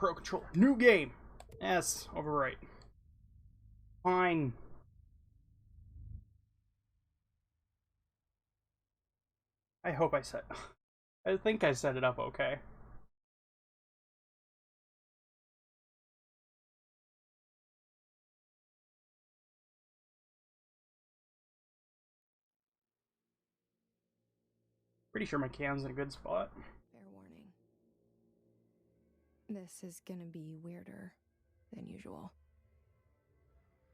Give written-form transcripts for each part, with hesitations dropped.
Pro Controller. New game. Yes, overwrite. Fine. I hope I set... I think I set it up okay. Pretty sure my cam's in a good spot. Fair warning. This is gonna be weirder than usual.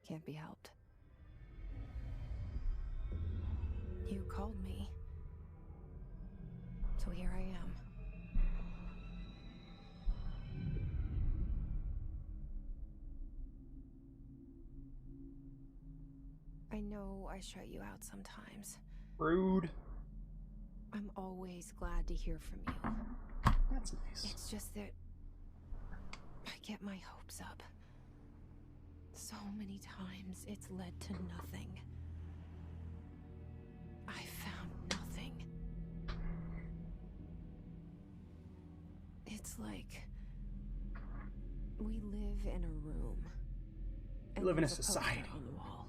Can't be helped. You called me. So here I am. I know I shut you out sometimes. Rude. I'm always glad to hear from you. That's nice. It's just that I get my hopes up. So many times it's led to nothing. I found nothing. It's like we live in a room. We live in a there's poster society. on the wall.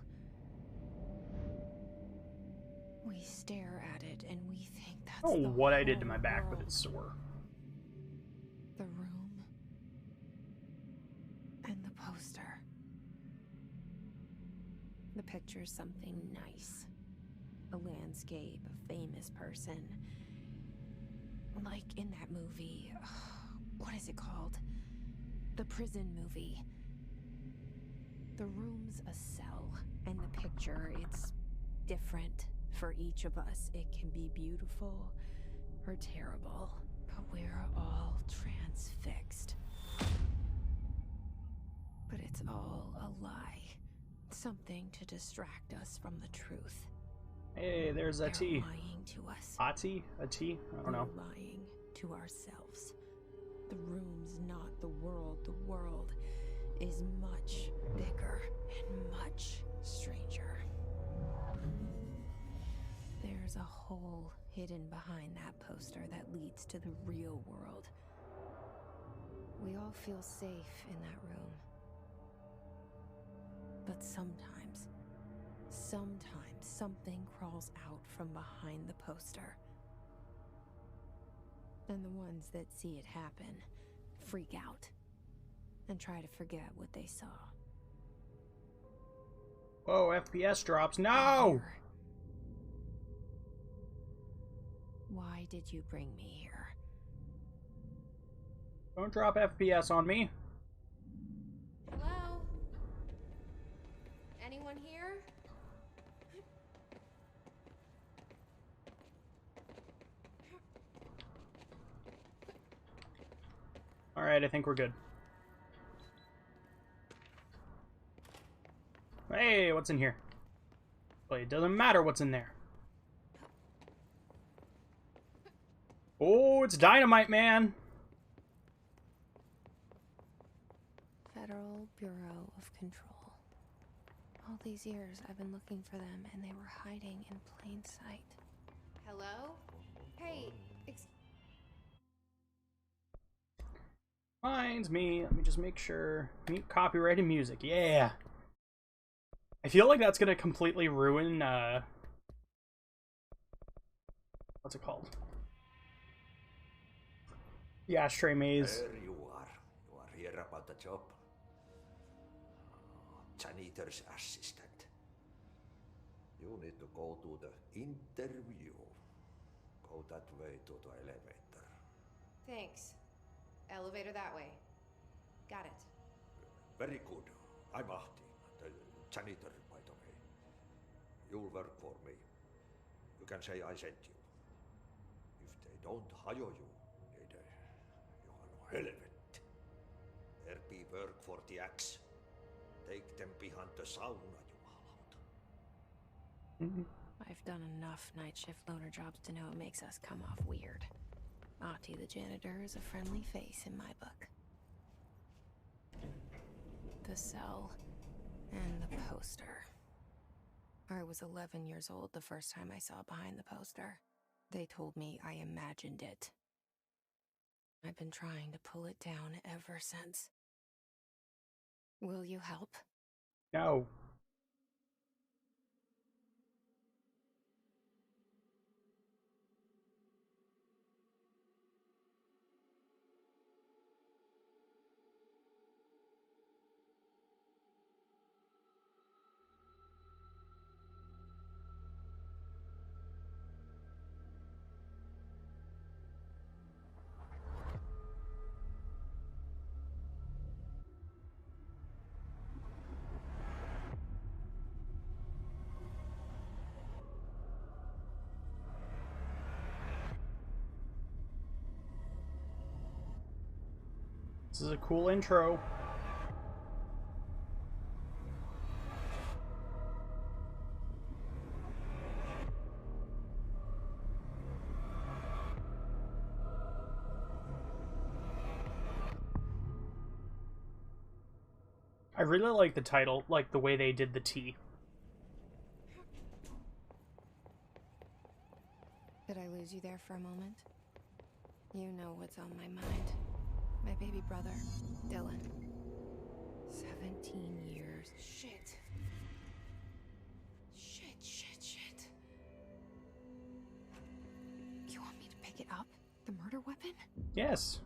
We stare at it and we think that's I don't know the what I did to whole my back, but world. it's sore. The room and the poster. The picture's something nice. A landscape, a famous person. Like in that movie, what is it called? The prison movie. The room's a cell, and the picture, it's different for each of us. It can be beautiful or terrible, but we're all transfixed. But it's all a lie. Something to distract us from the truth. Hey, there's a They're T. lying to us. A T? A T? I don't know. We're lying to ourselves. The room's not the world. The world is much bigger and much stranger. There's a hole hidden behind that poster that leads to the real world. We all feel safe in that room. But sometimes something crawls out from behind the poster. And the ones that see it happen freak out and try to forget what they saw. Whoa, FPS drops. No! Why did you bring me here? Don't drop FPS on me. Hello? Anyone here? Alright, I think we're good. Hey, what's in here? Well, it doesn't matter what's in there. Oh, it's Dynamite Man! Federal Bureau of Control. All these years I've been looking for them and they were hiding in plain sight. Hello? Hey, Finds me. Let me just make sure. Mute copyrighted music. Yeah. I feel like that's gonna completely ruin, what's it called? The Ashtray Maze. There you are. You are here about the job. Janitor's assistant. You need to go to the interview. Go that way to the elevator. Thanks. Elevator that way. Got it. Very good. I'm Ahti, the janitor, by the way. You'll work for me. You can say I sent you. If they don't hire you, helvet. There be work for the axe. Take them behind the sauna, jumalauta. I've done enough night shift loner jobs to know it makes us come off weird. Ahti the janitor is a friendly face in my book. The cell and the poster. I was 11 years old the first time I saw behind the poster. They told me I imagined it. I've been trying to pull it down ever since. Will you help? No. This is a cool intro. I really like the title, like the way they did the T. Did I lose you there for a moment? You know what's on my mind. My baby brother, Dylan. 17 years. Shit. Shit. You want me to pick it up? The murder weapon? Yes.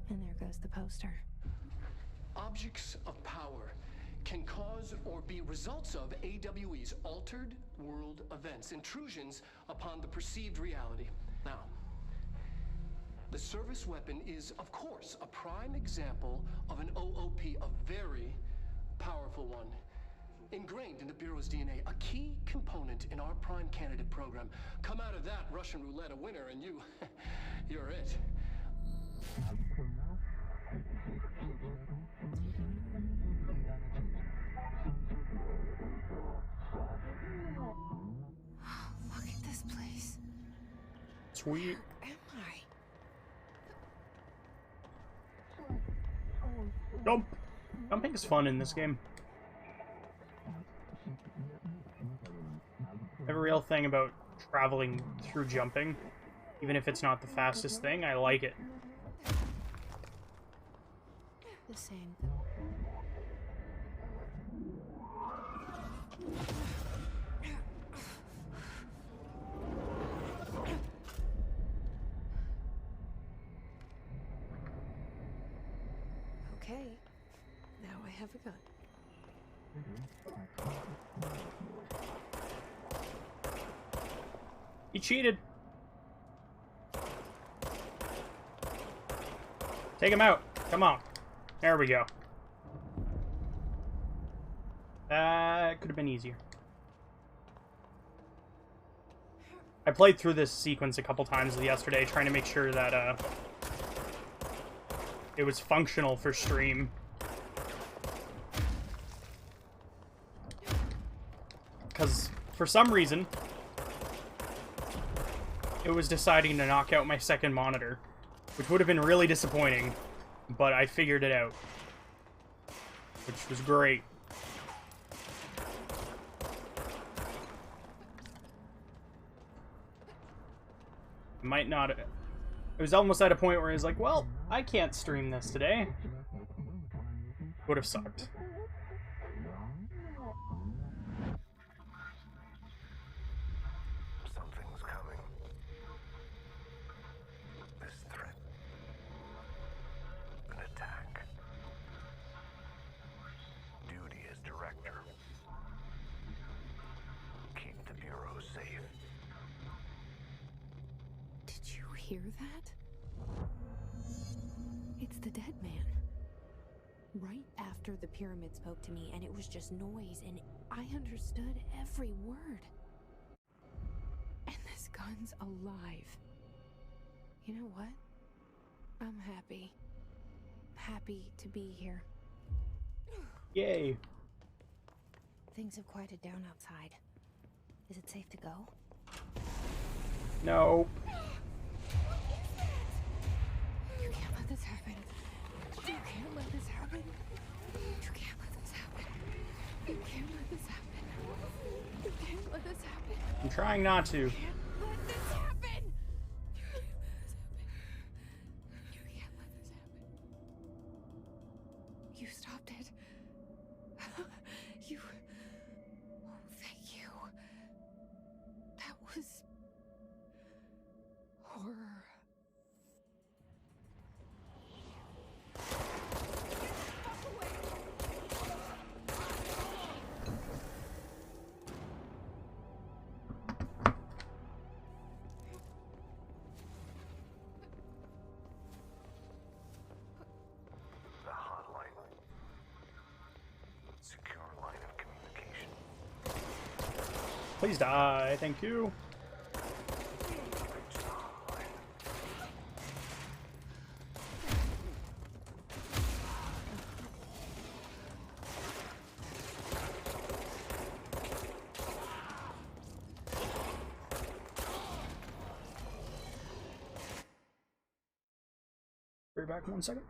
And there goes the poster. Objects of power can cause or be results of AWE's altered world events, intrusions upon the perceived reality. Now, the service weapon is, of course, a prime example of an OOP, a very powerful one. Ingrained in the Bureau's DNA, a key component in our prime candidate program. Come out of that Russian roulette a winner and you're it. Look at this place. Sweet. Where am I? Jump! Jumping is fun in this game. I have a real thing about traveling through jumping. Even if it's not the fastest thing, I like it. The same. Okay, now I have a gun. He cheated. Take him out. Come on. There we go. That could have been easier. I played through this sequence a couple times yesterday, trying to make sure that it was functional for stream. Because for some reason, it was deciding to knock out my second monitor, which would have been really disappointing, but I figured it out, which was great. Might not. It was almost at a point where I was like, well, I can't stream this today. Would have sucked. Something's coming. This threat. An attack. Duty as director. Keep the Bureau safe. Did you hear that? It's the dead man. Right after the pyramid spoke to me, and it was just noise, and I understood every word. And this gun's alive. You know what? I'm happy. Happy to be here. Yay. Things have quieted down outside. Is it safe to go? No. trying not to. Let this happen! You can't let this happen. You stopped it. You... Oh, thank you. That was... horror. The hotline. Secure line of communication. Please die, thank you. Reach the hotline. Be back 1 second.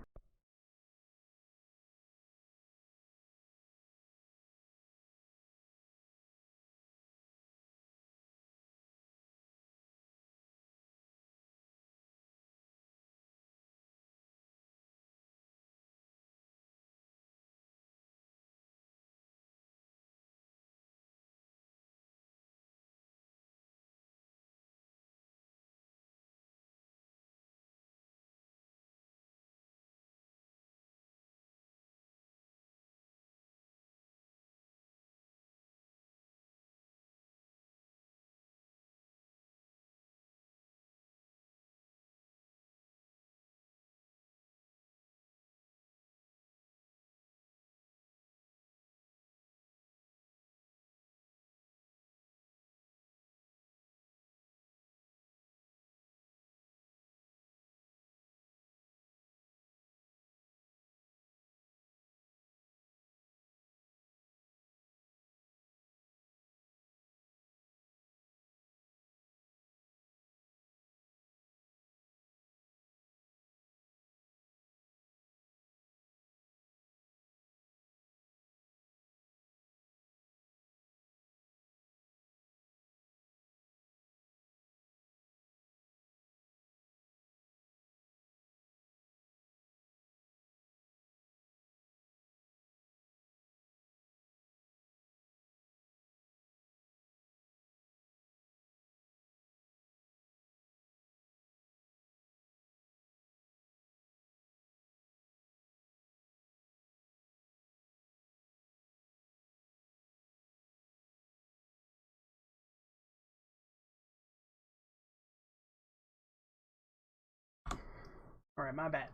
Alright, my bad.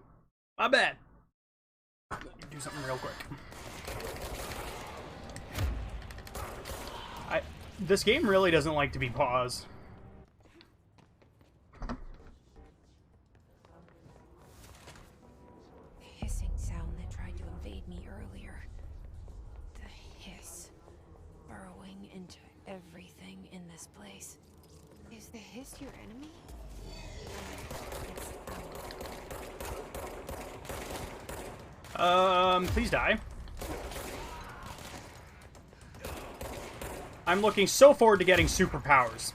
My bad. Do something real quick. This game really doesn't like to be paused. The hissing sound that tried to invade me earlier. The hiss. Burrowing into everything in this place. Is the hiss your enemy? It's Please die. I'm looking so forward to getting superpowers.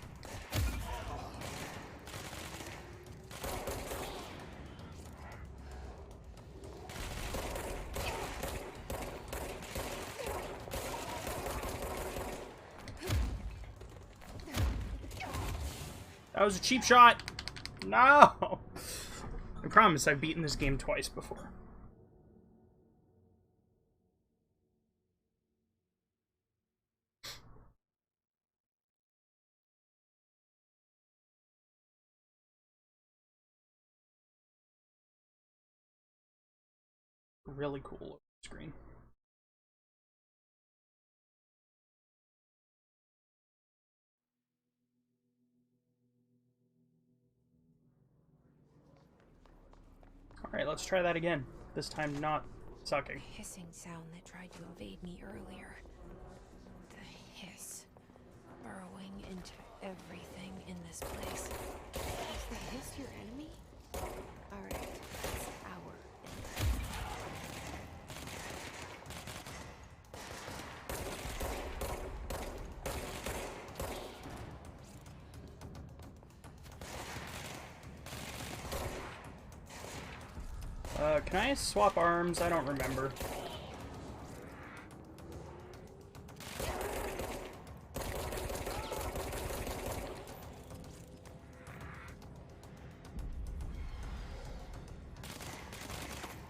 That was a cheap shot. No! I promise I've beaten this game twice before. Really cool screen. Alright, let's try that again. This time not sucking. the hissing sound that tried to invade me earlier. The hiss. Burrowing into everything in this place. Is the hiss your enemy? Alright, it's our enemy. Can I swap arms? I don't remember.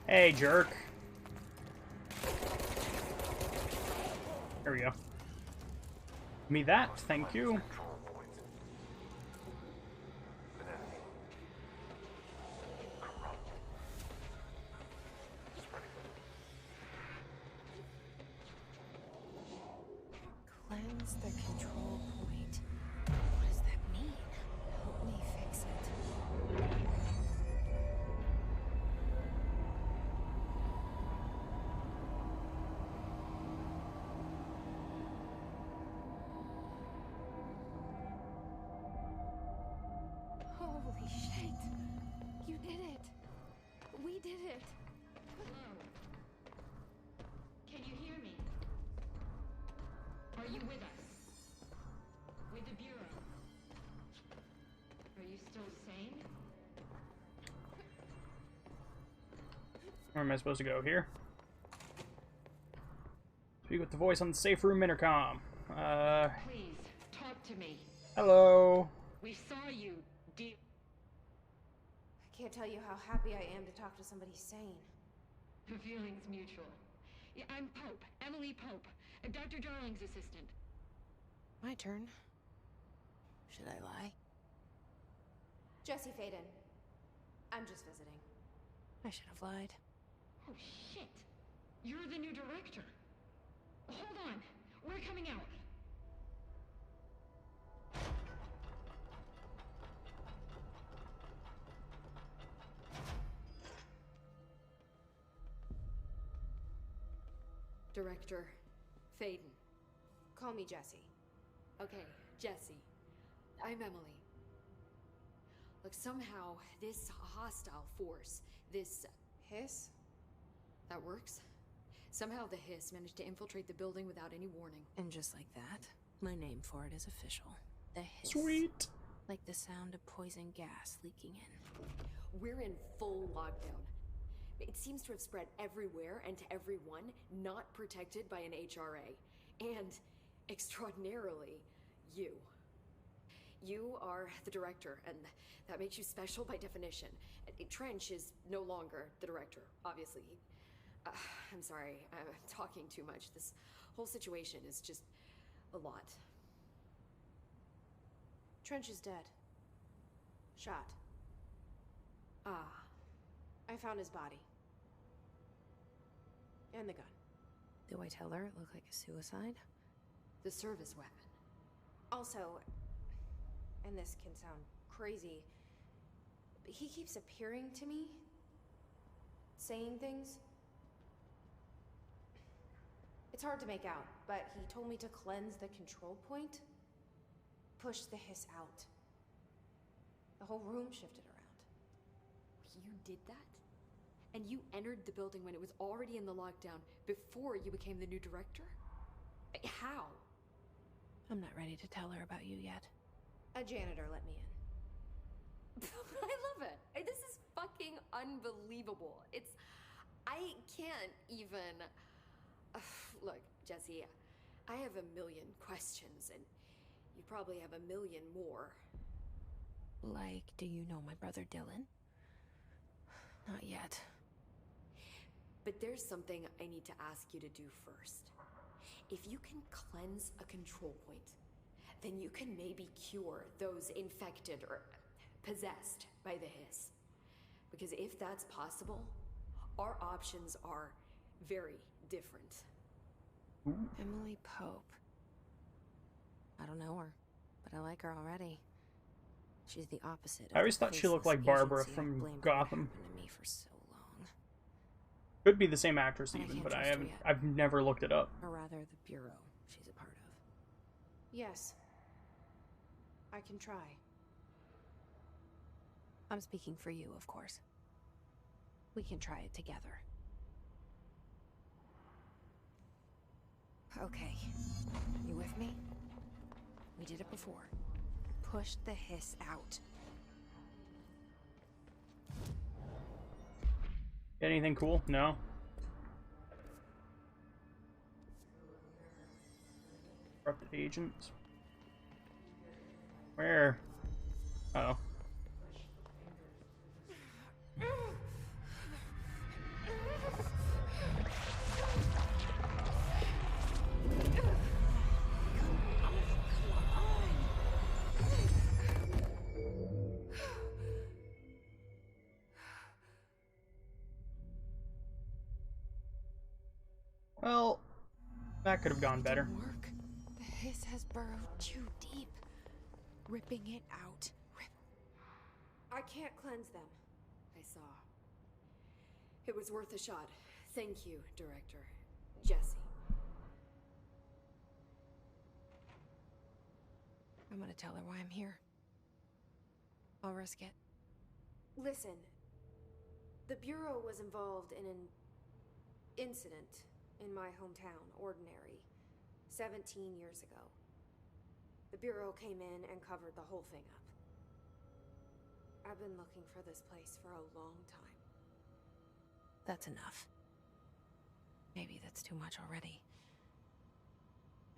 Hey, jerk. There we go. Give me that, thank you. Control point. An enemy. Corrupt. Spreading. Cleanse the control point. What does that mean? Help me fix it. Holy shit! You did it! We did it! Hello? Can you hear me? Are you with us? With the Bureau? Are you still sane? Where am I supposed to go? Here? Speak with the voice on the safe room intercom. Please, talk to me. Hello. We saw you, dear. I can't tell you how happy I am to talk to somebody sane. The feeling's mutual. Yeah, I'm Pope, Emily Pope, Dr. Darling's assistant. My turn. Should I lie? Jesse Faden. I'm just visiting. I should have lied. Oh, shit. You're the new director. Hold on. We're coming out. Director Faden. Call me Jesse. Okay, Jesse. I'm Emily. Look, somehow this hostile force, this... Hiss? that works? Somehow the Hiss managed to infiltrate the building without any warning. And just like that, my name for it is official. The hiss. Sweet. Like the sound of poison gas leaking in. We're in full lockdown. It seems to have spread everywhere and to everyone not protected by an HRA. And, extraordinarily, you. You are the director, and that makes you special by definition. Trench is no longer the director, obviously. I'm sorry, I'm talking too much. This whole situation is just a lot. Trench is dead. Shot. Ah, I found his body. And the gun. Do I tell her it looked like a suicide? the service weapon. Also, and this can sound crazy, but he keeps appearing to me, saying things. It's hard to make out, but he told me to cleanse the control point, push the hiss out. The whole room shifted around. You did that? And you entered the building when it was already in the lockdown before you became the new director? How? I'm not ready to tell her about you yet. A janitor let me in. I love it. This is fucking unbelievable. I can't even... Look, Jesse, I have a million questions, and you probably have a million more. Like, do you know my brother Dylan? Not yet. But there's something I need to ask you to do first. If you can cleanse a control point, then you can maybe cure those infected or possessed by the hiss. Because if that's possible, our options are very different. Emily Pope. I don't know her, but I like her already. She's the opposite of I always the thought she looked faceless like Barbara agency from I've blamed Gotham. for what happened to me for so long. Could be the same actress But I even, can't but trust her haven't. yet. I've never looked it up. Or rather, the bureau she's a part of. Yes. I can try. I'm speaking for you, of course. We can try it together. Okay. You with me? We did it before. Push the hiss out. Anything cool? No? Corrupted agents. Where? Uh-oh. Well, that could have gone better. Didn't work. The hiss has burrowed too deep. Ripping it out. I can't cleanse them. I saw. It was worth a shot. Thank you, Director. Jesse. I'm gonna tell her why I'm here. I'll risk it. Listen, the Bureau was involved in an incident in my hometown, Ordinary, 17 years ago. The Bureau came in and covered the whole thing up. I've been looking for this place for a long time. That's enough. Maybe that's too much already.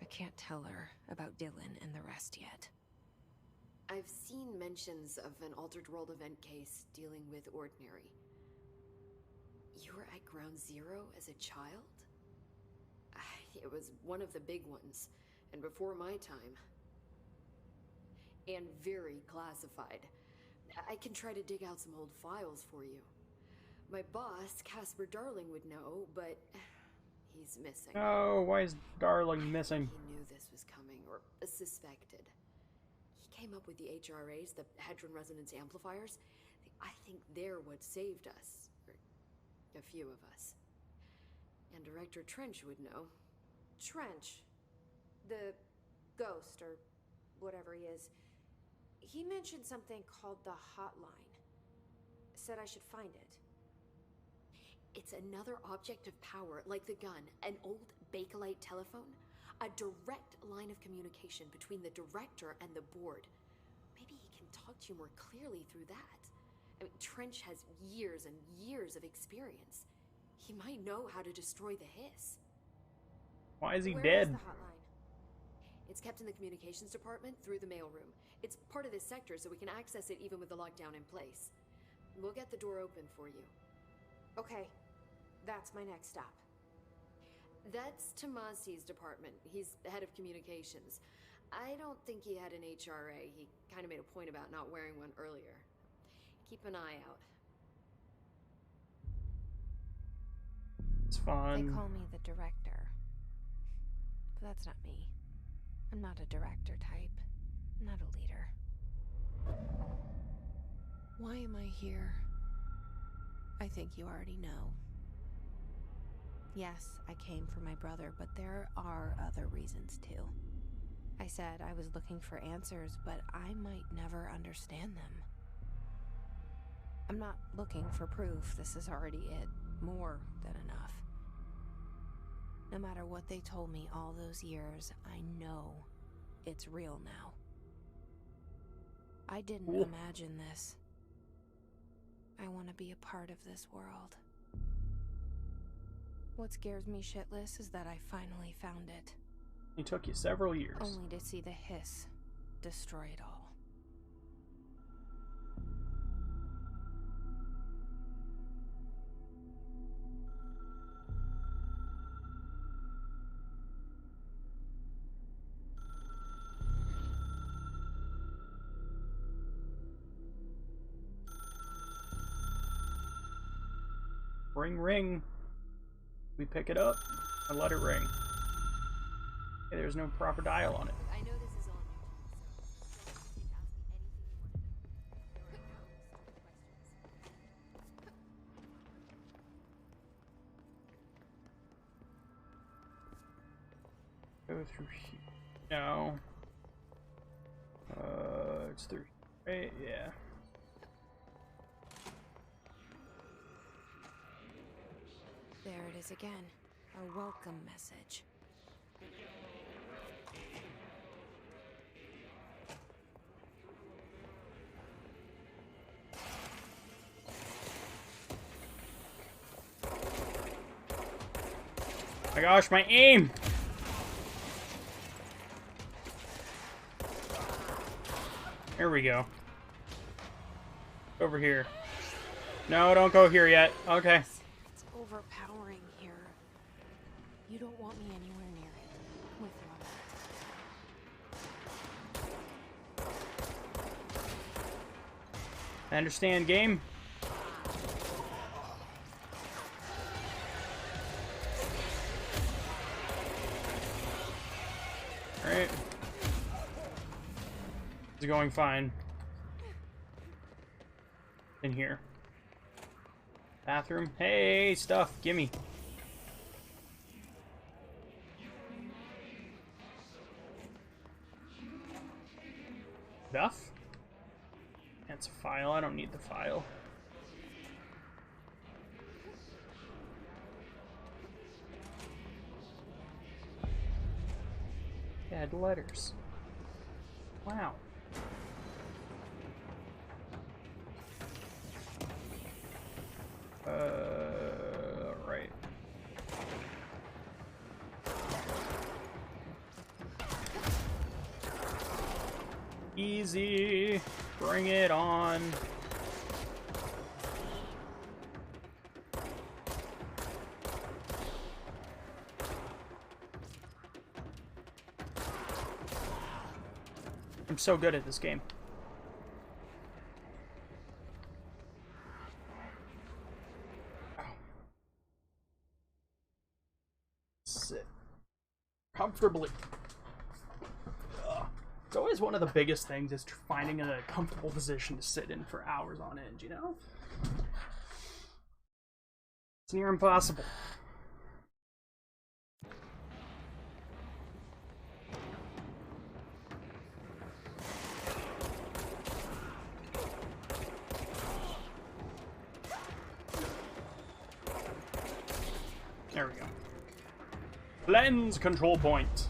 I can't tell her about Dylan and the rest yet. I've seen mentions of an Altered World event case dealing with Ordinary. You were at Ground Zero as a child? It was one of the big ones, and before my time. And very classified. I can try to dig out some old files for you. My boss, Casper Darling, would know, but he's missing. Oh, why is Darling missing? He knew this was coming, or suspected. He came up with the HRAs, the Hadron Resonance Amplifiers. I think they're what saved us. Or a few of us. And Director Trench would know. Trench, the ghost, or whatever he is, he mentioned something called the Hotline. Said I should find it. It's another object of power, like the gun, an old Bakelite telephone. A direct line of communication between the Director and the Board. Maybe he can talk to you more clearly through that. I mean, Trench has years and years of experience. He might know how to destroy the hiss. Why is he Where dead? is the hotline? It's kept in the communications department through the mailroom. It's part of this sector, so we can access it even with the lockdown in place. We'll get the door open for you. Okay, that's my next stop. That's Tomasi's department. He's the head of communications. I don't think he had an HRA. He kind of made a point about not wearing one earlier. Keep an eye out. It's They fun. call me the Director. But that's not me. I'm not a director type. I'm not a leader. Why am I here? I think you already know. Yes, I came for my brother, but there are other reasons too. I said I was looking for answers, but I might never understand them. I'm not looking for proof. This is already it. More than enough. No matter what they told me all those years, I know it's real now. I didn't Cool. imagine this. I want to be a part of this world. What scares me shitless is that I finally found it, It took you several years. only to see the hiss destroy it all. Ring, ring. We pick it up and let it ring. Hey, there's no proper dial on it. I know this is all new to you, so don't hesitate to ask me anything you want to know. There are questions. Go through here. No. It's through. Right, yeah. There it is again. A welcome message. My gosh, my aim! There we go. Over here. No, don't go here yet. Okay. It's overpowering here. You don't want me anywhere near it. With you on that. I understand, game. Alright. It's going fine. In here. Bathroom. Hey, stuff. Gimme. Stuff? That's a file. I don't need the file. Add letters. Wow. Right. Easy. Bring it on. I'm so good at this game. Sit comfortably. It's always one of the biggest things is finding a comfortable position to sit in for hours on end, you know? It's near impossible. There we go. Lens control point.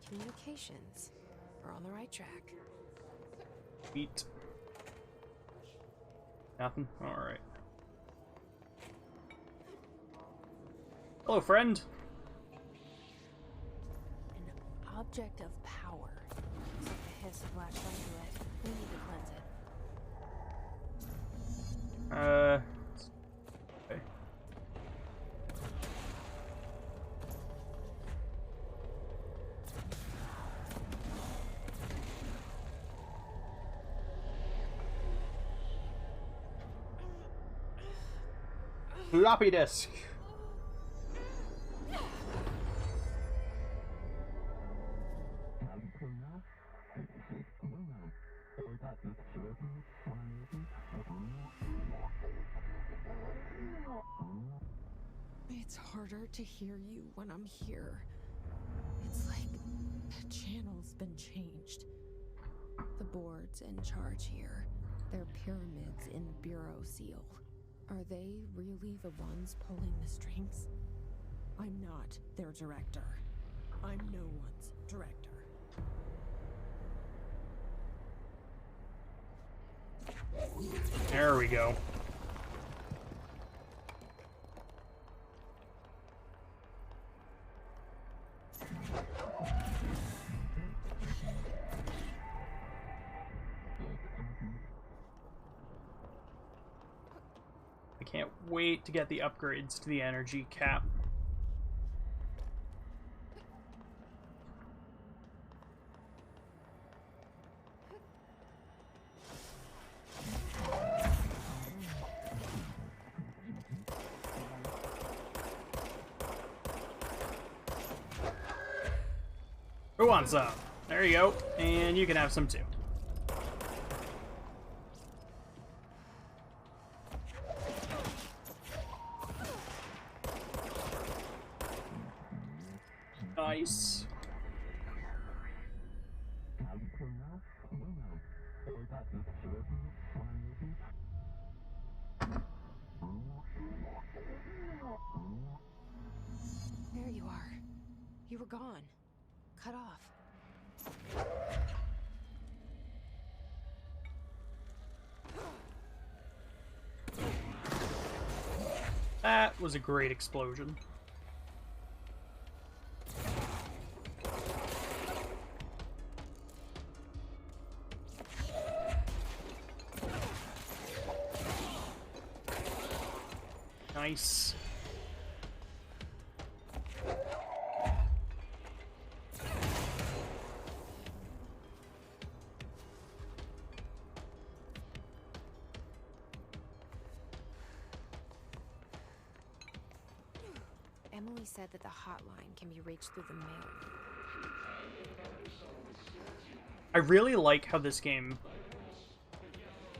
Communications. We're on the right track. Beat. Nothing? Alright. Hello, friend. An object of power. Looks like the hiss of black conduit. We need to cleanse it. Okay. Floppy disk. It's harder to hear you when I'm here. It's like the channel's been changed. The board's in charge here. They're pyramids in the Bureau seal. Are they really the ones pulling the strings? I'm not their director. I'm no one's director. There we go. I can't wait to get the upgrades to the energy cap. Who wants some? There you go. And you can have some too. Nice. There you are. You were gone. Cut off. That was a great explosion. Nice. Emily said that the hotline can be reached through the mail. I really like how this game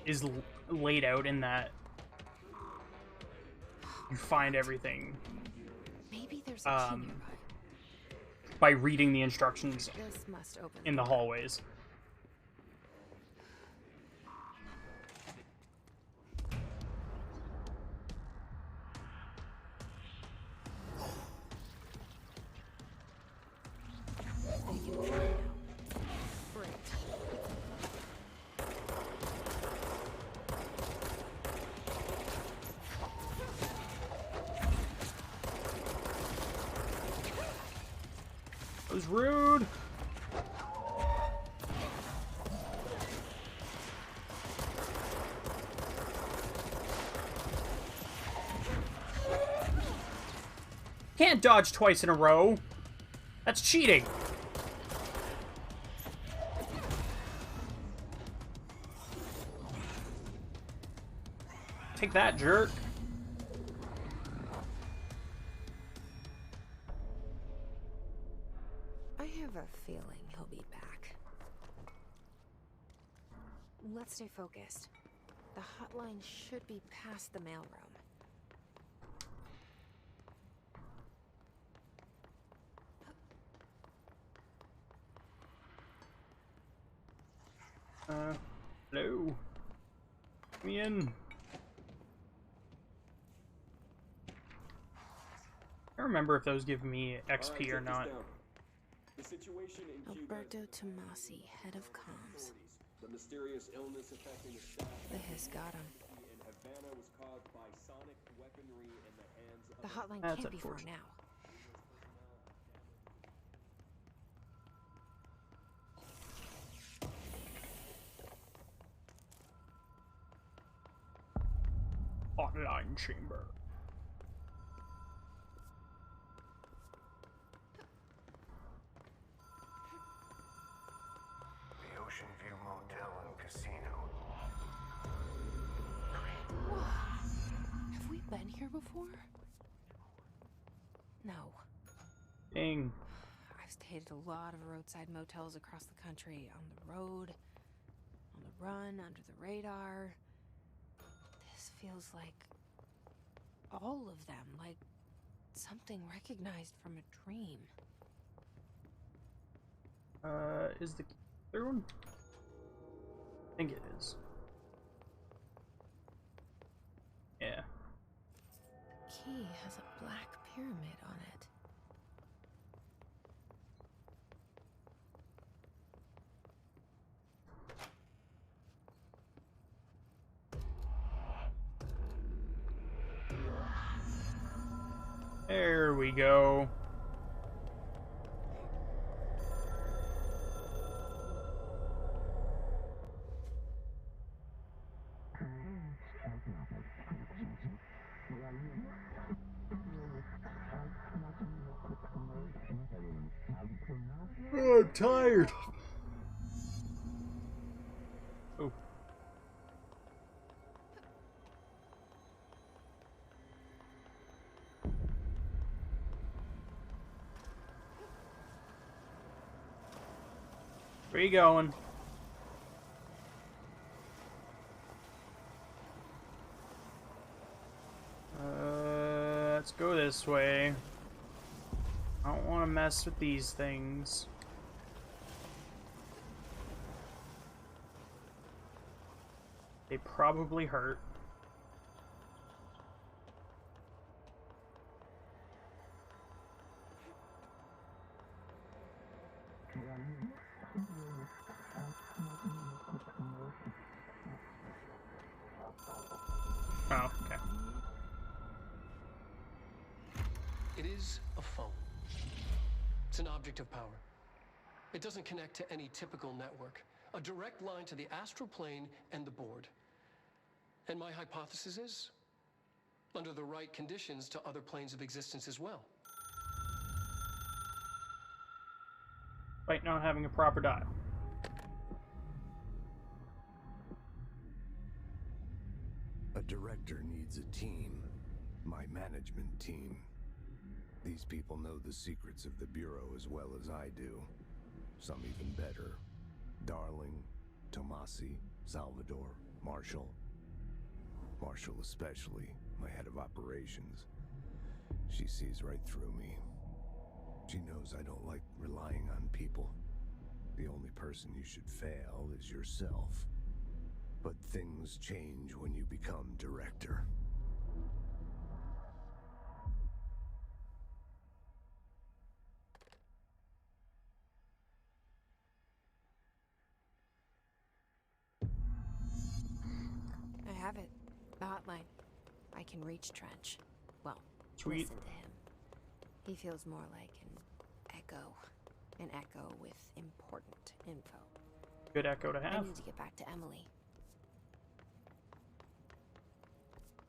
is laid out in that you find everything Maybe there's a key nearby. by reading the instructions This must open in the door. hallways. They can open it now. Great. That was rude. Can't dodge twice in a row. That's cheating. Take that, jerk. I have a feeling he'll be back. Let's stay focused. The hotline should be past the mailroom. Hello. Let me in. I don't remember if those give me XP or not. The situation in Cuba. Alberto Tomasi, head of comms. The mysterious illness affecting the staff. The hiss got him. In Havana was caused by sonic weaponry in the hands of The hotline That's can't be far unfortunate. now. Hotline chamber. The Ocean View Motel and Casino. Have we been here before? No. Dang. I've stayed at a lot of roadside motels across the country. On the road, on the run, under the radar. This feels like all of them, like something recognized from a dream. Is the third one? I think it is. Yeah. Key has a black pyramid on it. There we go. Oh, I'm tired. Oh. Where you going? Let's go this way. I don't want to mess with these things. They probably hurt. Oh, okay. It is a phone. It's an object of power. It doesn't connect to any typical network. A direct line to the astral plane and the board. And my hypothesis is, under the right conditions, to other planes of existence as well. Despite not having a proper dial. A director needs a team. My management team. These people know the secrets of the Bureau as well as I do. Some even better. Darling, Tomasi, Salvador, Marshall. Marshall especially, my head of operations. She sees right through me. She knows I don't like relying on people. The only person you should fail is yourself. But things change when you become director. I have it. The hotline. I can reach Trench. Well, Sweet. listen to him. He feels more like an echo. An echo with important info. Good echo to I have. need to get back to Emily.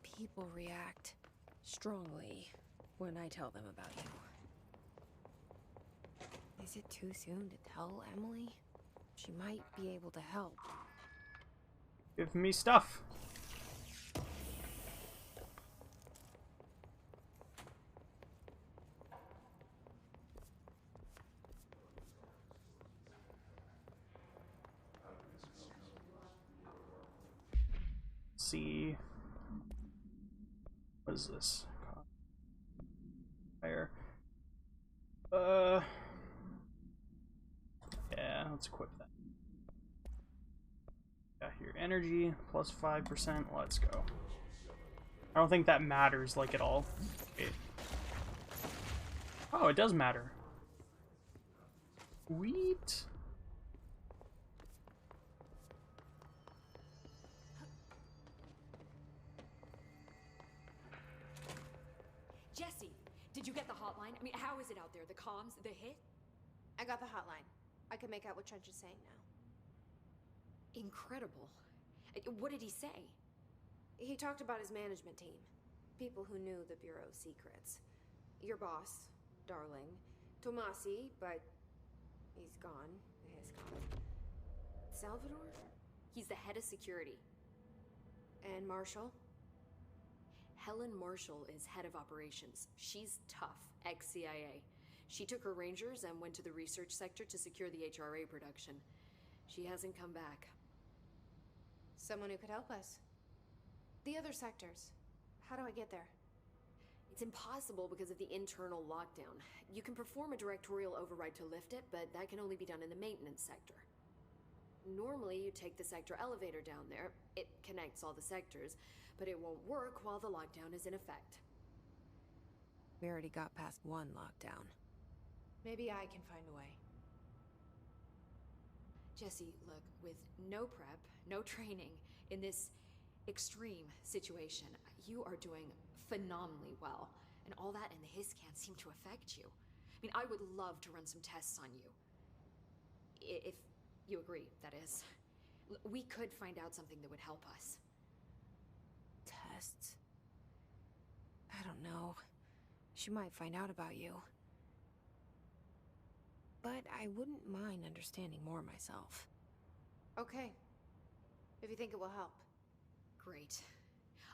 People react strongly when I tell them about you. Is it too soon to tell Emily? She might be able to help. Give me stuff. See. What is this? Fire. Yeah, let's equip that. Got here energy plus 5%. Let's go. I don't think that matters like at all. Okay. Oh, it does matter. Sweet. Jesse, did you get the hotline? I mean, how is it out there? The comms, the hit? I got the hotline. I can make out what Trench is saying now. Incredible. What did he say? He talked about his management team. People who knew the Bureau's secrets. Your boss, Darling. Tomasi, but he's gone. He's gone. Salvador? He's the head of security. And Marshall? Helen Marshall is head of operations. She's tough, ex-CIA. She took her Rangers and went to the research sector to secure the HRA production. She hasn't come back. Someone who could help us. The other sectors. How do I get there? It's impossible because of the internal lockdown. You can perform a directorial override to lift it, but that can only be done in the maintenance sector. Normally, you take the sector elevator down there. It connects all the sectors, but it won't work while the lockdown is in effect. We already got past one lockdown. Maybe I can find a way. Jesse, look, with no prep, no training, in this extreme situation, you are doing phenomenally well. And all that and the hiss can't seem to affect you. I mean, I would love to run some tests on you. If you agree, that is. We could find out something that would help us. Tests? I don't know. She might find out about you. But I wouldn't mind understanding more myself. Okay. If you think it will help. Great.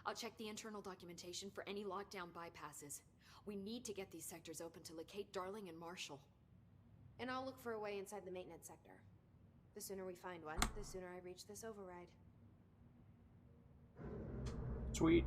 I'll check the internal documentation for any lockdown bypasses. We need to get these sectors open to locate Darling and Marshall. And I'll look for a way inside the maintenance sector. The sooner we find one, the sooner I reach this override. Sweet.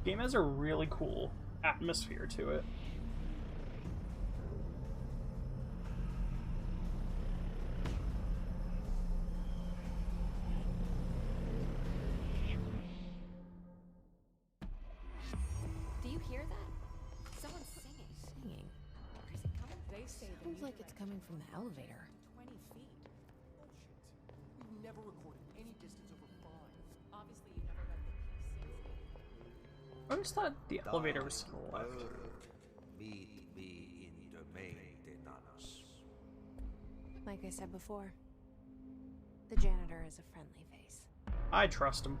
Game has a really cool atmosphere to it. Do you hear that? Someone's singing. Singing. Where's it coming? They say sounds like it's coming from the elevator. 20 feet. Bullshit. We've never recorded any distance over 5. Obviously, you never read the P6. I always thought the elevator was to the left. Meet me in the maintenance. Like I said before, the janitor is a friendly face. I trust him.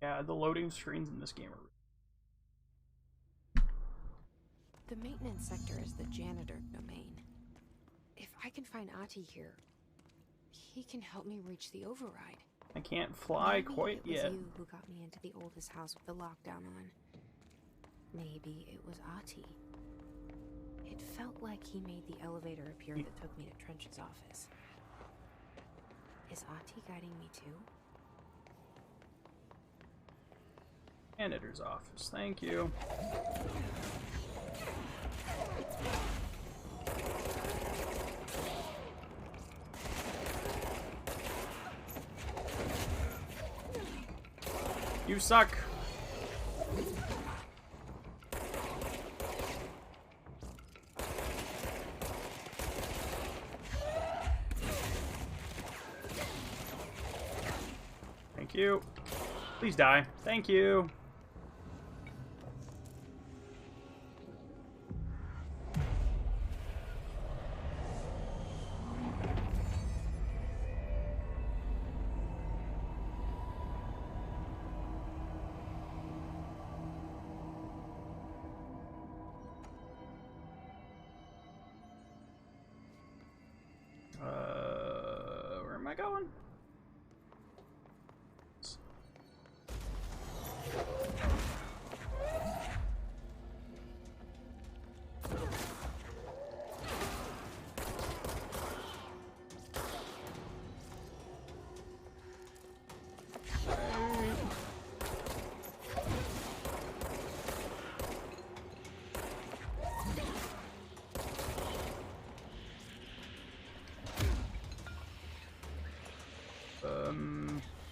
Yeah, the loading screens in this game are... The maintenance sector is the janitor domain. If I can find Ahti here, he can help me reach the override. I can't fly Maybe quite it was yet. you who got me into the oldest house with the lockdown on. Maybe it was Ahti. It felt like he made the elevator appear that took me to Trench's office. Is Ahti guiding me too? Janitor's office, thank you. You suck. Thank you. Please die. Thank you. Where am I going?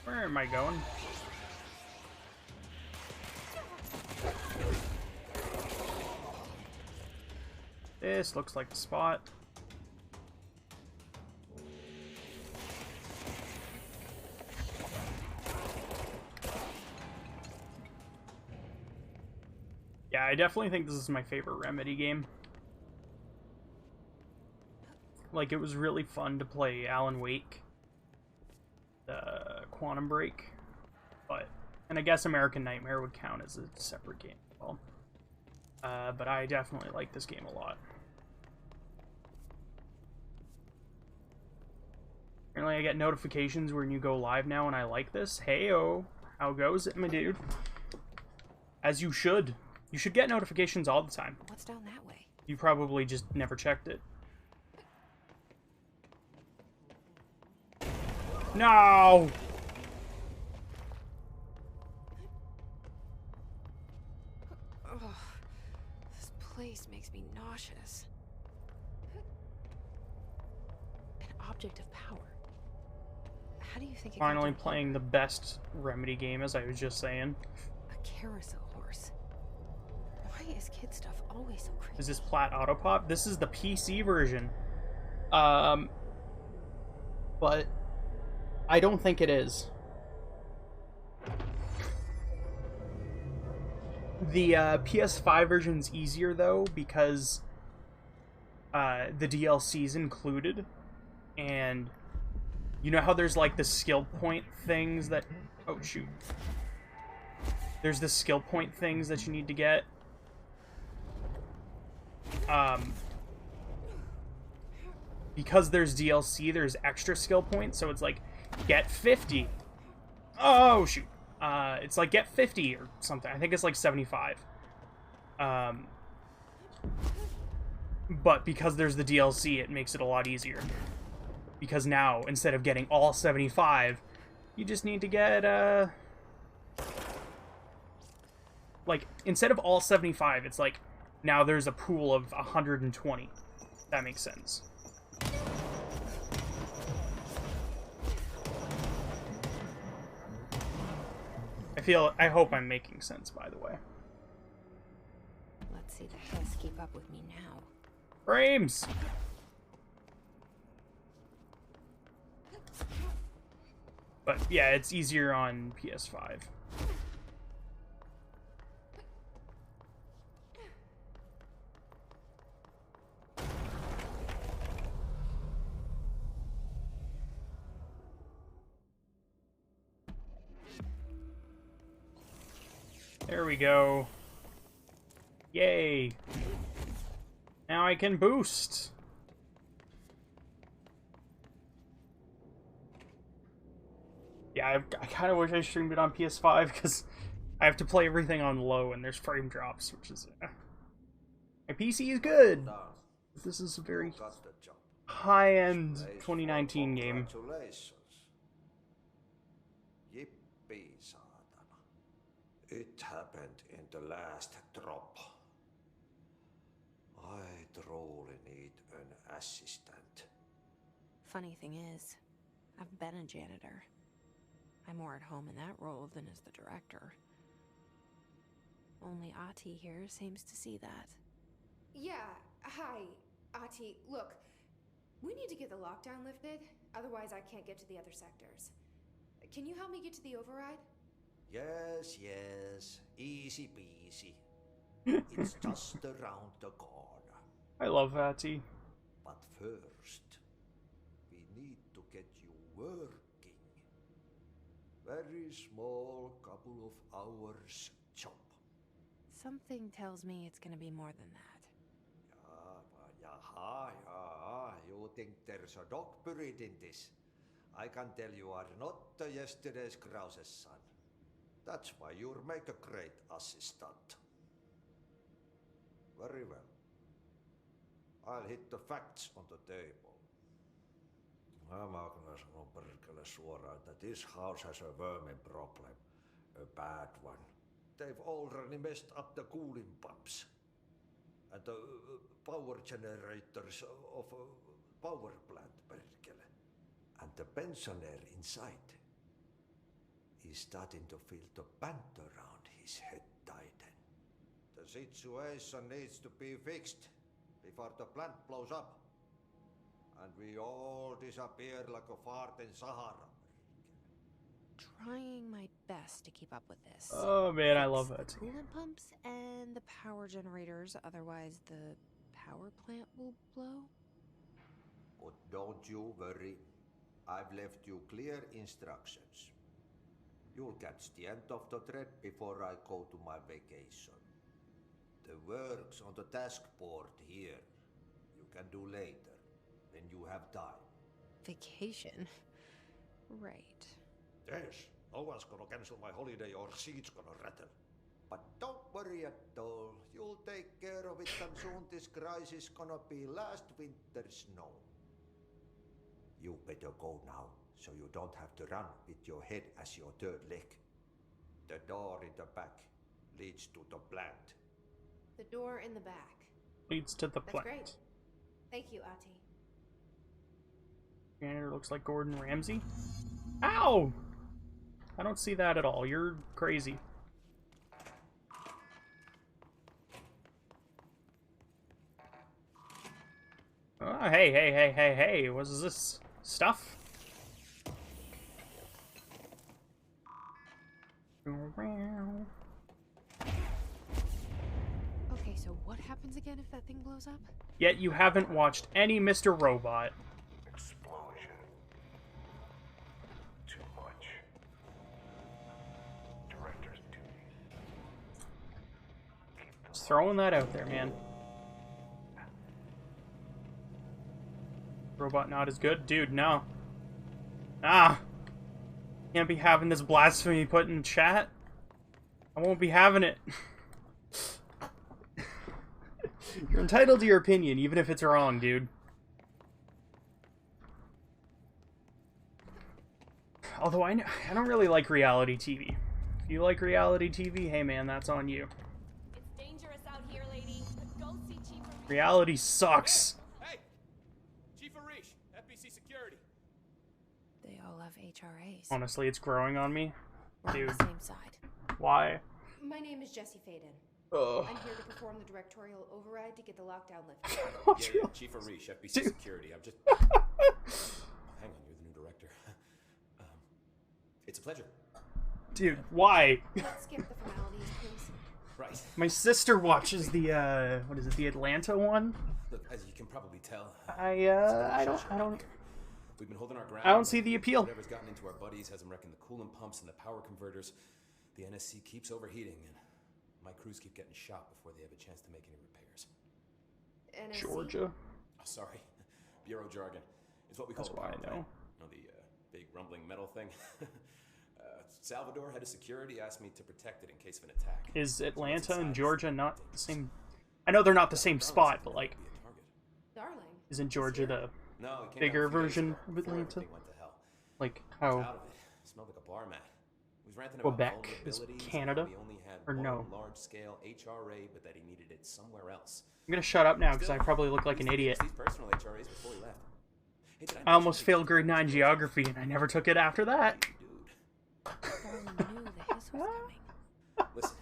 Where am I going? This looks like the spot. Yeah, I definitely think this is my favorite Remedy game. Like, it was really fun to play Alan Wake, Quantum Break, and I guess American Nightmare would count as a separate game as well. But I definitely like this game a lot. Apparently I get notifications when you go live now and I like this. Hey-o, how goes it, my dude? As you should. You should get notifications all the time. What's down that way? You probably just never checked it. No! Ugh, this place makes me nauseous. An object of power. How do you think it got Finally down playing the best Remedy game, as I was just saying. A carousel horse. Why is kid stuff always so creepy? Is this Plat Autopop? This is the PC version. But I don't think it is. The PS5 version's easier though because the DLC's included, and You know how there's like the skill point things that... Oh, shoot. There's the skill point things that you need to get. Because there's DLC, there's extra skill points, so it's like, get 50. Oh, shoot. It's like, get 50 or something. I think it's like 75. But because there's the DLC, it makes it a lot easier. Because now, instead of getting all 75, you just need to get, like, instead of all 75, it's like, now there's a pool of 120. That makes sense. I hope I'm making sense, by the way. Let's see the Hiss keep up with me now. Frames! But yeah, it's easier on PS5. There we go. Yay. Now I can boost. Yeah, I kind of wish I streamed it on PS5 because I have to play everything on low and there's frame drops, which is... My PC is good. This is a very high-end 2019 game. Yippee, saatana. It happened in the last drop. I truly need an assistant. Funny thing is, I've been a janitor. I'm more at home in that role than as the director. Only Ahti here seems to see that. Yeah, hi, Ahti. Look, we need to get the lockdown lifted, otherwise I can't get to the other sectors. Can you help me get to the override? Yes, easy peasy. It's just around the corner. I love Ahti. But first, we need to get you working. Very small, couple of hours job. Something tells me it's gonna be more than that. Yeah. You think there's a dog buried in this? I can tell you are not yesterday's Krause's son. That's why you'll make a great assistant. Very well. I'll hit the facts on the table. Mä kyllä sanon perkele suoraan, että this house has a vermin problem. A bad one. They've already messed up the cooling pumps. And the power generators of a power plant, perkele. And the pensioner inside is starting to feel the band around his head tighten. The situation needs to be fixed before the plant blows up. And we all disappear like a fart in Sahara. Trying my best to keep up with this. Oh man, I love that. Coolant pumps and the power generators, otherwise the power plant will blow. But don't you worry. I've left you clear instructions. You'll catch the end of the thread before I go to my vacation. The work's on the task board here. You can do later, when you have time. Vacation? Right. Yes, no one's gonna cancel my holiday or seat's gonna rattle. But don't worry at all. You'll take care of it and soon this crisis gonna be last winter's snow. You better go now, so you don't have to run with your head as your third leg. The door in the back leads to the plant. The door in the back. Leads to the plant. That's great. Thank you, Ahti. Janitor looks like Gordon Ramsay. Ow! I don't see that at all. You're crazy. Oh, hey. What is this stuff? Okay, so what happens again if that thing blows up? Yet you haven't watched any Mr. Robot. throwing that out there, man. Robot not as good? Dude, no. Ah! Can't be having this blasphemy put in chat. I won't be having it. You're entitled to your opinion, even if it's wrong, dude. Although I don't really like reality TV. If you like reality TV, hey man, that's on you. It's dangerous out here, lady. Go see Chief Arish. Reality sucks. Hey! Chief Arish, FBC Security. They all have HRAs. Honestly, it's growing on me. We're Dude. on the same side. Why? My name is Jesse Faden. Ugh. I'm here to perform the directorial override to get the lockdown lifted. Yeah, Chief Arish, FBC Dude. Security. I'm just... Hang on, you're the new director. It's a pleasure. Dude, why? Let's skip the formalities, please. Right. My sister watches the, what is it, the Atlanta one? Look, as you can probably tell... I don't... We've been holding our ground. I don't see the appeal. Whatever's gotten into our buddies has them wrecking the coolant pumps and the power converters. The NSC keeps overheating, and my crews keep getting shot before they have a chance to make any repairs. NSC? Georgia? Oh, sorry. Bureau jargon. It's what we call That's a why power I know. plant. You know, the big rumbling metal thing? Salvador, head of security, asked me to protect it in case of an attack. Is Atlanta and Georgia not the same? I know they're not the same spot, but like, Darling. isn't Georgia the No, it came bigger down a few days version ago, of before Atlanta? everything went to hell. Like I was how out of it. Smelled like a bar mat. He was ranting Quebec about is vulnerabilities, Canada? how we only had Or one no? large-scale HRA, but that he needed it somewhere else. I'm gonna shut up now because I probably look like an idiot. These personal HRAs before he left. Hey, did I almost failed grade 9 geography and I never took it after that. Darling knew the hiss was coming. Listen,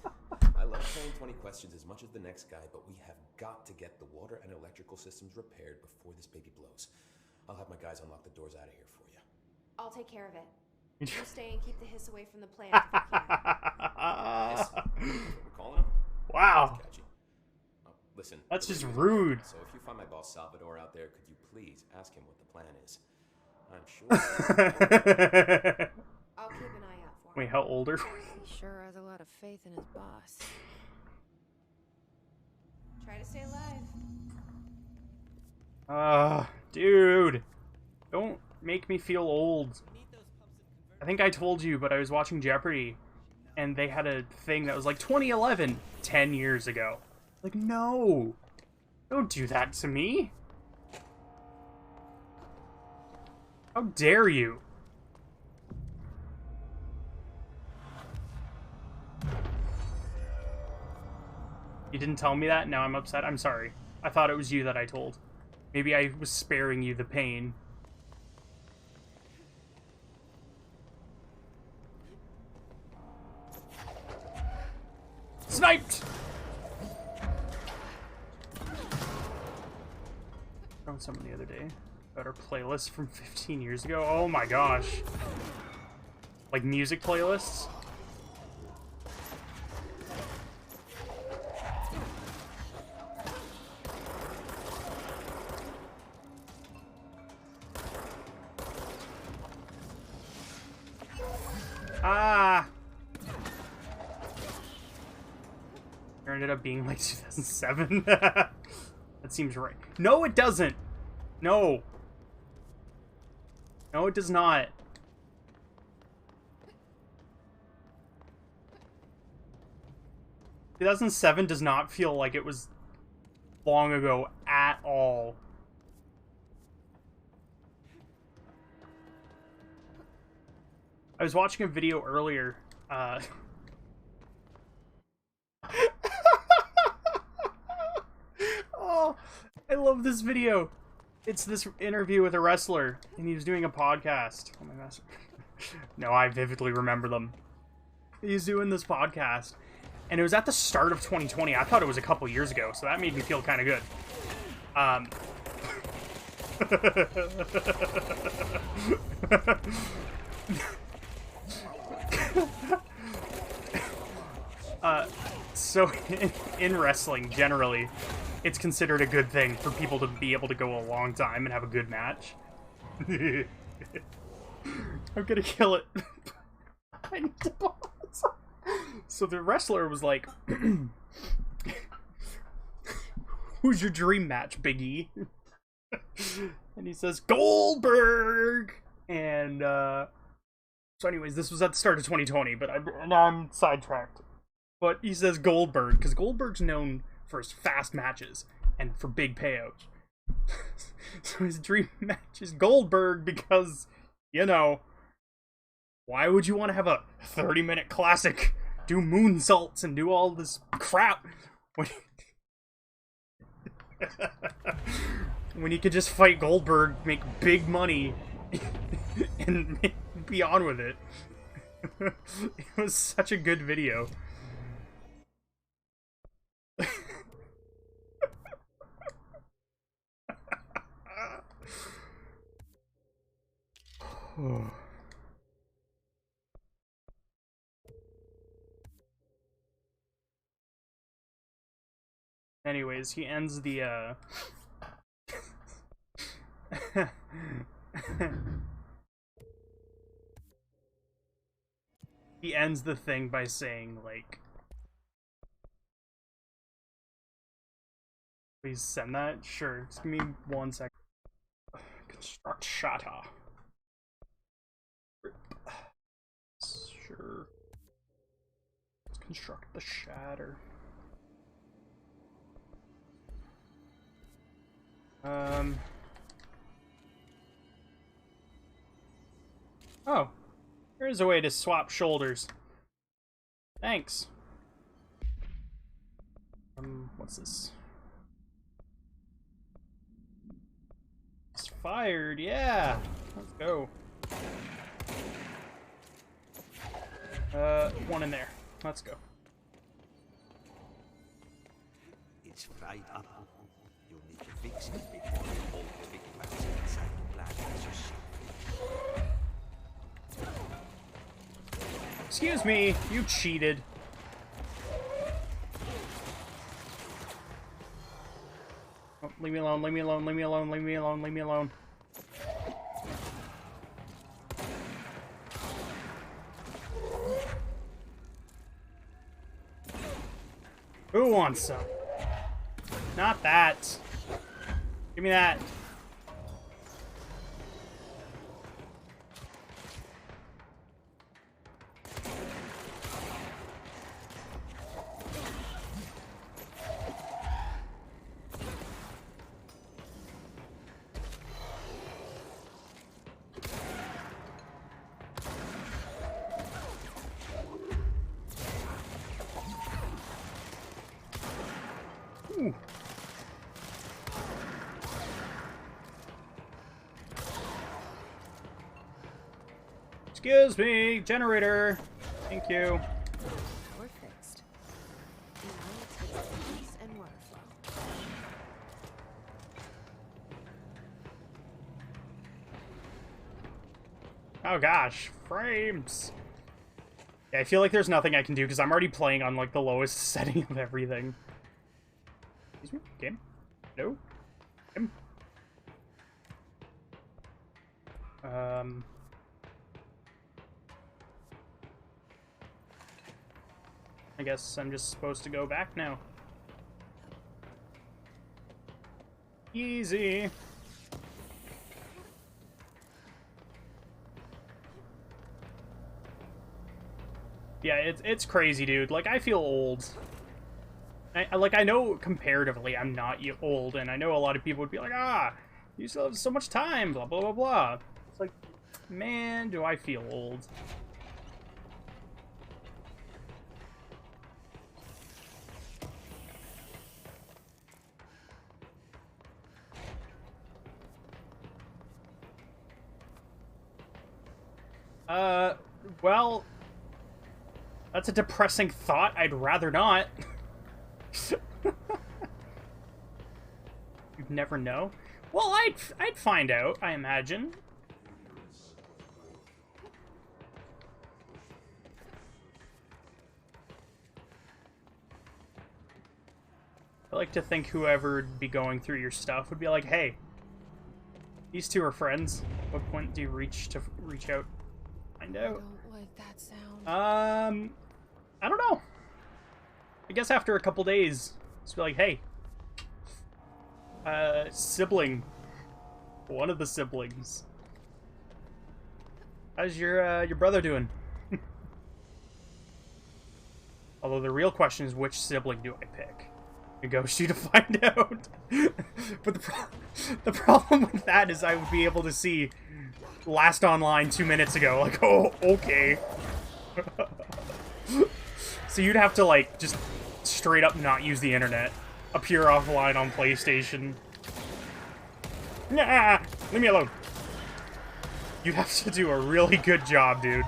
I love playing 20 questions as much as the next guy, but we have got to get the water and electrical systems repaired before this baby blows. I'll have my guys unlock the doors out of here for you. I'll take care of it. You stay and keep the hiss away from the plant if you can. Yes. We're calling him? Wow. Catchy. Oh, listen. That's the just radio's rude. on, so if you find my boss Salvador out there, could you please ask him what the plan is? I'm sure. I'll keep an eye out for him. Wait, how old are we? He sure has a lot of faith in his boss. Try to stay alive. Dude. Don't make me feel old. I think I told you, but I was watching Jeopardy, and they had a thing that was like 2011, 10 years ago. Like, no. Don't do that to me. How dare you? You didn't tell me that? Now I'm upset. I'm sorry. I thought it was you that I told. Maybe I was sparing you the pain. Sniped! Found someone the other day about our playlist from 15 years ago. Oh my gosh. Like music playlists? Ah! It ended up being like 2007. That seems right. No, it doesn't. No. No, it does not. Two 2007 does not feel like it was long ago at all. I was watching a video earlier. Oh, I love this video. It's this interview with a wrestler, and he was doing a podcast. Oh my gosh. No, I vividly remember them. He's doing this podcast, and it was at the start of 2020. I thought it was a couple years ago, so that made me feel kind of good. So in wrestling, generally, it's considered a good thing for people to be able to go a long time and have a good match. I'm gonna kill it. I need to pause. So the wrestler was like, who's your dream match, Big E? And he says, Goldberg! And, so anyways, this was at the start of 2020, but now I'm sidetracked. But he says Goldberg, because Goldberg's known for his fast matches and for big payouts. So his dream match is Goldberg because, you know, why would you want to have a 30-minute classic, do moonsaults and do all this crap when you could just fight Goldberg, make big money, and be on with it? It was such a good video. Anyways, he ends the he ends the thing by saying, like, please send that? Sure, just give me 1 second. Construct shatter. Sure. Let's construct the shatter. Oh, there's a way to swap shoulders. Thanks. What's this? It's fired, yeah. Let's go. One in there. Let's go. It's fried up. You'll need to fix it before the whole twig wax inside the black as Excuse me, you cheated. Oh, leave me alone, leave me alone, leave me alone, leave me alone, leave me alone. Who wants some? Not that. Give me that. Ooh. Excuse me, generator. Thank you. We're fixed. Now let's fix the peace and water flow. Oh gosh, frames. Yeah, I feel like there's nothing I can do because I'm already playing on like the lowest setting of everything. Excuse me, game? No? Game? I guess I'm just supposed to go back now. Easy. Yeah, it's crazy, dude. Like, I feel old. I know comparatively I'm not old, and I know a lot of people would be like, ah, you still have so much time, blah, blah, blah, blah. It's like, man, do I feel old. Well, that's a depressing thought. I'd rather not. You'd never know. Well, I'd find out, I imagine. I like to think whoever'd be going through your stuff would be like, hey, these two are friends. What point do you reach out? Find out. I don't like that sound. I don't know. I guess after a couple days, just be like, hey, Sibling. One of the siblings. How's your brother doing? Although the real question is, which sibling do I pick? And go shoot to find out. But the problem with that is I would be able to see last online 2 minutes ago. Like, oh, okay. So you'd have to, like, just straight up not use the internet. Appear offline on PlayStation. Nah, leave me alone. You'd have to do a really good job, dude.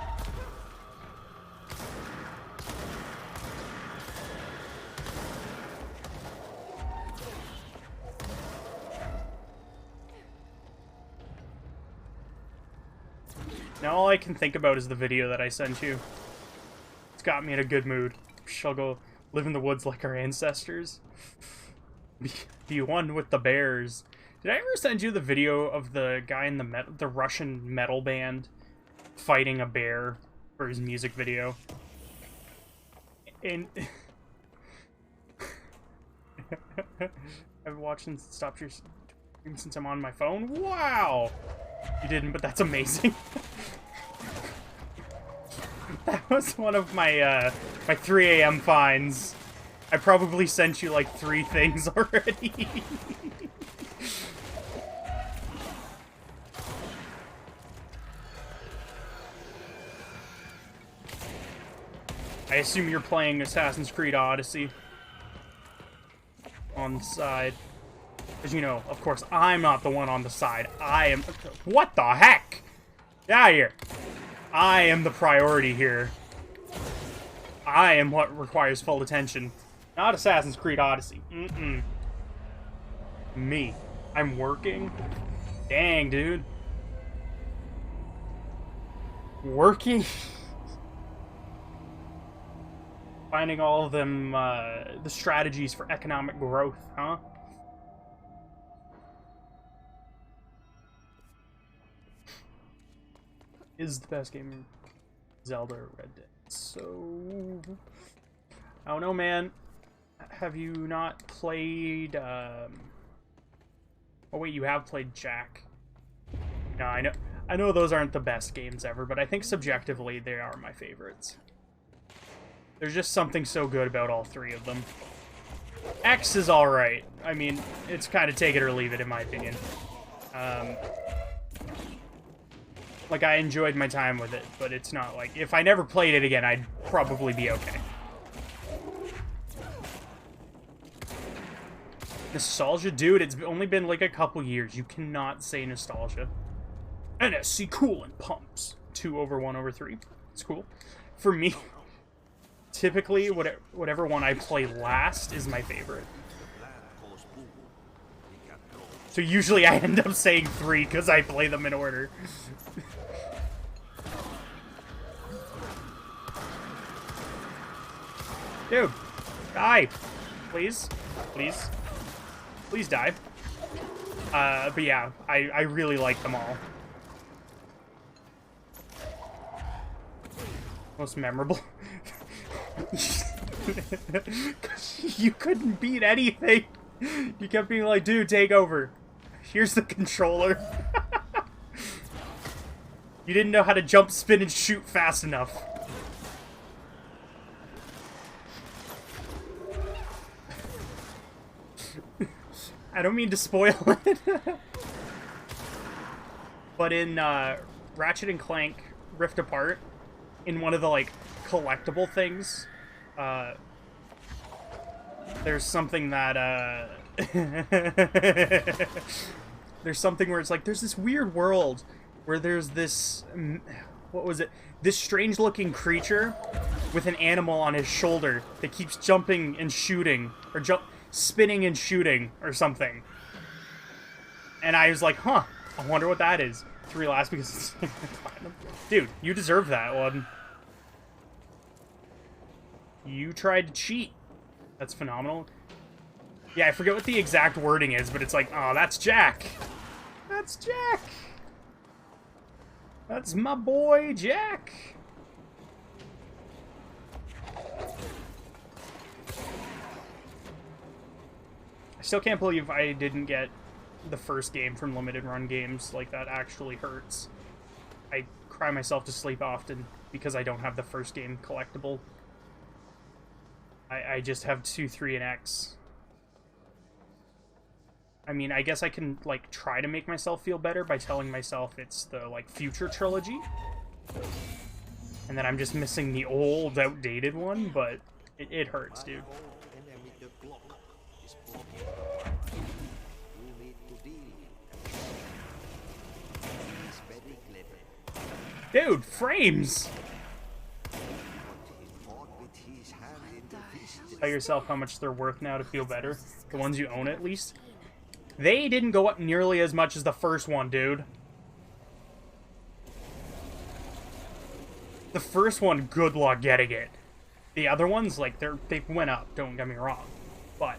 Now all I can think about is the video that I sent you. It's got me in a good mood. Shall go live in the woods like our ancestors. Be one with the bears. Did I ever send you the video of the guy in the Russian metal band fighting a bear for his music video? And I've watched and stopped your stream since I'm on my phone. Wow! You didn't, but that's amazing. That was one of my my 3 a.m. finds. I probably sent you like 3 things already. I assume you're playing Assassin's Creed Odyssey on the side. Because, you know, of course, I'm not the one on the side. I am... What the heck? Get out of here. I am the priority here. I am what requires full attention. Not Assassin's Creed Odyssey. Mm-mm. Me. I'm working? Dang, dude. Working? Finding all of them, the strategies for economic growth, huh? Is the best game Zelda or Red Dead. So... I don't know, man. Have you not played, Oh wait, you have played Jak. No, I know those aren't the best games ever, but I think subjectively they are my favorites. There's just something so good about all 3 of them. X is alright. I mean, it's kind of take it or leave it, in my opinion. Like, I enjoyed my time with it, but it's not like... If I never played it again, I'd probably be okay. Nostalgia? Dude, it's only been like a couple years. You cannot say nostalgia. NSC coolant pumps. 2/1/3. It's cool. For me, typically, whatever one I play last is my favorite. So usually I end up saying 3 because I play them in order. Dude, die. Please. Please. Please die. But yeah, I really like them all. Most memorable. You couldn't beat anything. You kept being like, dude, take over. Here's the controller. You didn't know how to jump, spin, and shoot fast enough. I don't mean to spoil it. But in Ratchet and Clank Rift Apart, in one of the, like, collectible things, there's something that, there's something where it's like, there's this weird world where there's this, what was it? This strange-looking creature with an animal on his shoulder that keeps jumping and shooting, or spinning and shooting, or something. And I was like, huh, I wonder what that is. 3 last because it's platinum. Dude, you deserve that one. You tried to cheat. That's phenomenal. Yeah, I forget what the exact wording is, but it's like, oh, that's Jak. That's Jak. That's my boy, Jak. I still can't believe I didn't get the first game from Limited Run Games. Like, that actually hurts. I cry myself to sleep often because I don't have the first game collectible. I just have 2, 3, and X. I mean, I guess I can, like, try to make myself feel better by telling myself it's the, like, future trilogy. And then I'm just missing the old, outdated one, but it hurts, dude. Dude, frames! Tell yourself how much they're worth now to feel better. The ones you own, at least. They didn't go up nearly as much as the first one, dude. The first one, good luck getting it. The other ones, like, they went up, don't get me wrong. But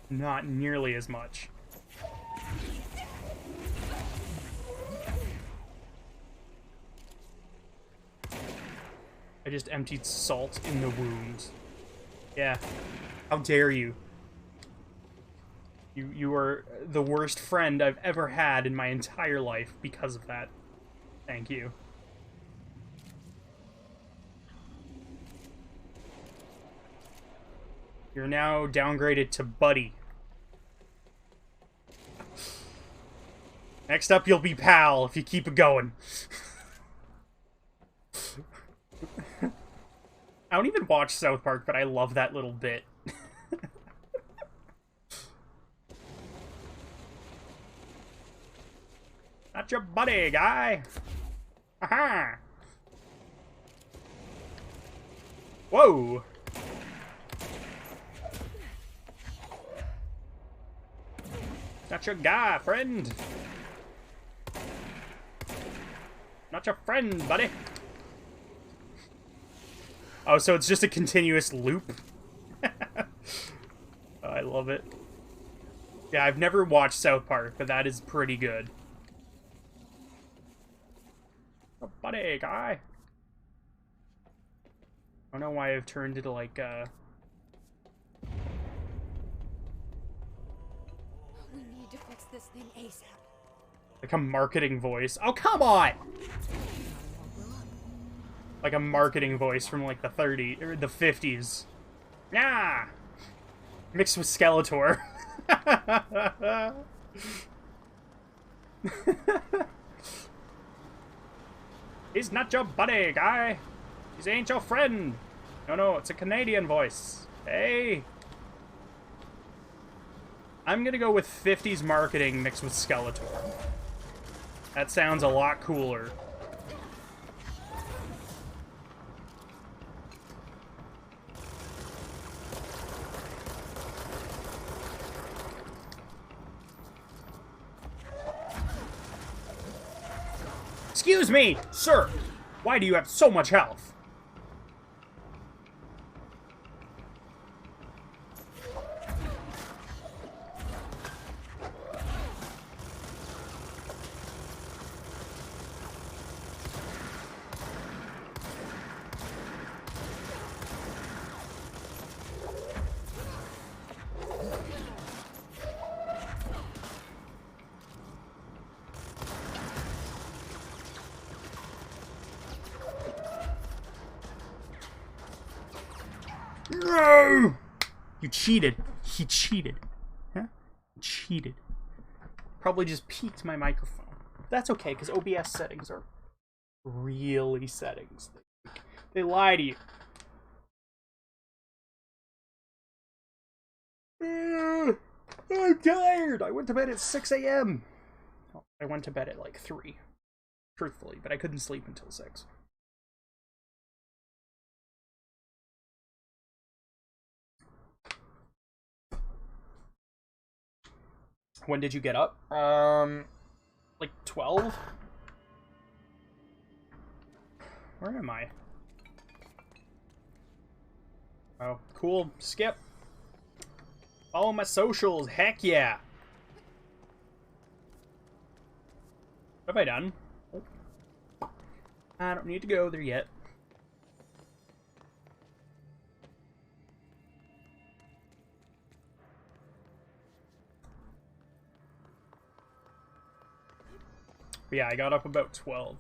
not nearly as much. I just emptied salt in the wound. Yeah. How dare you? You are the worst friend I've ever had in my entire life because of that. Thank you. You're now downgraded to Buddy. Next up, you'll be Pal if you keep it going. I don't even watch South Park, but I love that little bit. Not your buddy, guy. Aha. Whoa. Not your guy, friend. Not your friend, buddy. Oh, so it's just a continuous loop? Oh, I love it. Yeah, I've never watched South Park, but that is pretty good. Oh, buddy, guy. I don't know why I've turned into, like, We need to fix this thing ASAP. like a marketing voice. Oh, come on! Like a marketing voice from, like, the 30s, or the 50s. Yeah! Mixed with Skeletor. He's not your buddy, guy. He ain't your friend. No, it's a Canadian voice. Hey. I'm gonna go with 50s marketing mixed with Skeletor. That sounds a lot cooler. Excuse me, sir. Why do you have so much health? No! You cheated. He cheated. Huh? Cheated. Probably just peaked my microphone. That's okay, because OBS settings are really settings. They lie to you. I'm tired! I went to bed at 6 a.m. Oh, I went to bed at like 3. Truthfully, but I couldn't sleep until 6. When did you get up? Like 12? Where am I? Oh, cool. Skip. Follow my socials. Heck yeah. What have I done? I don't need to go there yet. But yeah, I got up about 12.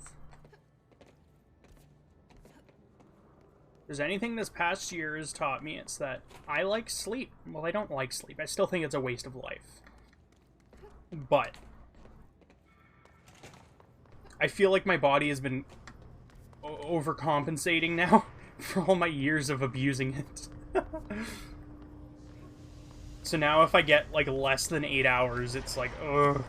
If there's anything this past year has taught me, it's that I like sleep. Well, I don't like sleep. I still think it's a waste of life. But I feel like my body has been overcompensating now for all my years of abusing it. So now if I get, like, less than 8 hours, it's like, ugh.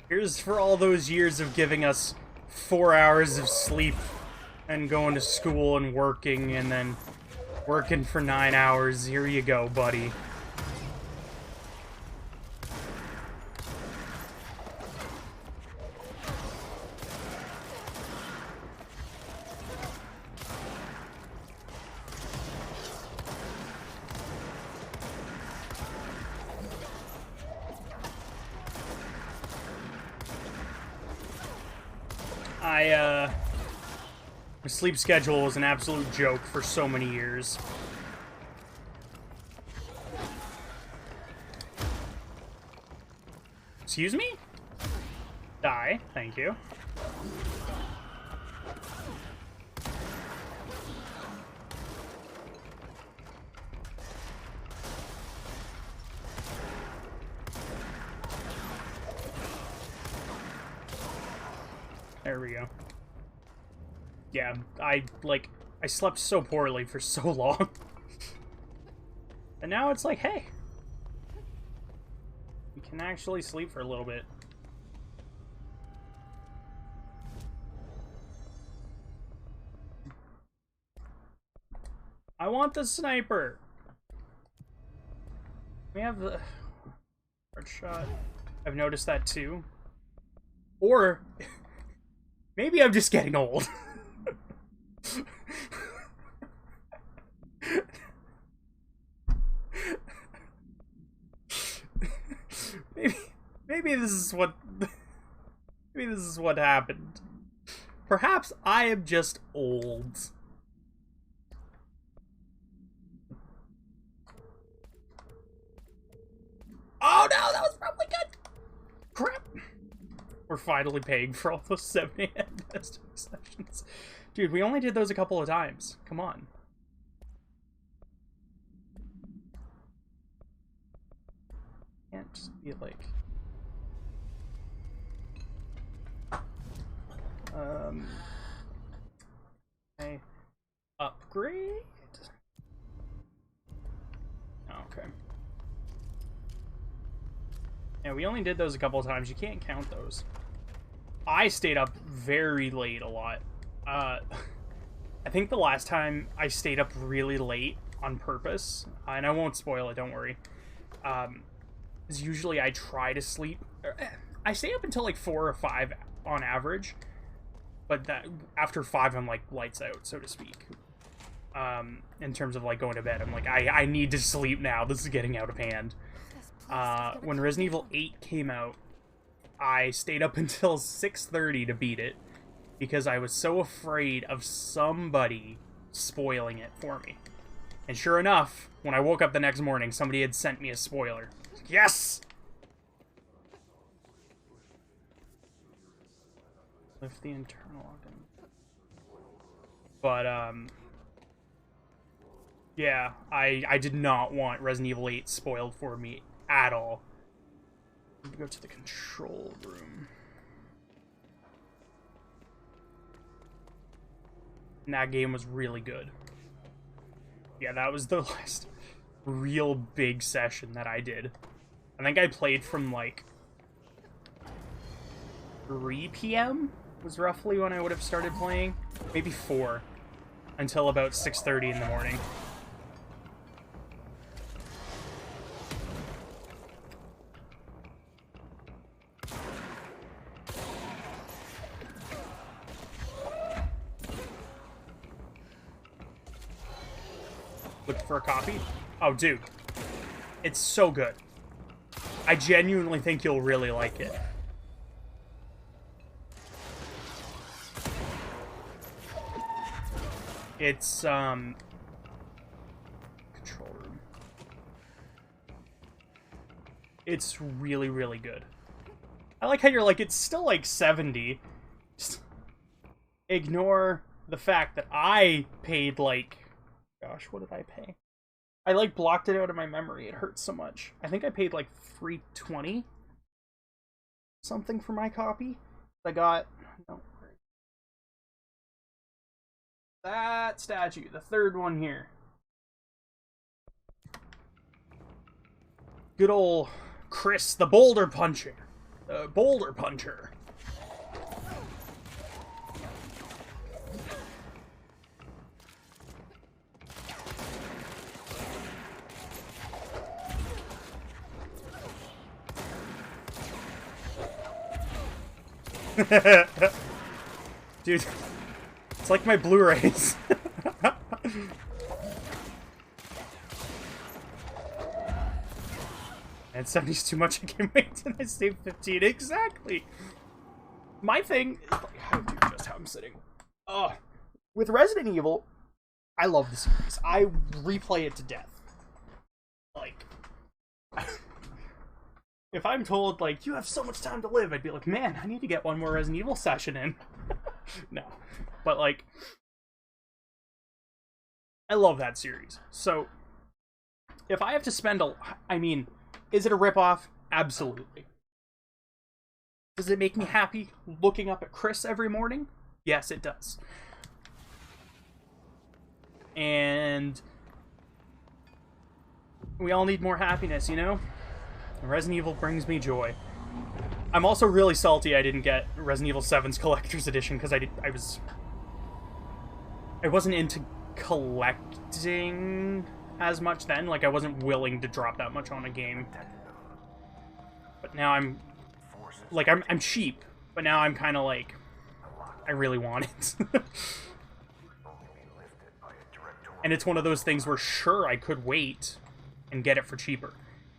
Here's for all those years of giving us 4 hours of sleep and going to school and working and then working for 9 hours. Here you go, buddy. My sleep schedule was an absolute joke for so many years. Excuse me? Die, thank you. There we go. Yeah, I slept so poorly for so long. And now it's like, hey, you can actually sleep for a little bit. I want the sniper. We have the hard shot. I've noticed that too. Or maybe I'm just getting old. Maybe this is what happened. Perhaps I am just old. Oh no, that was probably good. Crap. We're finally paying for all those 7 AM testing sessions. Dude, we only did those a couple of times. Come on. Can't just be like... Okay. Upgrade? Okay. Yeah, we only did those a couple of times. You can't count those. I stayed up very late a lot. I think the last time I stayed up really late on purpose, and I won't spoil it, don't worry, is usually I try to sleep. I stay up until like 4 or 5 on average, but that after 5 I'm like lights out, so to speak. In terms of like going to bed, I'm like, I need to sleep now. This is getting out of hand. When Resident Evil 8 came out, I stayed up until 6:30 to beat it because I was so afraid of somebody spoiling it for me. And sure enough, when I woke up the next morning, somebody had sent me a spoiler. Yes! Lift the internal organ. But, yeah, I did not want Resident Evil 8 spoiled for me at all. Let me go to the control room. And that game was really good. Yeah, that was the last real big session that I did. I think I played from like 3 PM was roughly when I would have started playing. Maybe 4. Until about 6:30 in the morning. Looked for a copy? Oh, dude. It's so good. I genuinely think you'll really like it. It's, control room. It's really, really good. I like how you're like, it's still like 70. Just ignore the fact that I paid like, gosh, what did I pay? I like blocked it out of my memory. It hurts so much. I think I paid like $320 something for my copy. I got, no, that statue, the third one here. Good old Chris the Boulder Puncher. The Boulder Puncher. Dude, it's like my Blu-rays. And 70's too much. I can't wait till I save 15. Exactly. My thing is like, how to just how I'm sitting. With Resident Evil, I love the series. I replay it to death. Like, if I'm told, like, you have so much time to live, I'd be like, man, I need to get one more Resident Evil session in. No. But, like, I love that series. So, if I have to spend I mean, is it a ripoff? Absolutely. Does it make me happy looking up at Chris every morning? Yes, it does. And we all need more happiness, you know? Resident Evil brings me joy. I'm also really salty I didn't get Resident Evil 7's Collector's Edition because I wasn't into collecting as much then. Like, I wasn't willing to drop that much on a game. But now I'm like, I'm cheap, but now I'm kind of like, I really want it. And it's one of those things where, sure, I could wait and get it for cheaper,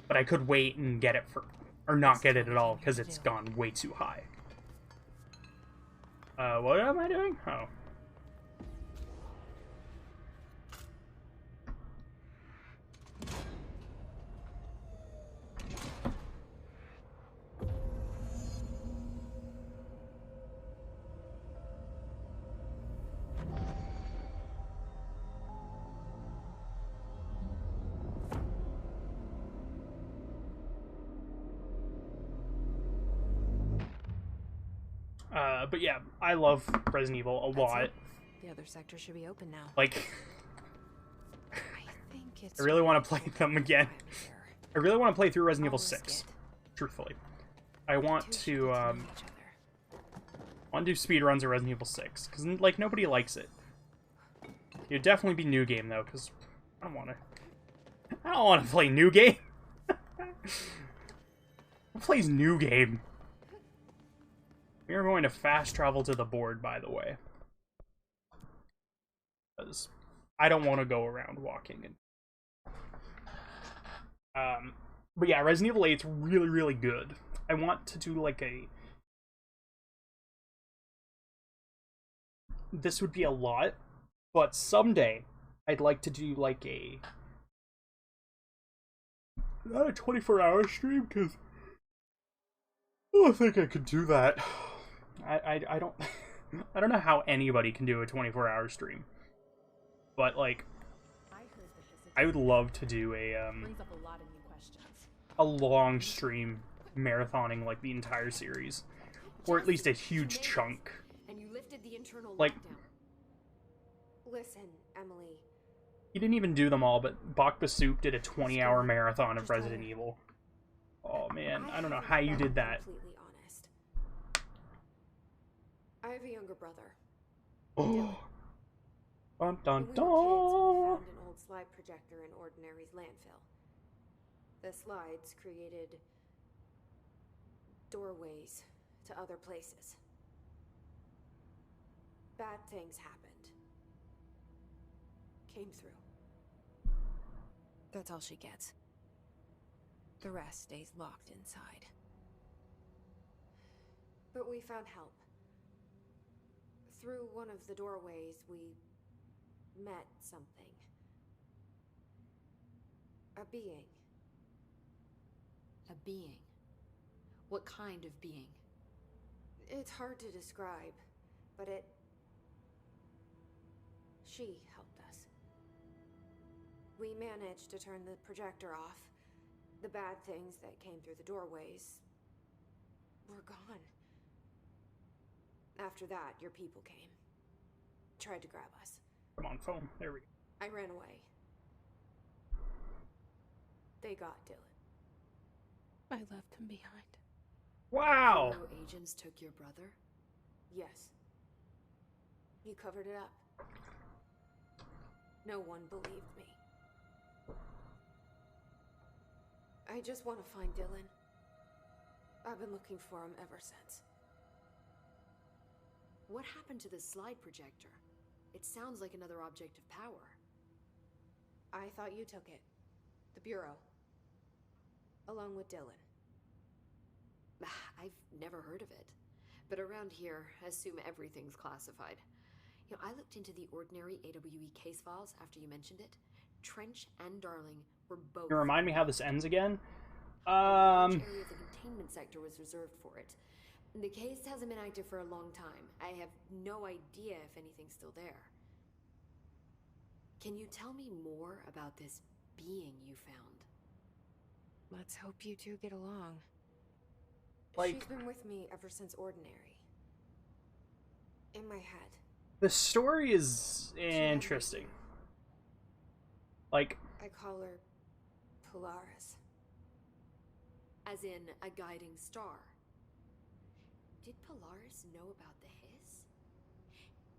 but I could wait and get it for, or not get it at all because it's gone way too high. What am I doing? Oh. But yeah, I love Resident Evil a lot. The other sector should be open now. Like, I think it's I really want to play them again. I really want to play through Resident Evil 6, truthfully. I want to, want to do speedruns of Resident Evil 6, because, like, nobody likes it. It'd definitely be New Game, though, because I don't want to play New Game. Who plays New Game? We are going to fast travel to the board, by the way. Because I don't want to go around walking. But yeah, Resident Evil 8's really, really good. I want to do like a... This would be a lot, but someday I'd like to do like a... Not a 24-hour stream, because I don't think I could do that. I don't I don't know how anybody can do a 24-hour stream, but like I would love to do a long stream marathoning like the entire series, or at least a huge chunk. And you lifted the internal like lockdown. Listen, Emily. He didn't even do them all, but Bakba Soup did a 20-hour marathon of Resident Evil. Oh man, I don't know how you did that. I have a younger brother. Oh. Dun dun dun. We found an old slide projector in Ordinary's landfill. The slides created doorways to other places. Bad things happened. Came through. That's all she gets. The rest stays locked inside. But we found help. Through one of the doorways, we met something. A being. A being? What kind of being? It's hard to describe, but she helped us. We managed to turn the projector off. The bad things that came through the doorways were gone. After that, your people came. Tried to grab us. Come on, phone. There we go. I ran away. They got Dylan. I left him behind. Wow! Bureau agents took your brother? Yes. You covered it up. No one believed me. I just want to find Dylan. I've been looking for him ever since. What happened to the slide projector? It sounds like another object of power. I thought you took it. The Bureau. Along with Dylan. I've never heard of it. But around here, assume everything's classified. You know, I looked into the ordinary AWE case files after you mentioned it. Trench and Darling were both... Can you remind me how this ends again? A large area of the containment sector was reserved for it. The case hasn't been active for a long time. I have no idea if anything's still there. Can you tell me more about this being you found? Let's hope you two get along. She's been with me ever since Ordinary. In my head. The story is interesting. Like, I call her Polaris. As in a guiding star. Did Polaris know about the hiss?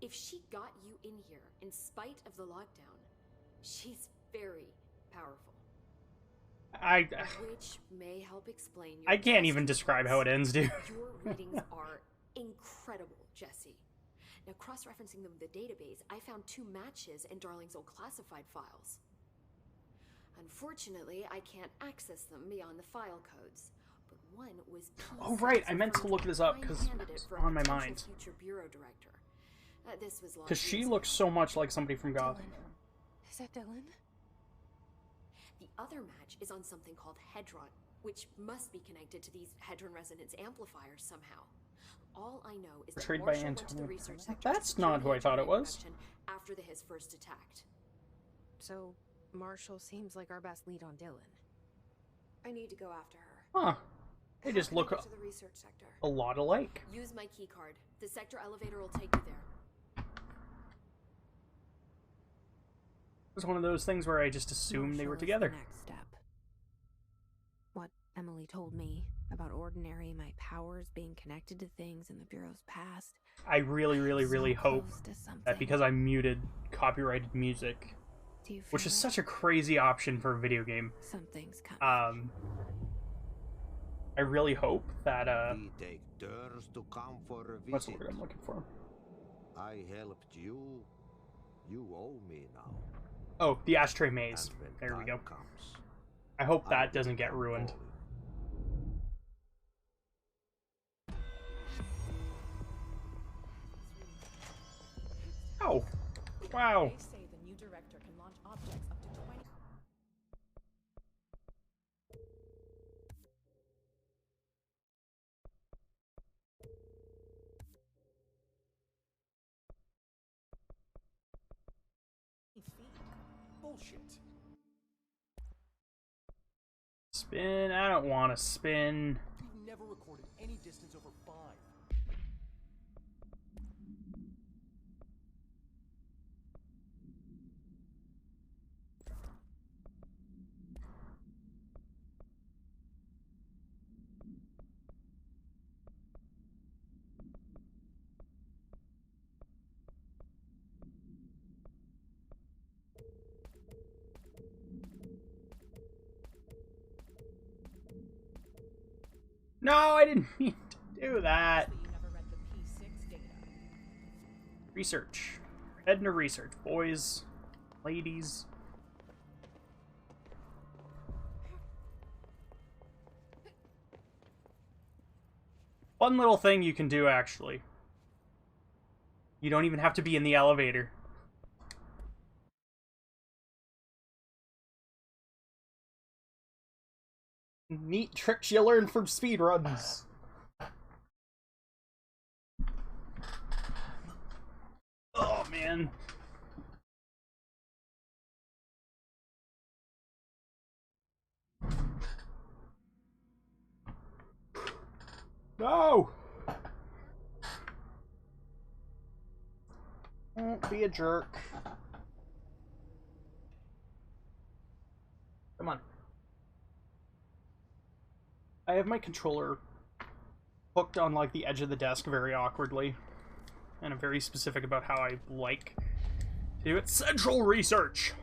If she got you in here in spite of the lockdown, she's very powerful. Which may help explain your I can't even describe how it ends, dude. Your readings are incredible, Jesse. Now, cross-referencing them with the database, I found 2 matches in Darling's old classified files. Unfortunately, I can't access them beyond the file codes. But one was Oh right, I meant to look this up because it's on my mind. Future Bureau director. This was Because she looks so much like somebody from Gotham. Is that Dylan? The other match is on something called Hedron, which must be connected to these Hedron resonance amplifiers somehow. All I know is that Portrayed by Marshall went to the Antonio. research sector That's not who I thought it was. after the Hiss first attacked. So, Marshall seems like our best lead on Dylan. I need to go after her. Huh. They just How can I look get to the research sector? a lot alike. Use my key card. The sector elevator will take you there. It was one of those things where I just assumed they were together. Next step. What Emily told me about Ordinary, my powers being connected to things in the Bureau's past. I really, really, really hope that because I muted copyrighted music, which is such a crazy option for a video game, something's coming. I really hope that, We take turns to come for a visit. what's the word I'm looking for? I helped you. You owe me now. Oh, the Ashtray Maze. And when There we time go. comes, I hope I that will doesn't get come ruined. calling. Oh, wow. They say the new director can launch objects up to 20. Bullshit. Spin? I don't want to spin. We've never recorded any distance over 5. No, I didn't mean to do that. You never read the P6 data. Research. Head into research, boys, ladies. One little thing you can do, actually. You don't even have to be in the elevator. Neat tricks you learn from speedruns. Oh, man. No! Don't be a jerk. Come on. I have my controller hooked on, like, the edge of the desk very awkwardly. And I'm very specific about how I like to do it. Central research!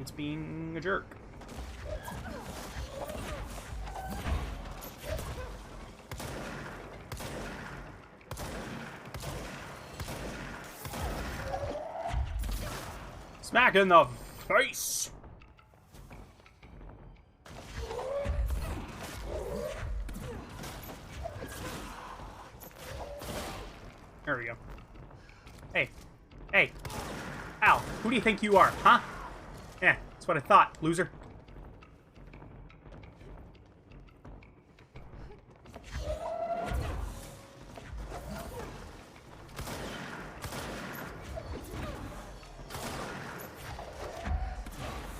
It's being a jerk. Smack in the face! There we go. Hey. Hey. Al, who do you think you are, huh? Yeah, that's what I thought, loser.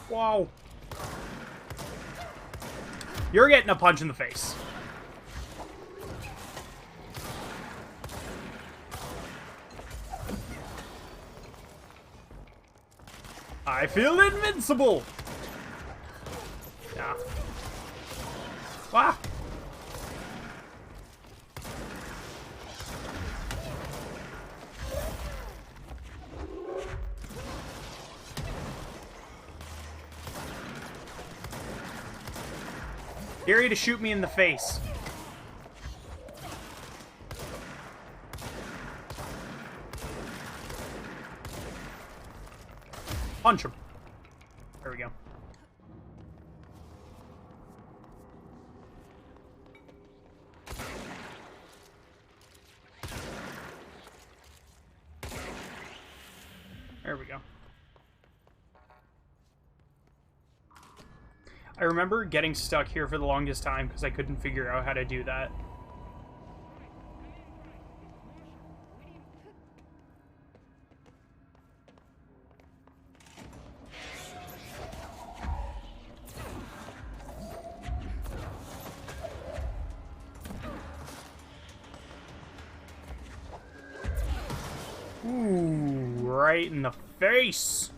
Whoa. You're getting a punch in the face. I feel invincible! Yeah. Ah! Dare you to shoot me in the face. Punch him. There we go. There we go. I remember getting stuck here for the longest time because I couldn't figure out how to do that. Ooh, right in the face.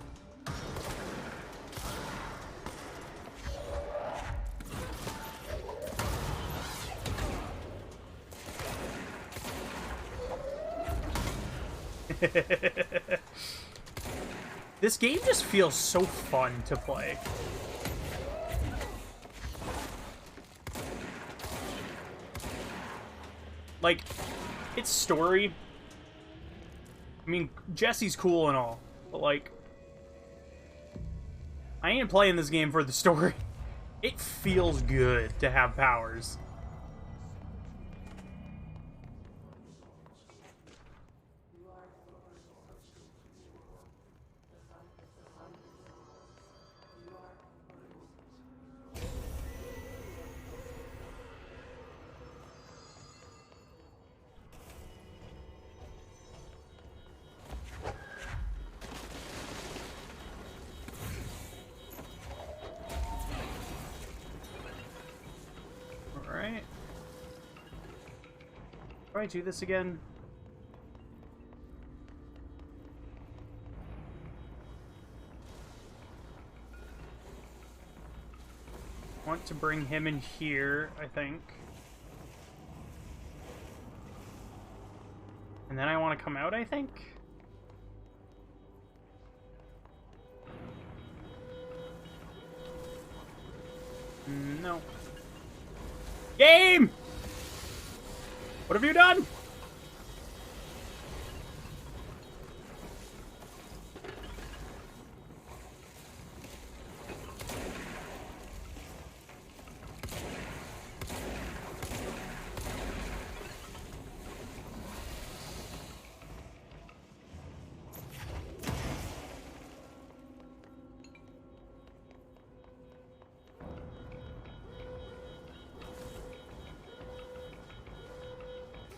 This game just feels so fun to play. Like, its story, I mean, Jesse's cool and all, but like, I ain't playing this game for the story. It feels good to have powers. Alright. Do I do this again? Want to bring him in here, I think. And then I want to come out, I think? No. Game! What have you done?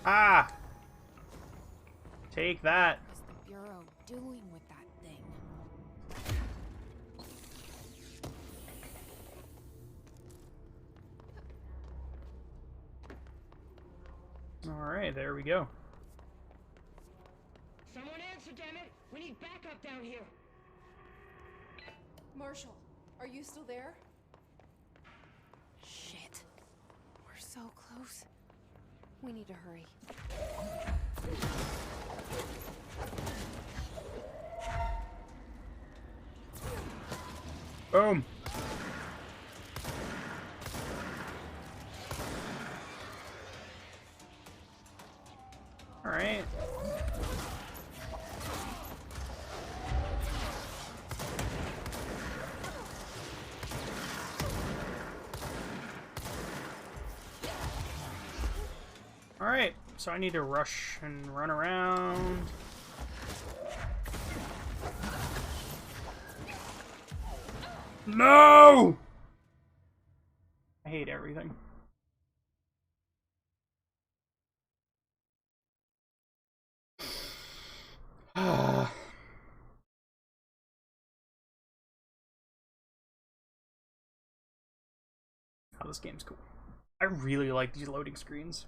Ah! Take that. What is the Bureau doing with that thing? Alright, there we go. Someone answer, damn it! We need backup down here. Marshall, are you still there? Shit. We're so close. We need to hurry. Boom. All right. All right. So I need to rush and run around. No! I hate everything. Oh, this game's cool. I really like these loading screens.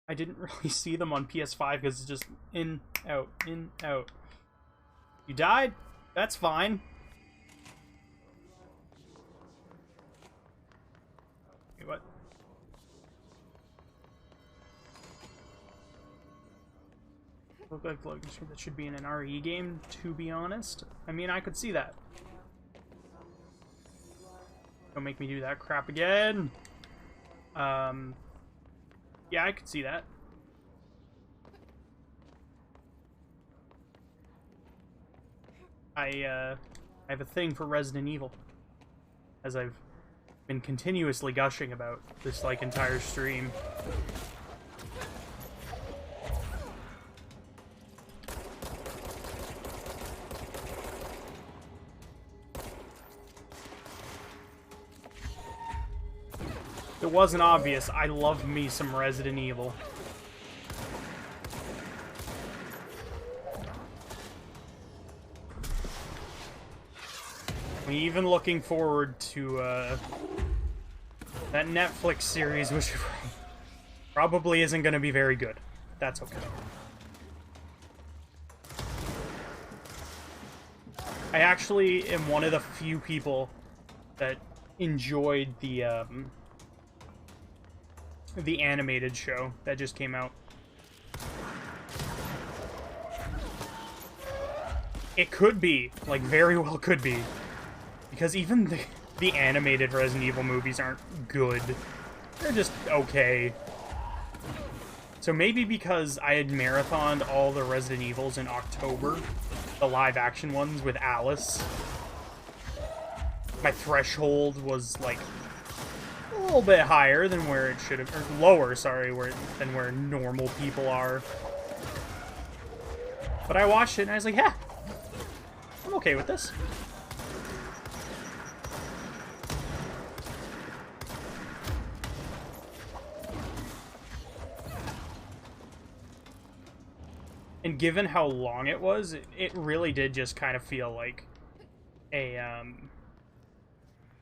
I didn't really see them on PS5 because it's just in, out, in, out. You died? That's fine. Wait, what? Look like loading screen that should be in an RE game, to be honest. I mean, I could see that. Don't make me do that crap again. Yeah, I could see that. I have a thing for Resident Evil, as I've been continuously gushing about this, like, entire stream. It wasn't obvious, I love me some Resident Evil. I'm even looking forward to that Netflix series, which probably isn't going to be very good. That's okay. I actually am one of the few people that enjoyed the animated show that just came out. It could be, like, very well could be. Because even the animated Resident Evil movies aren't good. They're just okay. So maybe because I had marathoned all the Resident Evils in October, the live-action ones with Alice, my threshold was, like, a little bit higher than where it should have, or lower, sorry, than where normal people are. But I watched it and I was like, yeah, I'm okay with this. And given how long it was, it really did just kind of feel like a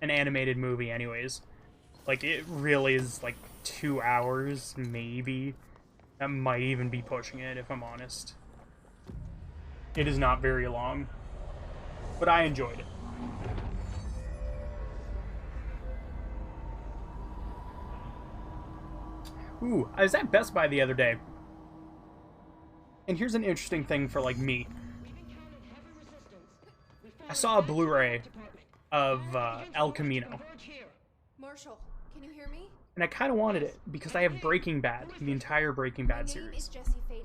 an animated movie anyways. Like, it really is like 2 hours, maybe. That might even be pushing it, if I'm honest. It is not very long. But I enjoyed it. Ooh, I was at Best Buy the other day. And here's an interesting thing for, like, me. I saw a Blu-ray of El Camino. Marshall, can you hear me? And I kind of wanted it, because I have Breaking Bad, the entire Breaking Bad My name is series. Jesse Faden.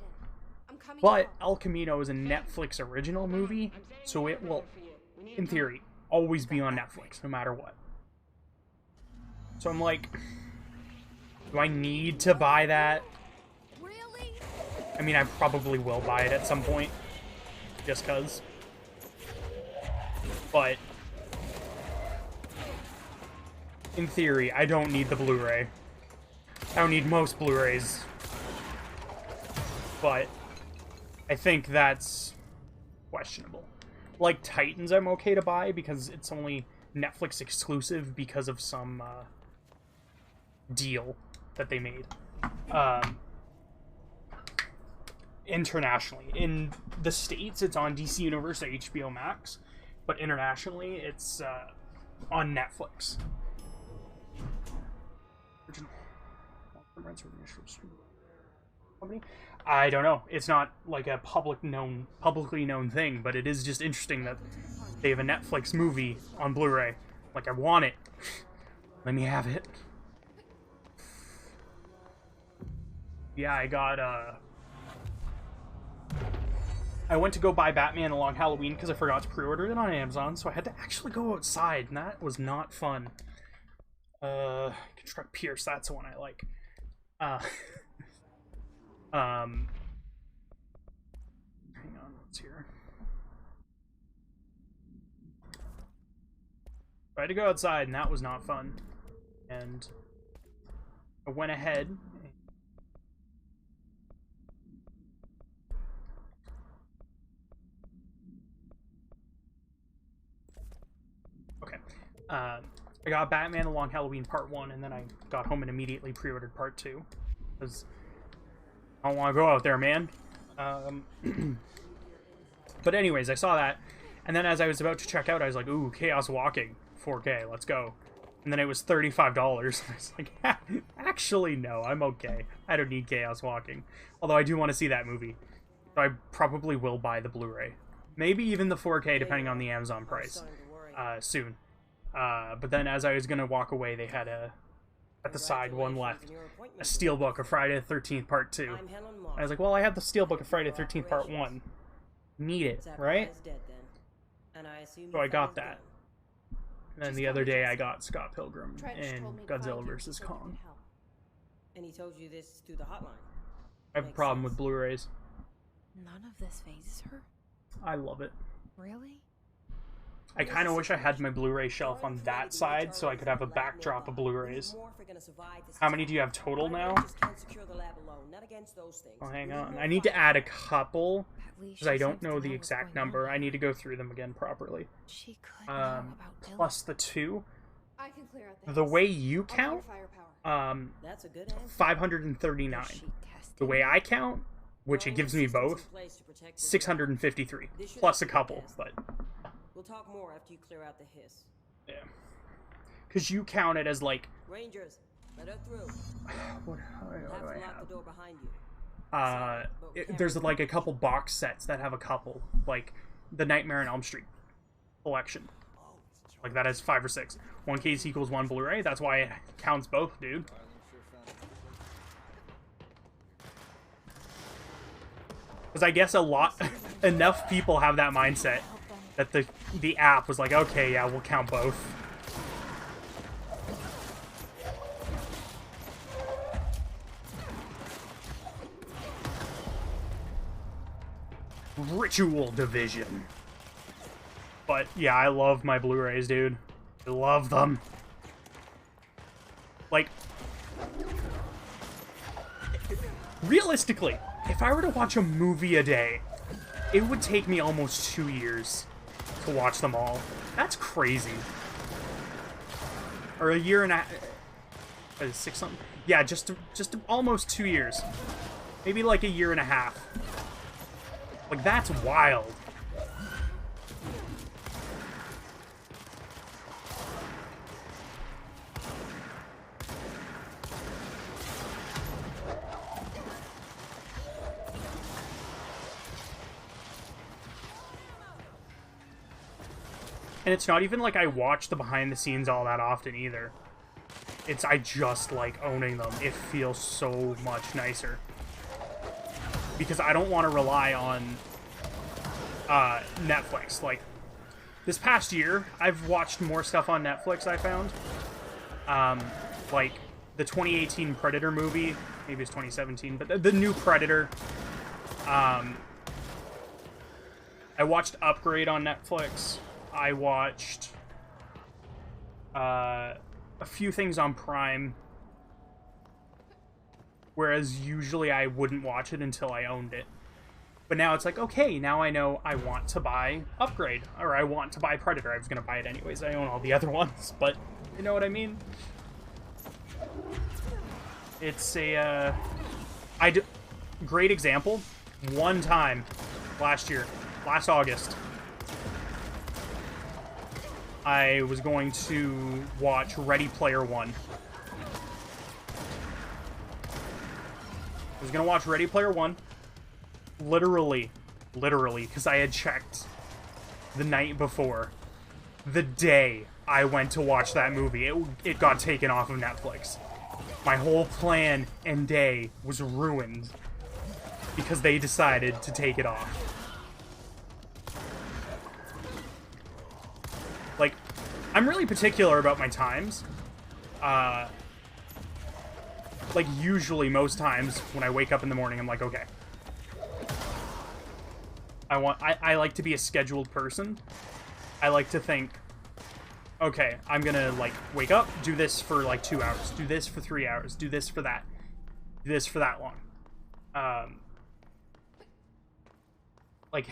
I'm coming But home. El Camino is a Netflix original movie, so it will, in theory, always be on Netflix, no matter what. So I'm like, do I need to buy that? Really? I mean, I probably will buy it at some point, just cause. But in theory, I don't need the Blu-ray. I don't need most Blu-rays. But I think that's questionable. Like Titans, I'm okay to buy because it's only Netflix exclusive because of some deal that they made. Internationally. In the States, it's on DC Universe or HBO Max, but internationally, it's on Netflix. I don't know. It's not like a publicly known thing, but it is just interesting that they have a Netflix movie on Blu-ray. Like, I want it. Let me have it. Yeah, I went to go buy Batman Along Halloween because I forgot to pre-order it on Amazon, so I had to actually go outside, and that was not fun. Construct Pierce, that's the one I like. Hang on, what's here? I had to go outside, and that was not fun. And I went ahead. Okay. I got Batman Along Halloween Part 1, and then I got home and immediately pre-ordered Part 2. Because I don't want to go out there, man. But anyways, I saw that, and then as I was about to check out, I was like, ooh, Chaos Walking, 4K, let's go. And then it was $35. I was like, actually, no, I'm okay. I don't need Chaos Walking. Although I do want to see that movie. So I probably will buy the Blu-ray. Maybe even the 4K, depending on the Amazon price, soon. But then as I was going to walk away, they had at the side, one left. A Steelbook of Friday the 13th Part 2. I was like, well, I have the Steelbook of Friday the 13th Part 1. Need it, right? So I got that. And then the other day I got Scott Pilgrim and Godzilla vs. Kong. And he told you this through the hotline. I have a problem with Blu-rays. None of this phases her? I love it. Really? I kind of wish I had my Blu-ray shelf on that side so I could have a backdrop of Blu-rays. How many do you have total now? Oh, hang on. I need to add a couple, because I don't know the exact number. I need to go through them again properly. Plus the 2. The way you count, 539. The way I count, which it gives me both, 653. Plus a couple, but... We'll talk more after you clear out the hiss. Yeah. Because you count it as, like... Rangers, let her through. What do I lock have? the door behind you. There's, like, a couple box sets that have a couple. Like, the Nightmare on Elm Street collection. Like, that has 5 or 6. 1 case equals 1 Blu-ray. That's why it counts both, dude. Because I guess enough people have that mindset that the app was like, okay, yeah, we'll count both. Ritual Division. But yeah, I love my Blu-rays, dude. I love them. Like, realistically, if I were to watch a movie a day, it would take me almost 2 years to watch them all. That's crazy. Or a year and a... 6 something? Yeah, just almost 2 years. Maybe like a year and a half. Like, that's wild. And it's not even like I watch the behind the scenes all that often either. I just like owning them. It feels so much nicer. Because I don't want to rely on Netflix. Like, this past year, I've watched more stuff on Netflix, I found. Like, the 2018 Predator movie. Maybe it's 2017, but the new Predator. I watched Upgrade on Netflix. I watched a few things on Prime, whereas usually I wouldn't watch it until I owned it. But now it's like, okay, now I know I want to buy Upgrade, or I want to buy Predator. I was going to buy it anyways. I own all the other ones, but you know what I mean? It's a, great example. One time last August, I was going to watch Ready Player One. I was going to watch Ready Player One. Literally, because I had checked the night before. The day I went to watch that movie, it got taken off of Netflix. My whole plan and day was ruined because they decided to take it off. Like, I'm really particular about my times. Like, usually, most times, when I wake up in the morning, I'm like, okay. I like to be a scheduled person. I like to think, okay, I'm gonna, like, wake up, do this for, like, 2 hours, do this for 3 hours, do this for that, do this for that long. Like,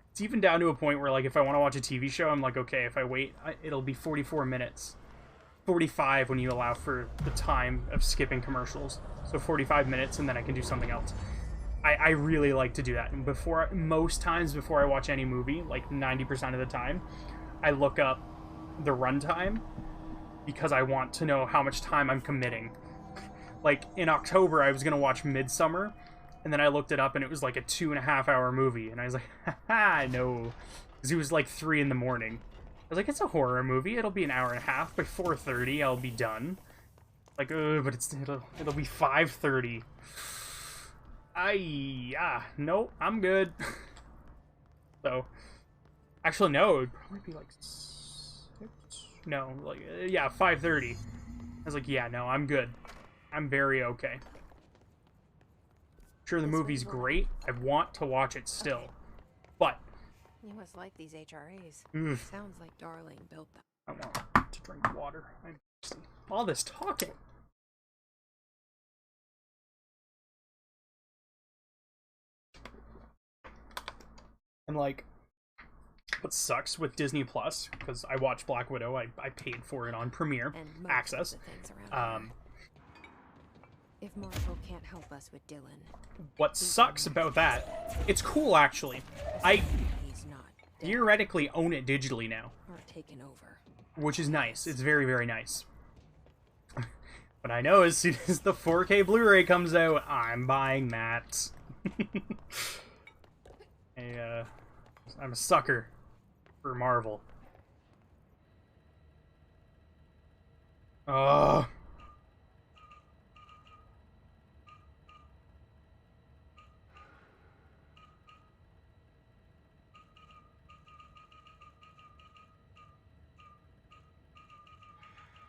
it's even down to a point where, like, if I want to watch a TV show, I'm like, okay, if I wait, it'll be 44 minutes. 45 when you allow for the time of skipping commercials. So 45 minutes, and then I can do something else. I really like to do that. And most times before I watch any movie, like 90% of the time, I look up the runtime because I want to know how much time I'm committing. Like, in October, I was going to watch Midsommar, and then I looked it up, and it was like a 2.5-hour movie, and I was like, haha, no. Because it was like 3 in the morning. I was like, it's a horror movie, it'll be an hour and a half, by 4:30 I'll be done. Like, but it'll be 5:30. No, I'm good. So, actually, no, it'd probably be like 5:30. I was like, yeah, no, I'm good. I'm very okay. Sure, the movie's great. I want to watch it still, but you must like these HRAs. Sounds like Darling built them. I want to drink water. I'm thirsty. All this talking. And, like, what sucks with Disney Plus, because I watched Black Widow, I paid for it on Premiere Access. If Marshall can't help us with Dylan. What sucks about that, it's cool, actually. I theoretically own it digitally now. Or taken over. Which is nice. It's very, very nice. But I know as soon as the 4K Blu-ray comes out, I'm buying that. I'm a sucker for Marvel. Ugh.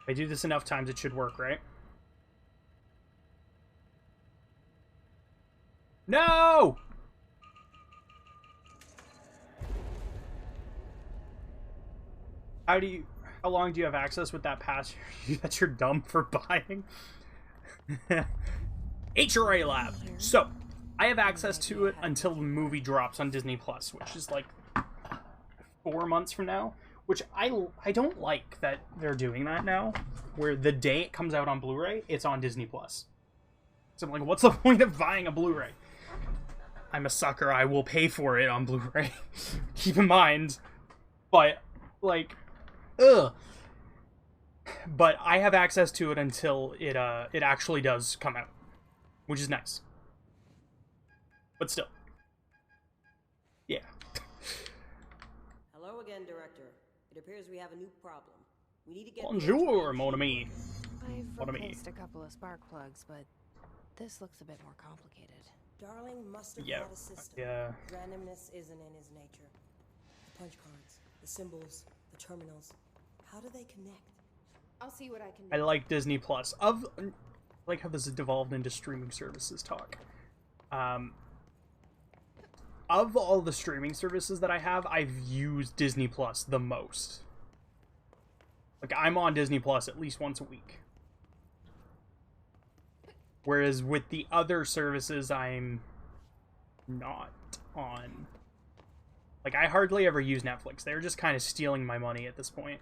If I do this enough times, it should work, right? No! How long do you have access with that pass that you're dumb for buying? HRA Lab. So, I have access to it until the movie drops on Disney Plus, which is like 4 months from now. Which I don't like that they're doing that now, where the day it comes out on Blu-ray, it's on Disney Plus. So I'm like, what's the point of buying a Blu-ray? I'm a sucker. I will pay for it on Blu-ray. Keep in mind, but like, ugh. But I have access to it until it actually does come out, which is nice. But still, yeah. Hello again, Director. It appears we have a new problem. We need to get. Bonjour, mon ami. I've replaced a couple of spark plugs, but this looks a bit more complicated. Darling must have had a system. Yeah. Randomness isn't in his nature. The punch cards, the symbols, the terminals. How do they connect? I'll see what I can do. I like Disney Plus. I like how this has devolved into streaming services talk. Of all the streaming services that I have, I've used Disney Plus the most. Like, I'm on Disney Plus at least once a week. Whereas with the other services, I'm not on. Like, I hardly ever use Netflix. They're just kind of stealing my money at this point.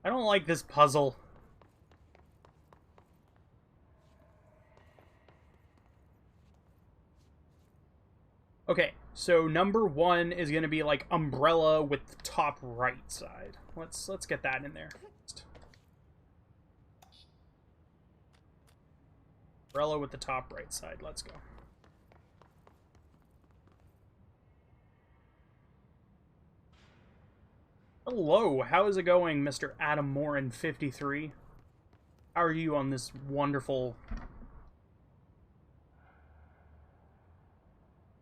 I don't like this puzzle. Okay, so number 1 is gonna be like umbrella with the top right side. Let's get that in there. Umbrella with the top right side. Let's go. Hello, how is it going, Mr. Adam Morin 53? How are you on this wonderful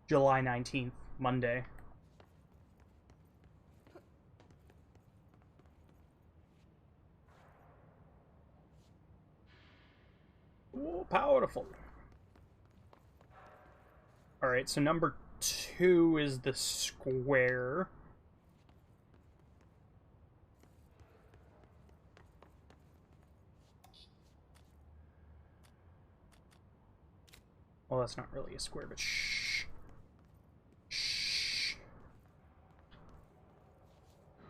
July 19th, Monday? Oh, powerful. Alright, so number 2 is the square. Well, that's not really a square, but shh. Shh.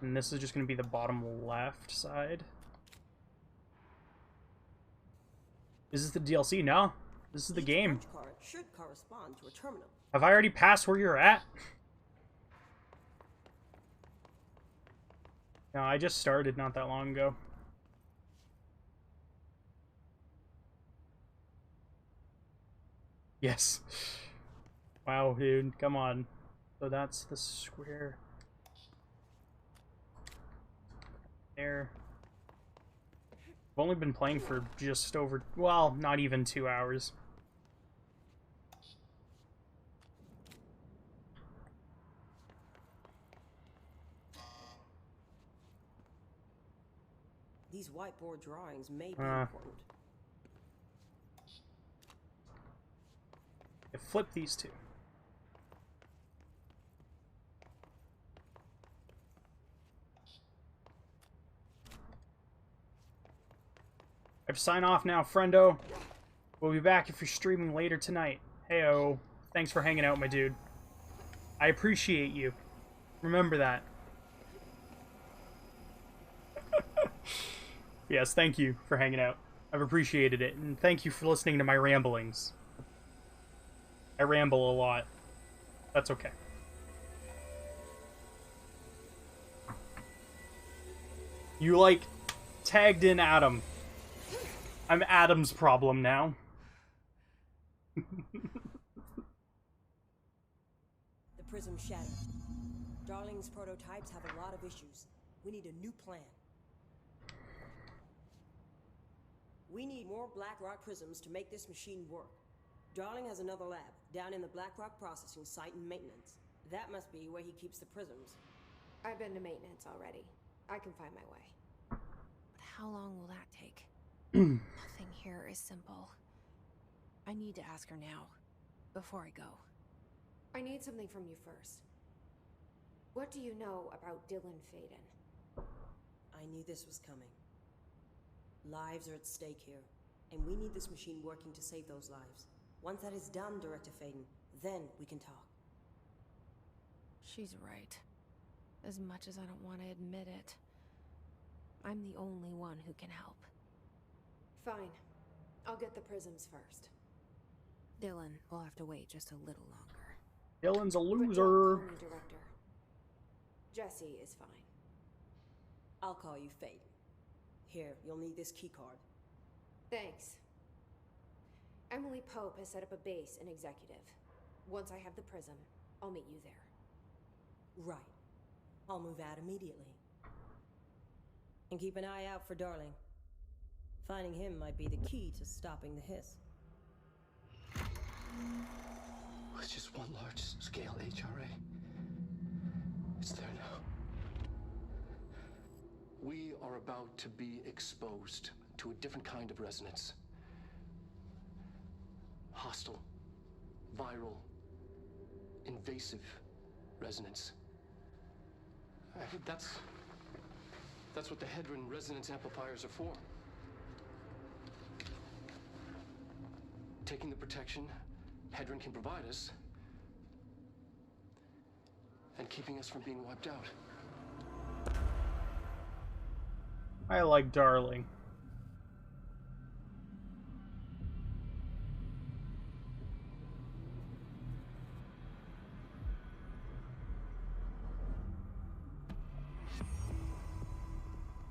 And this is just going to be the bottom left side. Is this the DLC? No. This is the game. Punch card should correspond to a terminal. Have I already passed where you're at? No, I just started not that long ago. Yes. Wow, dude, come on. So that's the square. There. I've only been playing for just over, well, not even 2 hours. These whiteboard drawings may be important. Flip these two. I have to sign off now, friendo. We'll be back if you're streaming later tonight. Heyo. Thanks for hanging out, my dude. I appreciate you. Remember that. Yes, thank you for hanging out. I've appreciated it, and thank you for listening to my ramblings. I ramble a lot. That's okay. You, like, tagged in Adam. I'm Adam's problem now. The prism shattered. Darling's prototypes have a lot of issues. We need a new plan. We need more Blackrock prisms to make this machine work. Darling has another lab, down in the Blackrock processing site in maintenance. That must be where he keeps the prisms. I've been to maintenance already. I can find my way. But how long will that take? Nothing here is simple. I need to ask her now, before I go. I need something from you first. What do you know about Dylan Faden? I knew this was coming. Lives are at stake here, and we need this machine working to save those lives. Once that is done, Director Faden, then we can talk. She's right. As much as I don't want to admit it, I'm the only one who can help. Fine. I'll get the prisms first. Dylan will have to wait just a little longer. Dylan's a But loser. don't call me Director. Jesse is fine. I'll call you Faden. Here, you'll need this keycard. Thanks. Emily Pope has set up a base in Executive. Once I have the prism, I'll meet you there. Right. I'll move out immediately. And keep an eye out for Darling. Finding him might be the key to stopping the hiss. It's just one large-scale HRA. It's there now. We are about to be exposed to a different kind of resonance. hostile, viral, invasive resonance. That's what the Hedron resonance amplifiers are for. Taking the protection Hedron can provide us and keeping us from being wiped out. I like Darling.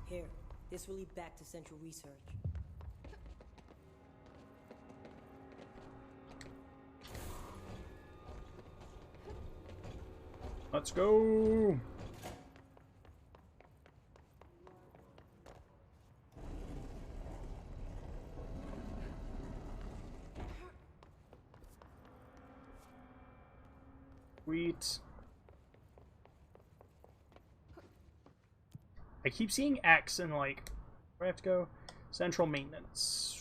Here, this will lead back to Central Research. Let's go. Sweet. I keep seeing X and like, where do I have to go? Central maintenance.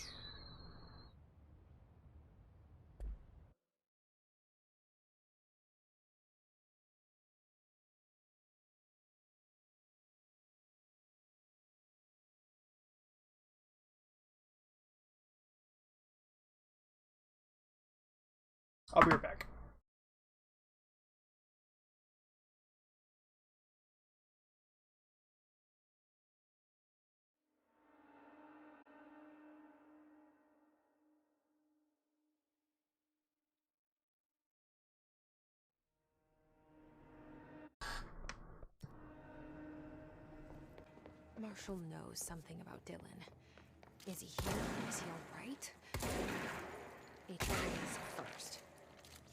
I'll be right back. Marshall knows something about Dylan. Is he here? Is he alright? HRAs first.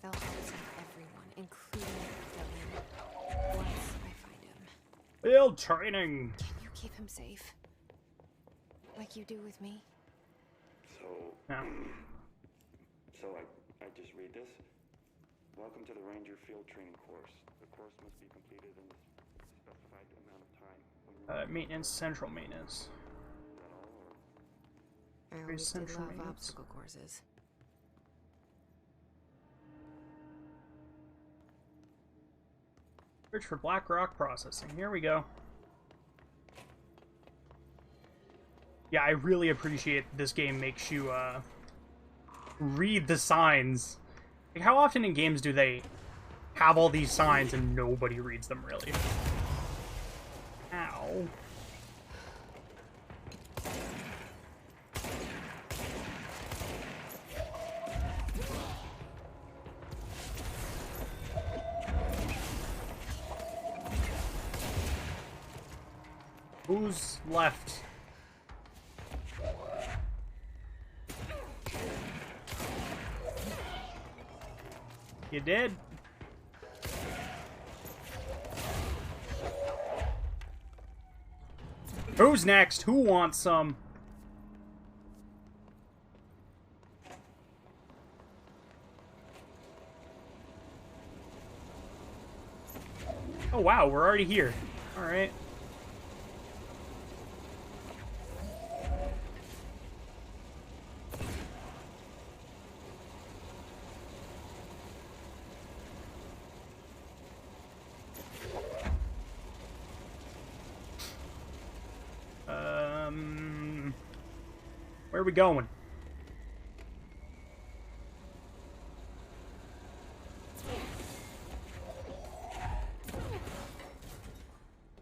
They'll help save everyone, including Dylan. Once I find him. Field training! Can you keep him safe? Like you do with me? So... Yeah. So I just read this. Welcome to the Ranger Field Training course. The course must be completed in a specified amount of time. Maintenance, central maintenance. I always did love obstacle courses. Search for Black Rock Processing. Here we go. Yeah, I really appreciate this game makes you read the signs. Like, how often in games do they have all these signs and nobody reads them really? Ow. Who's left? You did? Who's next? Who wants some? Oh wow, we're already here. Alright. Where are we going?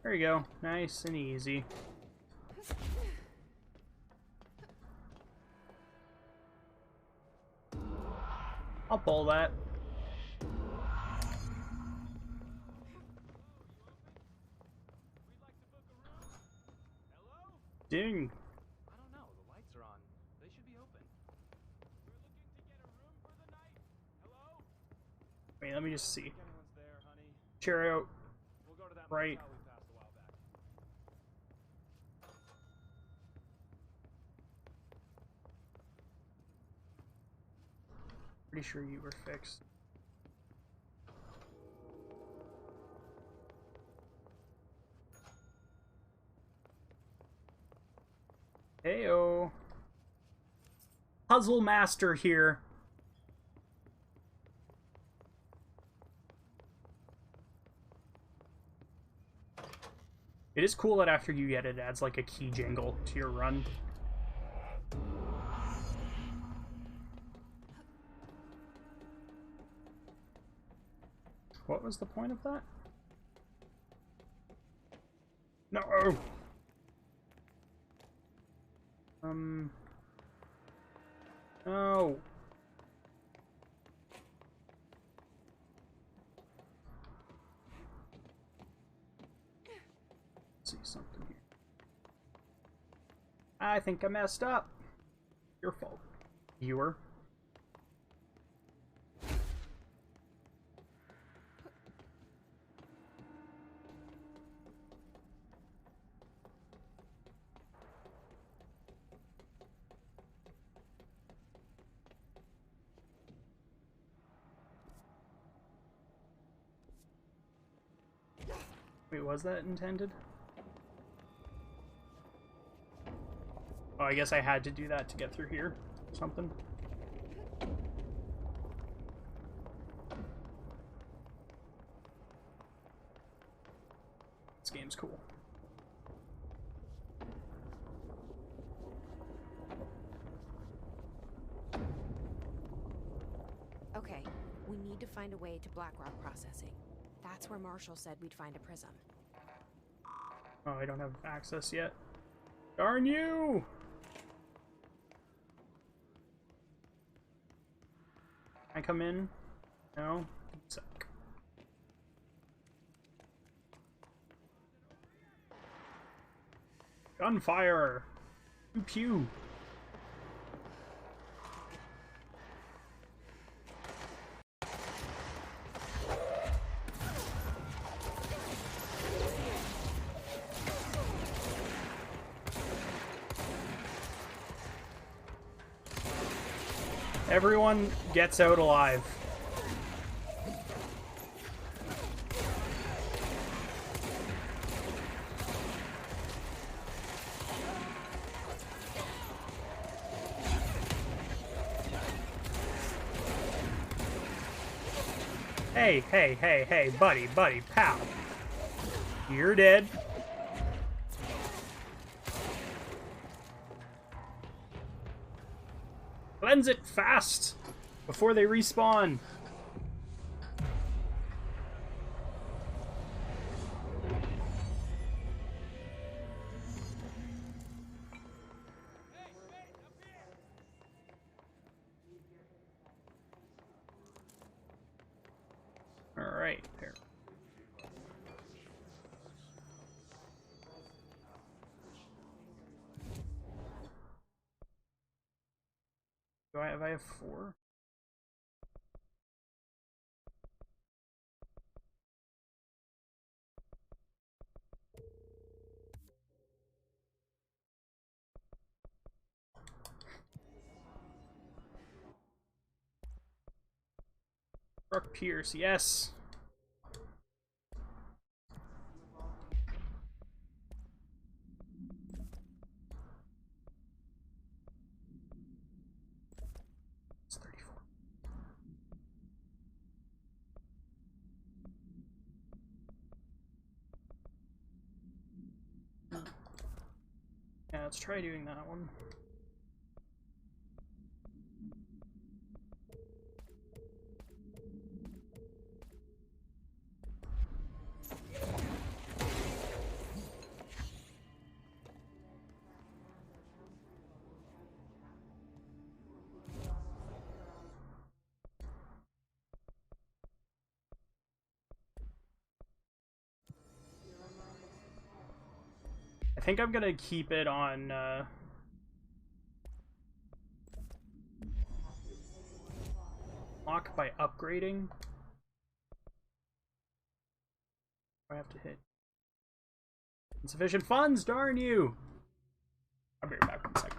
There you go. Nice and easy. I'll pull that. Ding. Wait, let me just see. Cheerio. Right. Pretty sure you were fixed. Heyo. Puzzle Master here. It is cool that after you get it, it adds like a key jingle to your run. What was the point of that? No! No! Let's see something here. I think I messed up. Your fault, viewer. Wait, was that intended? Oh, I guess I had to do that to get through here or something. This game's cool. Okay, we need to find a way to Blackrock processing. That's where Marshall said we'd find a prism. Oh, I don't have access yet. Darn you! Can I come in? No? Suck. Gunfire! Pew pew! Everyone gets out alive. Hey, hey, hey, hey, buddy, buddy, pal. You're dead. Cleanse it fast before they respawn. All right, there. Do I have 4? Brock Pierce, yes. It's 34. Yeah, let's try doing that one. I think I'm gonna keep it on lock by upgrading. I have to hit insufficient funds, darn you! I'll be right back 1 second.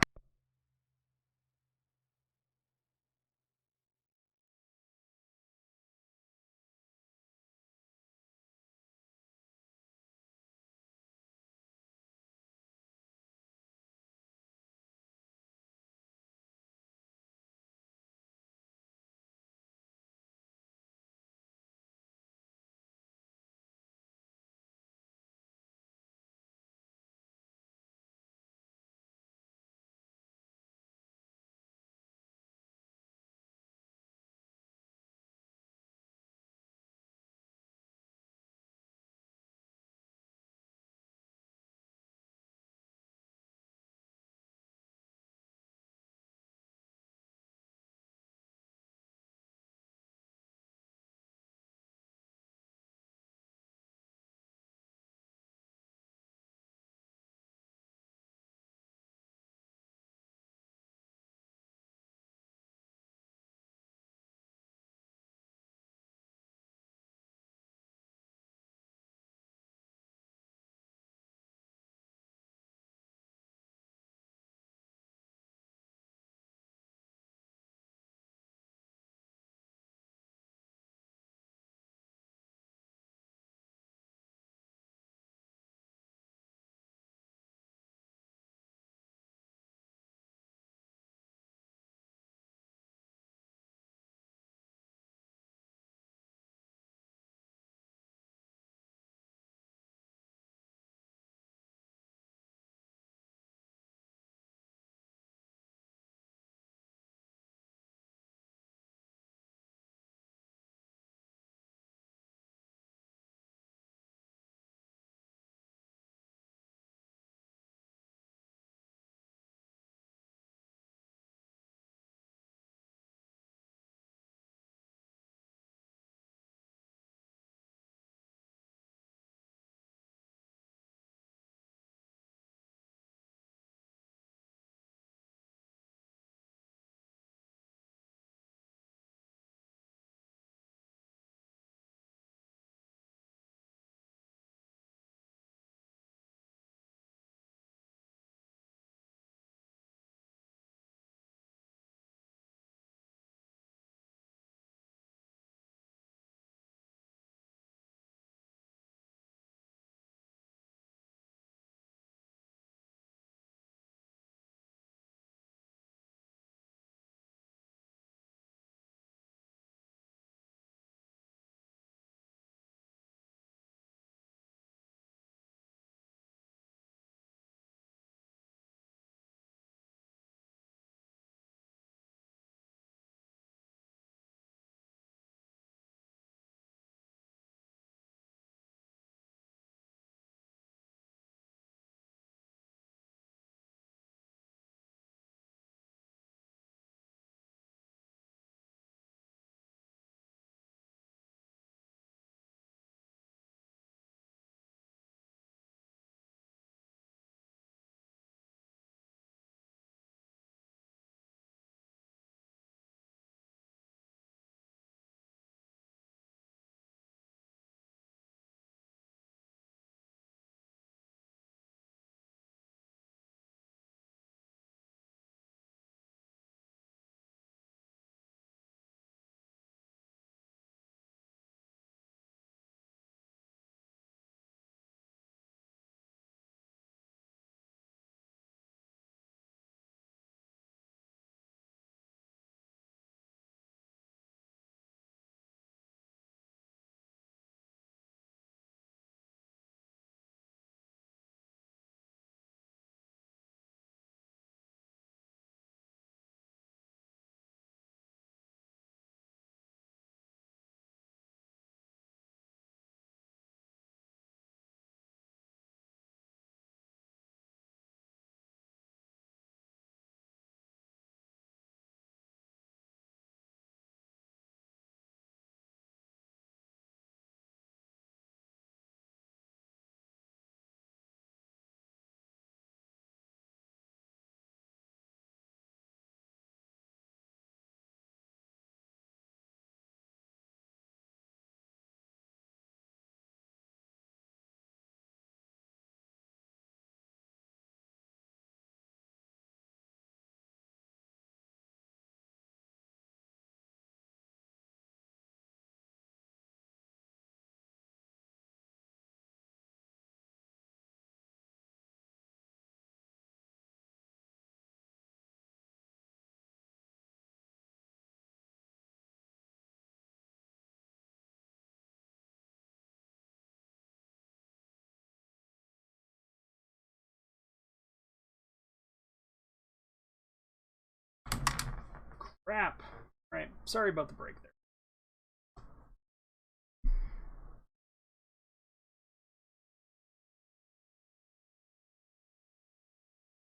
Crap. Right. Sorry about the break there.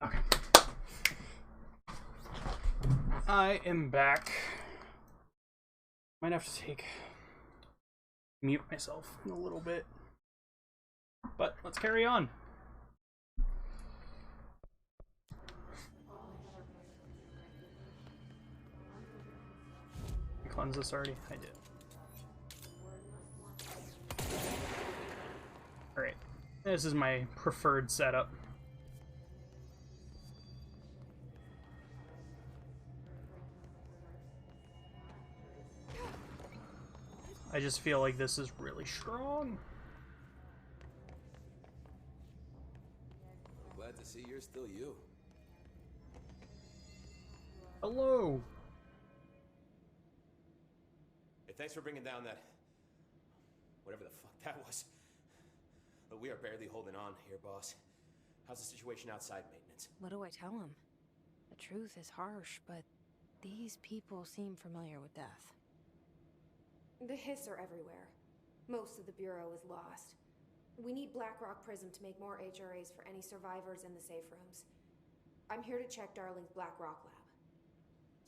Okay. I am back. Might have to mute myself in a little bit. But let's carry on. Cleanse this already? I did. Alright. This is my preferred setup. I just feel like this is really strong. Glad to see you're still you. Hello. Hey, thanks for bringing down that... whatever the fuck that was. But we are barely holding on here, boss. How's the situation outside maintenance? What do I tell him? The truth is harsh, but these people seem familiar with death. The Hiss are everywhere. Most of the Bureau is lost. We need Blackrock Prism to make more HRAs for any survivors in the safe rooms. I'm here to check Darling's Blackrock lab.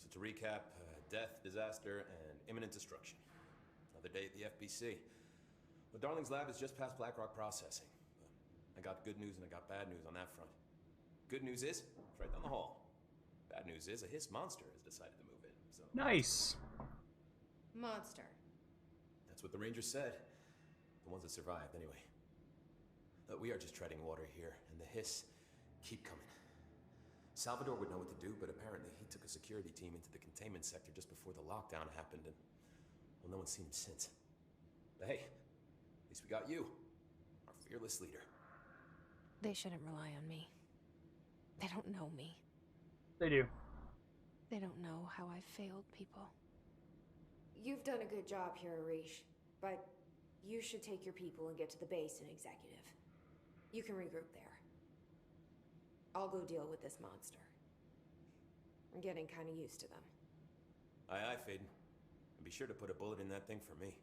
So to recap, death, disaster, and imminent destruction. Another day at the FBC. Well, Darling's lab is just past Blackrock processing. I got good news and I got bad news on that front. Good news is, it's right down the hall. Bad news is, a Hiss monster has decided to move in, so... Nice! Monster. That's what the Rangers said. The ones that survived, anyway. But we are just treading water here, and the Hiss keep coming. Salvador would know what to do, but apparently he took a security team into the containment sector just before the lockdown happened, and... well, no one's seen him since. But hey, at least we got you, our fearless leader. They shouldn't rely on me. They don't know me. They do. They don't know how I've failed people. You've done a good job here, Arish, but you should take your people and get to the base in Executive. You can regroup there. I'll go deal with this monster. I'm getting kind of used to them. Aye, aye, Faden. And be sure to put a bullet in that thing for me.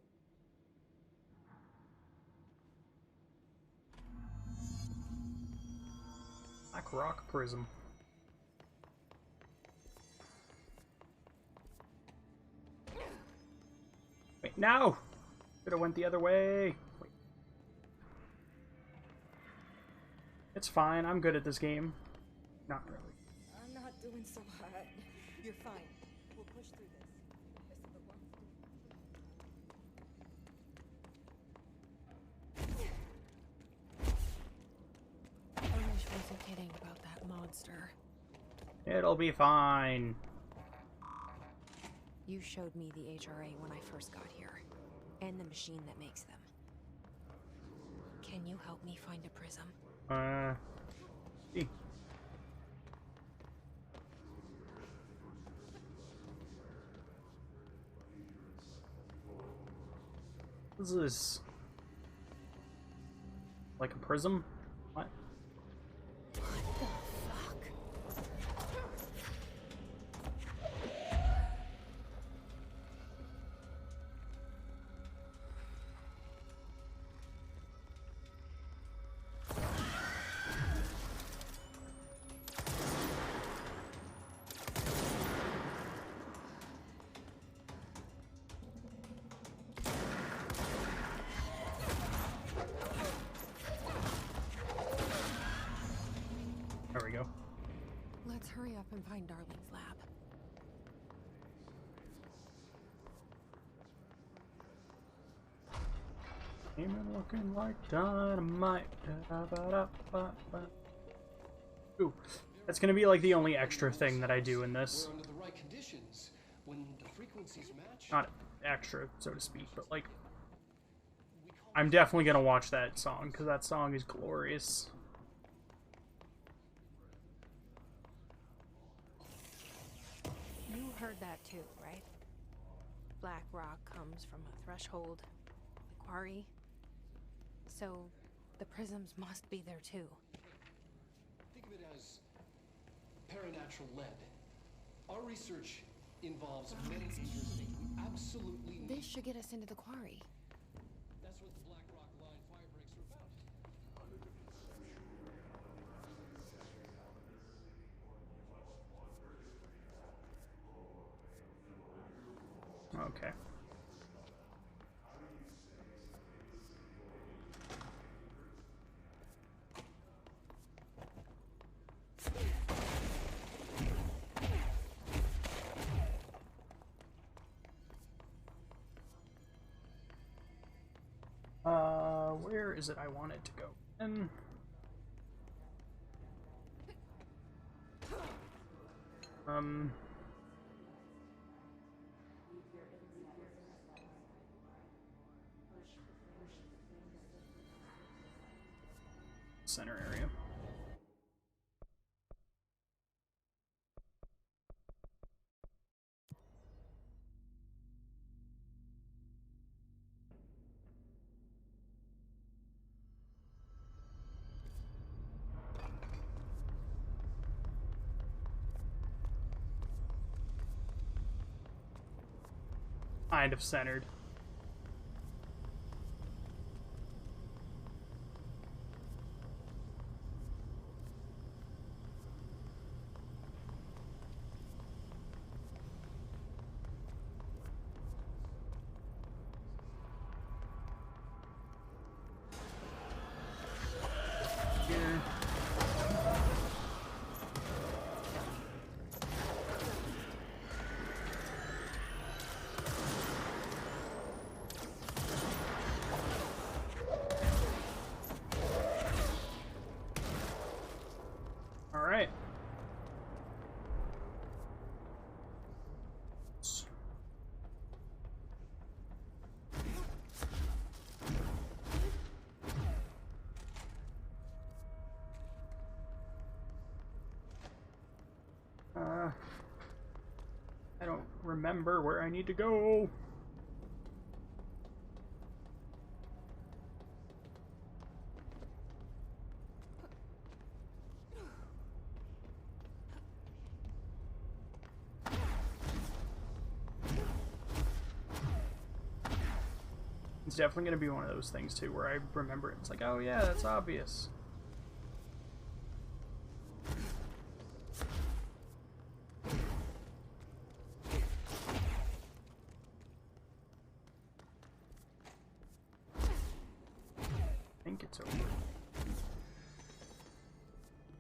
Blackrock Prism. Wait, no! Could've went the other way. Wait. It's fine, I'm good at this game. Not really. I'm not doing so hot. You're fine. We'll push through this. Arish wasn't kidding about that monster. It'll be fine. You showed me the HRA when I first got here, and the machine that makes them. Can you help me find a prism? See. What is this? Like a prism? What? There we go. Let's hurry up and find Darling's lab. Ain't looking like dynamite. Ooh, that's gonna be like the only extra thing that I do in this. We're under the right conditions when the frequencies match. Not extra, so to speak, but like, I'm definitely gonna watch that song because that song is glorious. You heard that too, right? Black rock comes from a threshold, the quarry. So, the prisms must be there too. Think of it as paranatural lead. Our research involves many dangerous things. We absolutely need... This should get us into the quarry. That's what the Black Rock Line fire breaks are about. Okay. Where is it I want it to go? Center area. Kind of centered. Alright. I don't remember where I need to go. It's definitely going to be one of those things, too, where I remember it. It's like, oh yeah, that's obvious. I think it's over.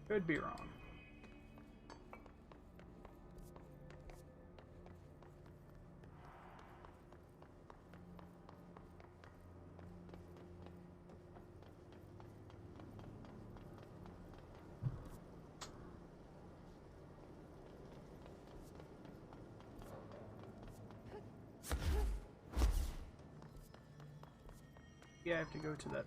Could be wrong. Yeah, I have to go to that.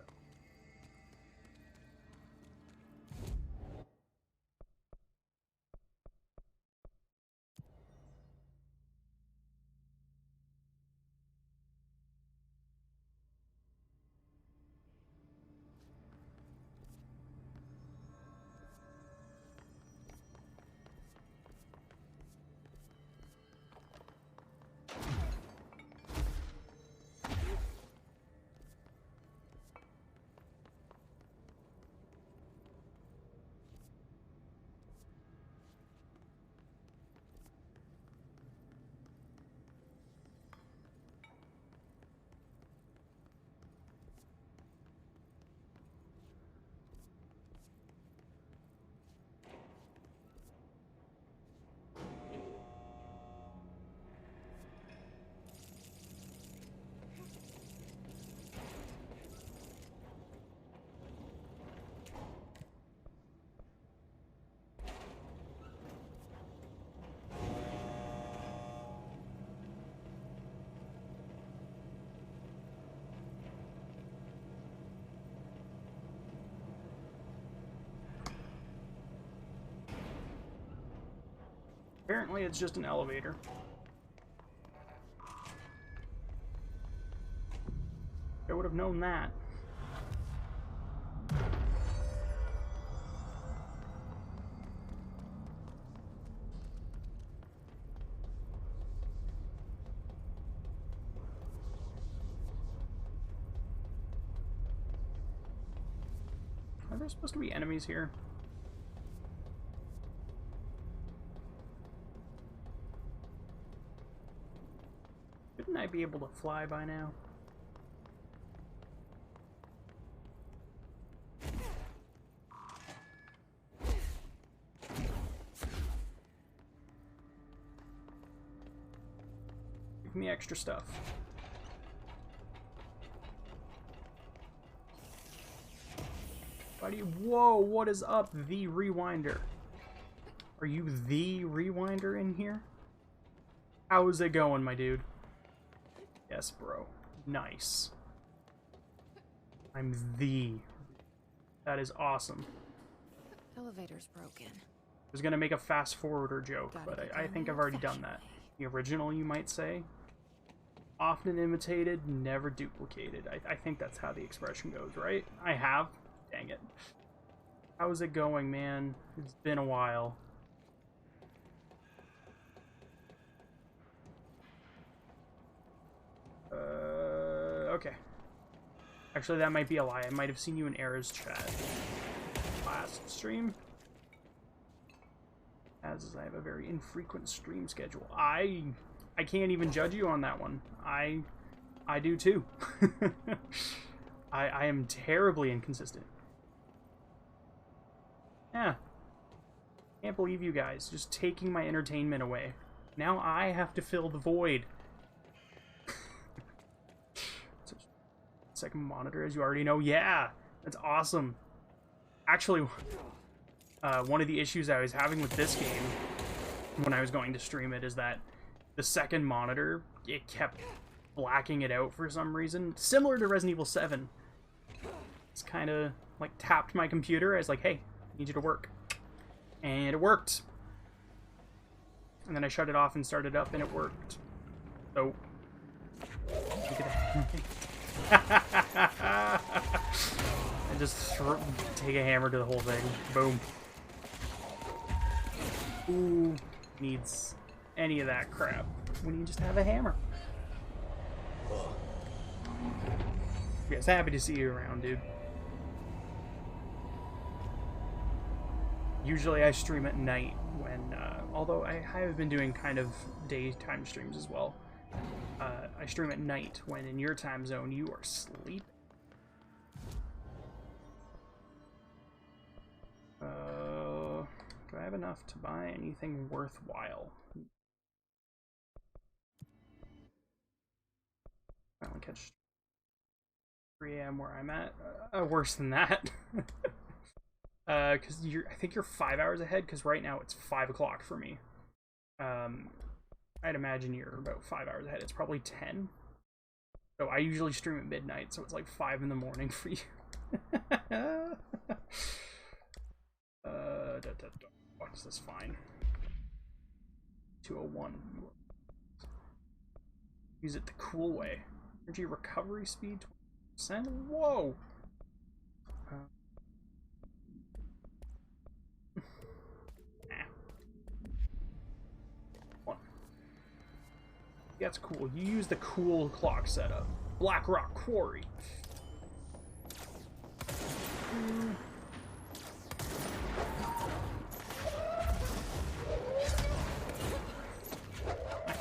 Apparently it's just an elevator. I would have known that. there supposed to be enemies here? Shouldn't I be able to fly by now? Give me extra stuff. Why do you... Whoa, what is up, the Rewinder? Are you the Rewinder in here? How's it going, my dude? Yes, bro. Nice. I'm the... That is awesome. Elevator's broken. I was gonna make a fast forwarder joke, but I think I've already done that. The original, you might say. Often imitated, never duplicated. I think that's how the expression goes, right? I have. Dang it. How's it going, man? It's been a while. Okay. Actually, that might be a lie. I might have seen you in Era's chat last stream. As I have a very infrequent stream schedule. I can't even judge you on that one. I do too. I am terribly inconsistent. Yeah. Can't believe you guys just taking my entertainment away. Now I have to fill the void. Second monitor, as you already know. Yeah, that's awesome. Actually, one of the issues I was having with this game when I was going to stream it is that the second monitor, it kept blacking it out for some reason. Similar to Resident Evil 7. It's kind of like tapped my computer. I was like, hey, I need you to work. And it worked. And then I shut it off and started up and it worked. So, look at that. And just take a hammer to the whole thing. Boom. Who needs any of that crap when you just have a hammer? Yes, happy to see you around, dude. Usually I stream at night when, although I have been doing kind of daytime streams as well. I stream at night when in your time zone you are sleeping. Do I have enough to buy anything worthwhile? I only catch 3 AM where I'm at. Worse than that. Because I think you're 5 hours ahead, because right now it's 5 o'clock for me. I'd imagine you're about 5 hours ahead. It's probably 10. So I usually stream at midnight, so it's like 5 in the morning for you. Watch this fine. 201. Use it the cool way. Energy recovery speed 20%? Whoa! That's cool. You use the cool clock setup. Blackrock Quarry.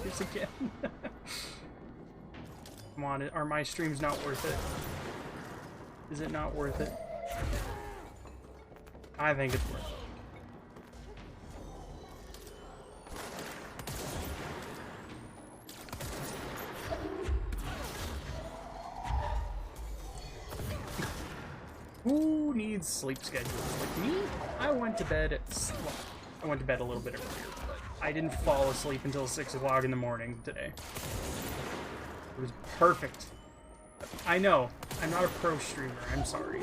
This again. Come on, are my streams not worth it? Is it not worth it? I think it's worth it. Who needs sleep schedules? Like me? I went to bed at... Well, I went to bed a little bit earlier, but I didn't fall asleep until 6 o'clock in the morning today. It was perfect. I know. I'm not a pro streamer. I'm sorry.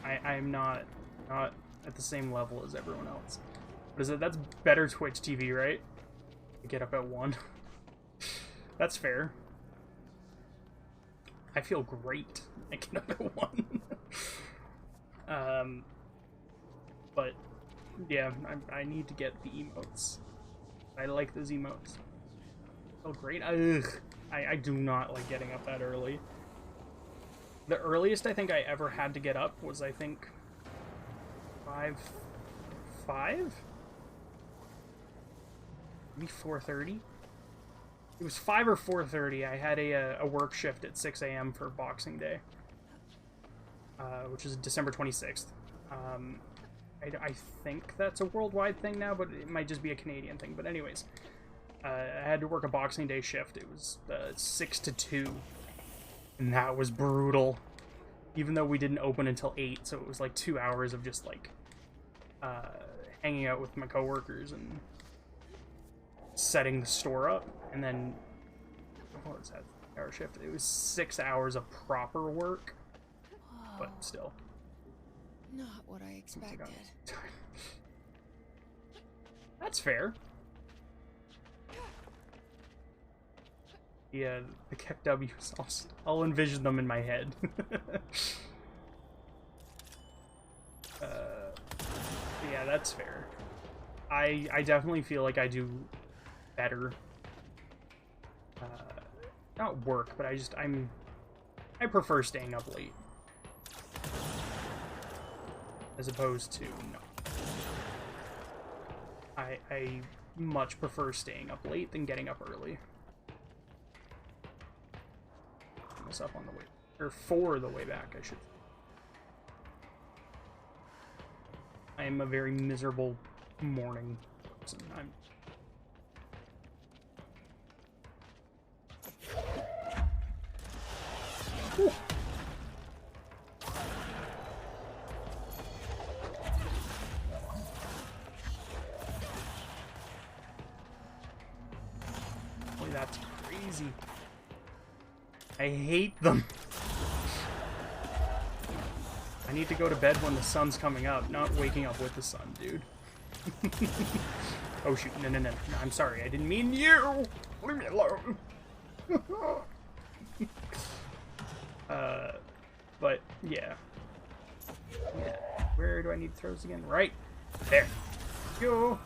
I'm not at the same level as everyone else. What is it? That's better Twitch TV, right? I get up at 1. That's fair. I feel great waking up at 1. But yeah, I need to get the emotes. I like those emotes. Oh great. Ugh. I do not like getting up that early. The earliest I think I ever had to get up was, I think, 5? Maybe 4:30? It was 5 or 4:30. I had a work shift at 6 a.m. for Boxing Day, which is December 26th. I think that's a worldwide thing now, but it might just be a Canadian thing. But anyways, I had to work a Boxing Day shift. It was 6 to 2. And that was brutal. Even though we didn't open until 8, so it was like 2 hours of just like hanging out with my coworkers and setting the store up. And then, what was that? Hour shift? It was 6 hours of proper work, but still. Not what I expected. That's fair. Yeah, the KEKWs, I'll envision them in my head. Yeah, that's fair. I definitely feel like I do better. Not work, but I prefer staying up late. As opposed to no. I much prefer staying up late than getting up early. Up on the way, or for the way back, I should. I am a very miserable morning person. Whew. Boy, that's crazy. I hate them. I need to go to bed when the sun's coming up, not waking up with the sun, dude. Oh shoot, no, I'm sorry, I didn't mean you! Leave me alone! But, yeah. Where do I need throws again? Right there. Go!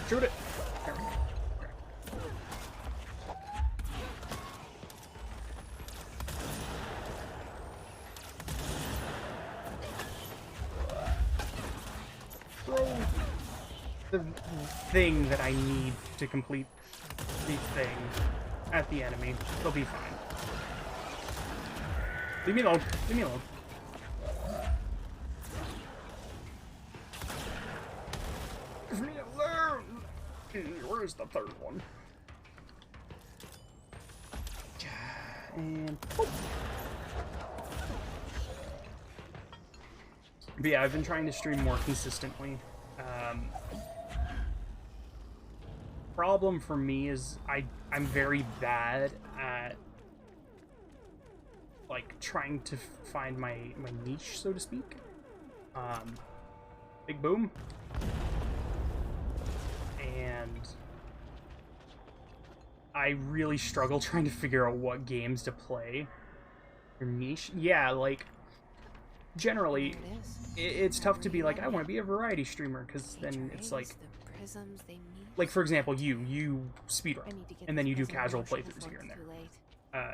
Shoot it! There we go. The thing that I need to complete the thing at the enemy. They'll be fine. Leave me alone. Leave me alone. Leave me alone. Where's the third one? And oh. But yeah, I've been trying to stream more consistently. Problem for me is I'm very bad at like trying to find my niche, so to speak. Big boom. And I really struggle trying to figure out what games to play. Your niche? Yeah, like generally it's tough to be like, I want to be a variety streamer, because then it's like for example, you speedrun and then you do casual playthroughs here and there.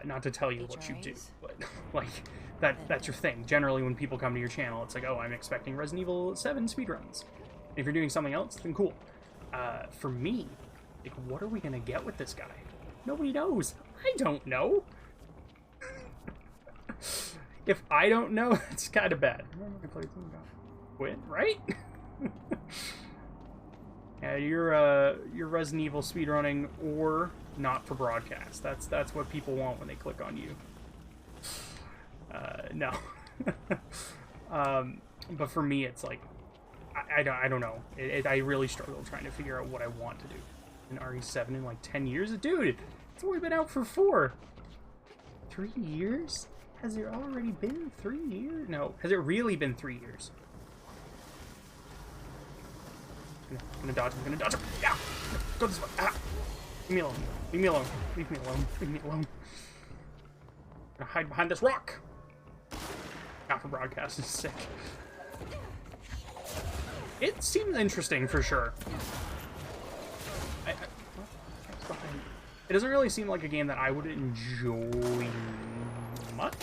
Not to tell you what you do, but like that's your thing. Generally when people come to your channel, it's like, oh, I'm expecting Resident Evil 7 speedruns. If you're doing something else, then cool. For me, like, what are we gonna get with this guy? Nobody knows. I don't know. If I don't know, it's kind of bad. Quit, right? Yeah, you're Resident Evil speedrunning or not for broadcast. That's what people want when they click on you. No. But for me, it's like I don't know. I really struggle trying to figure out what I want to do. An RE7 in like 10 years, dude. It's only been out for 4. 3 years? Has it already been 3 years? No. Has it really been 3 years? I'm gonna dodge him. Yeah! Go this way. Ah! Leave me alone. Leave me alone. Leave me alone. Leave me alone. I'm gonna hide behind this rock. Not for broadcast is sick. It seems interesting for sure. It doesn't really seem like a game that I would enjoy much,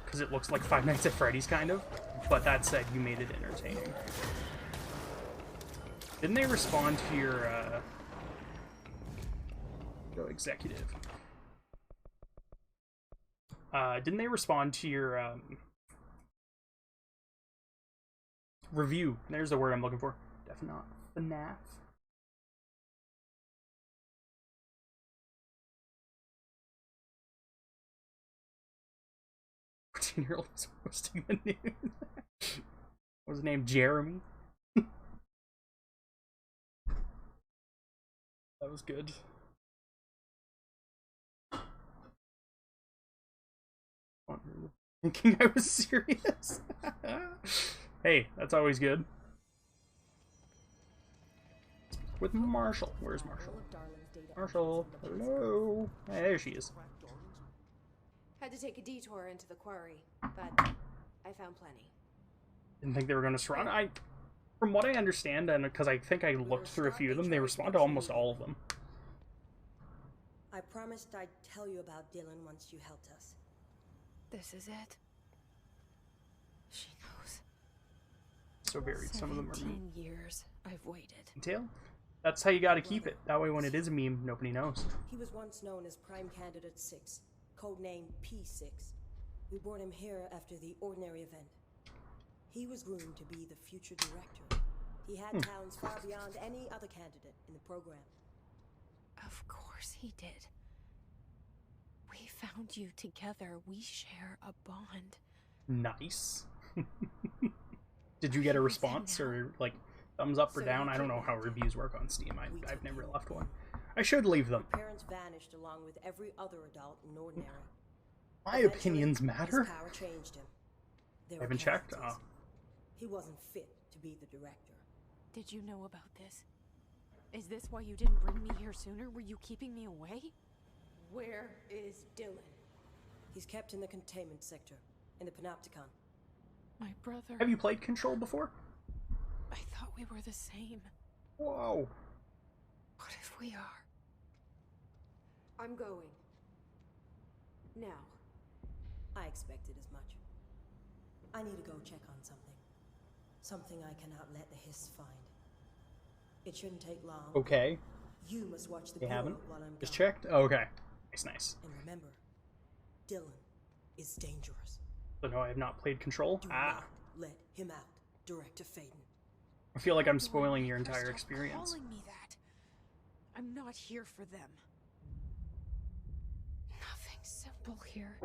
because it looks like Five Nights at Freddy's, kind of. But that said, you made it entertaining. Didn't they respond to your, Go executive. Didn't they respond to your, review? There's the word I'm looking for. Definitely not FNAF. 14-year-old was posting the news. What was his name? Jeremy? That was good. Thinking I was serious. Hey, that's always good. With Marshall. Where's Marshall? Marshall, hello. Hey, there she is. Had to take a detour into the quarry, but I found plenty. Didn't think they were going to surround. From what I understand, and because I think I looked through a few of them, they respond to almost all of them. I promised I'd tell you about Dylan once you helped us. This is it. She knows. So varied. Some of them are 17 years I've waited. detail. That's how you got to keep it. That way, when it is a meme, nobody knows. He was once known as Prime Candidate 6, codename P6. We brought him here after the Ordinary event. He was groomed to be the future director. He had talents far beyond any other candidate in the program. Of course he did. We found you together. We share a bond. Nice. Did you get a response or like thumbs up or down? I don't know how reviews work on Steam. I've never left one. I should leave them. Parents vanished along with every other adult in Ordinary. My opinions matter. His power changed him. I haven't checked. Oh. He wasn't fit to be the director. Did you know about this? Is this why you didn't bring me here sooner? Were you keeping me away? Where is Dylan? He's kept in the containment sector, in the Panopticon. My brother... Have you played Control before? I thought we were the same. Whoa. What if we are? I'm going. Now. I expected as much. I need to go check on something. Something I cannot let the Hiss find. It shouldn't take long. Okay. You must watch the You haven't? while I'm Just gone. checked? Oh, okay. Nice. And remember, Dylan is dangerous. So no, I have not played Control. Do not let him out, Director Faden. I feel like I'm spoiling your entire experience. Calling me that. I'm not here for them. Nothing simple here.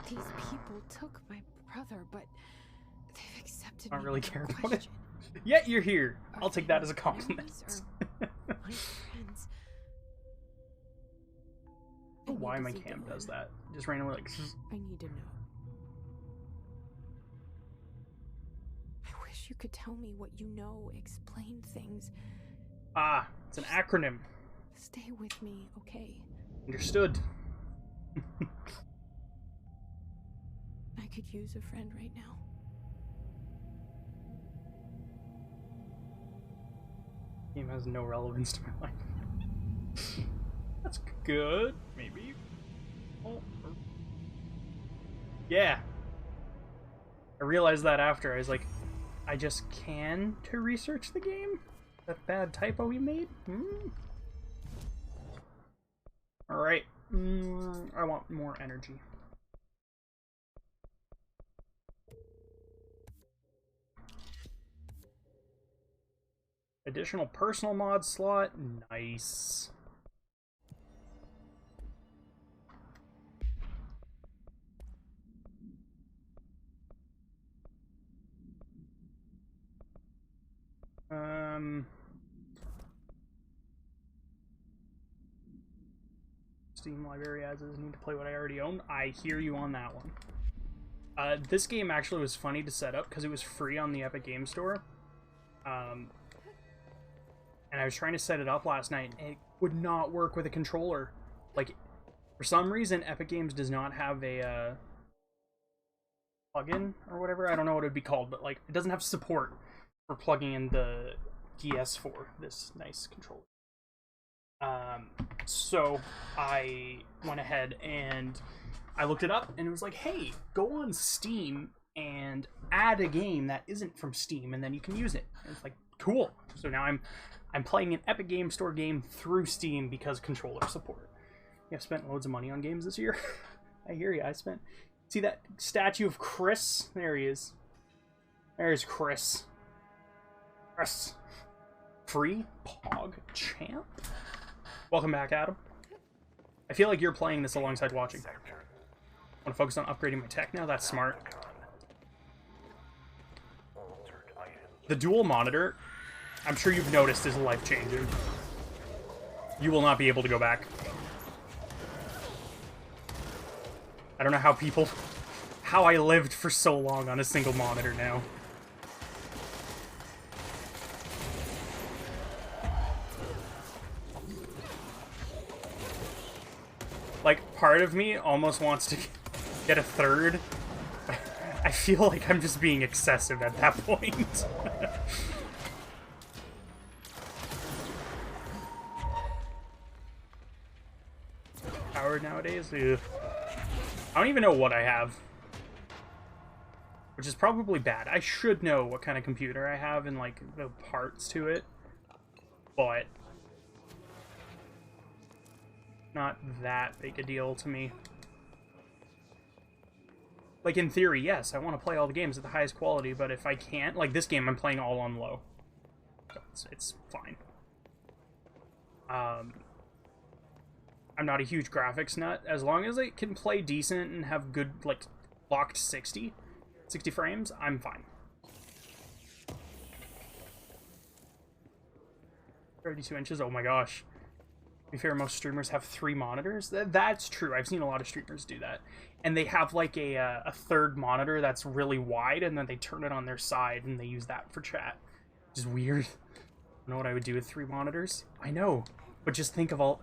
These people took my brother, but they've accepted I don't me really without care about it. question. Yet you're here. I'll take that as a compliment. My friends. I don't know why my cam does that. Just randomly like. I need to know. I wish you could tell me what you know, explain things. Ah, it's an acronym. Stay with me, okay? Understood. I could use a friend right now. Game has no relevance to my life. That's good, maybe. Oh. Yeah. I realized that after. I was like, I just can to research the game? That bad typo we made? Alright. I want more energy. Additional personal mod slot. Nice. Steam library adds doesn't need to play what I already own. I hear you on that one. This game actually was funny to set up because it was free on the Epic Game Store. And I was trying to set it up last night, and it would not work with a controller. Like, for some reason, Epic Games does not have a plugin or whatever. I don't know what it would be called, but like, it doesn't have support for plugging in the PS4, this nice controller. So I went ahead and I looked it up, and it was like, hey, go on Steam and add a game that isn't from Steam, and then you can use it. And it's like, cool. So now I'm playing an Epic Game Store game through Steam because controller support. I've spent loads of money on games this year. I hear you. I spent. See that statue of Chris? There he is. There's Chris. Chris. Free Pog Champ. Welcome back, Adam. I feel like you're playing this alongside watching. Want to focus on upgrading my tech now? That's smart. The dual monitor, I'm sure you've noticed, is life-changing. You will not be able to go back. I don't know how I lived for so long on a single monitor now. Like, part of me almost wants to get a third. I feel like I'm just being excessive at that point. Powered nowadays? Ugh. I don't even know what I have. Which is probably bad. I should know what kind of computer I have and, like, the parts to it. But not that big a deal to me. Like, in theory, yes, I want to play all the games at the highest quality, but if I can't, like this game I'm playing all on low. So it's fine. I'm not a huge graphics nut. As long as it can play decent and have good, like, locked 60 frames, I'm fine. 32 inches, oh my gosh. To be fair, most streamers have 3 monitors. That's true. I've seen a lot of streamers do that. And they have, like, a third monitor that's really wide, and then they turn it on their side, and they use that for chat. Which is weird. I don't know what I would do with 3 monitors. I know. But just think of all...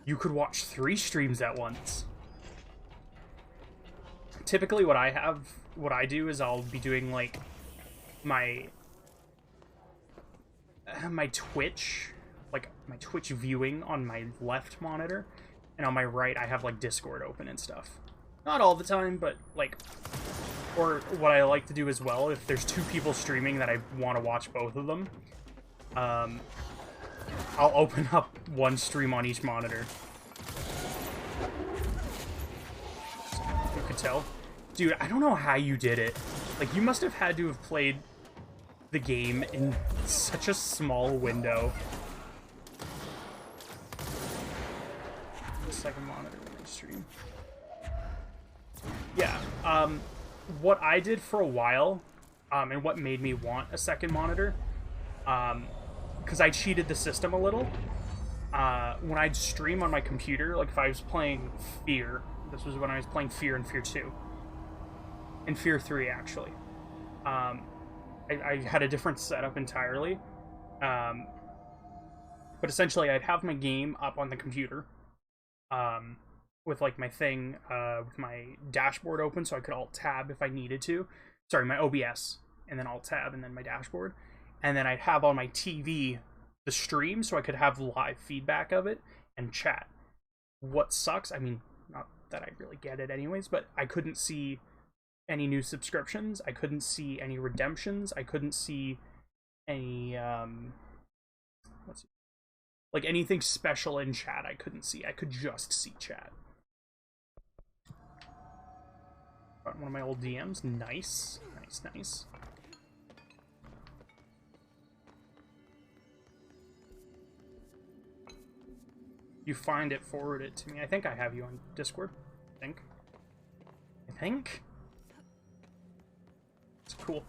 You could watch 3 streams at once. Typically what I do is I'll be doing, like, my Twitch... like my Twitch viewing on my left monitor, and on my right I have like Discord open and stuff. Not all the time, but like, or what I like to do as well, if there's 2 people streaming that I want to watch both of them, I'll open up one stream on each monitor. You could tell. Dude, I don't know how you did it. Like, you must have had to have played the game in such a small window. Second monitor when I stream. Yeah, what I did for a while, and what made me want a second monitor, because I cheated the system a little, when I'd stream on my computer, like if I was playing Fear, this was when I was playing Fear and Fear 2, and Fear 3 actually, I had a different setup entirely, but essentially I'd have my game up on the computer, with like my thing, with my dashboard open, so I could Alt-Tab if I needed to. Sorry, my OBS, and then Alt-Tab, and then my dashboard. And then I'd have on my TV the stream, so I could have live feedback of it and chat. What sucks, I mean, not that I really get it anyways, but I couldn't see any new subscriptions, I couldn't see any redemptions, I couldn't see any, like anything special in chat I couldn't see. I could just see chat. One of my old DMs. Nice. Nice, nice. You find it, forward it to me. I think I have you on Discord. I think. It's cool.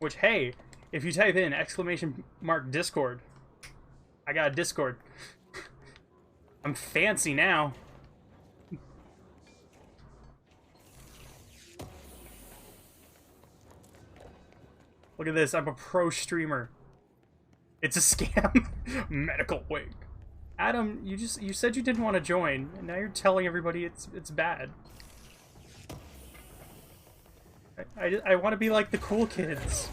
Which, hey, if you type in !Discord, I got a Discord. I'm fancy now. Look at this, I'm a pro streamer. It's a scam. Medical wig. Adam, you said you didn't want to join, and now you're telling everybody it's bad. I want to be like the cool kids.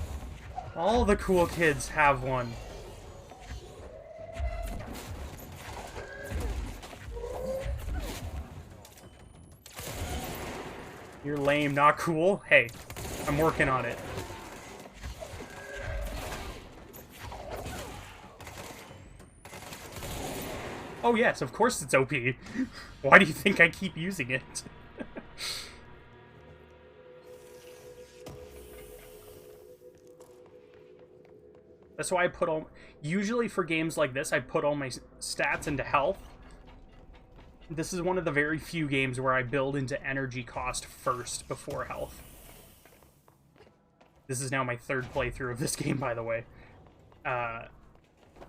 All the cool kids have one. You're lame, not cool. Hey, I'm working on it. Oh yes, of course it's OP. Why do you think I keep using it? That's why I put all... Usually for games like this, I put all my stats into health. This is one of the very few games where I build into energy cost first before health. This is now my third playthrough of this game, by the way.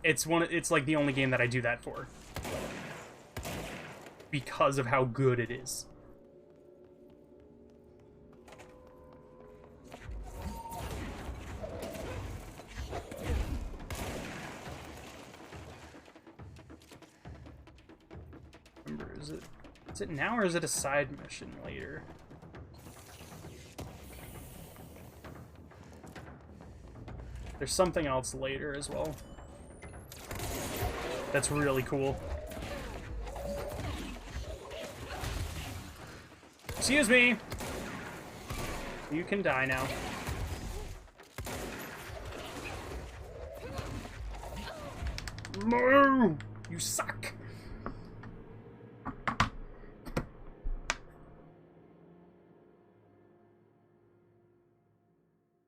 It's like the only game that I do that for. Because of how good it is. Remember, is it now or is it a side mission later? There's something else later as well. That's really cool. Excuse me! You can die now. No! You suck!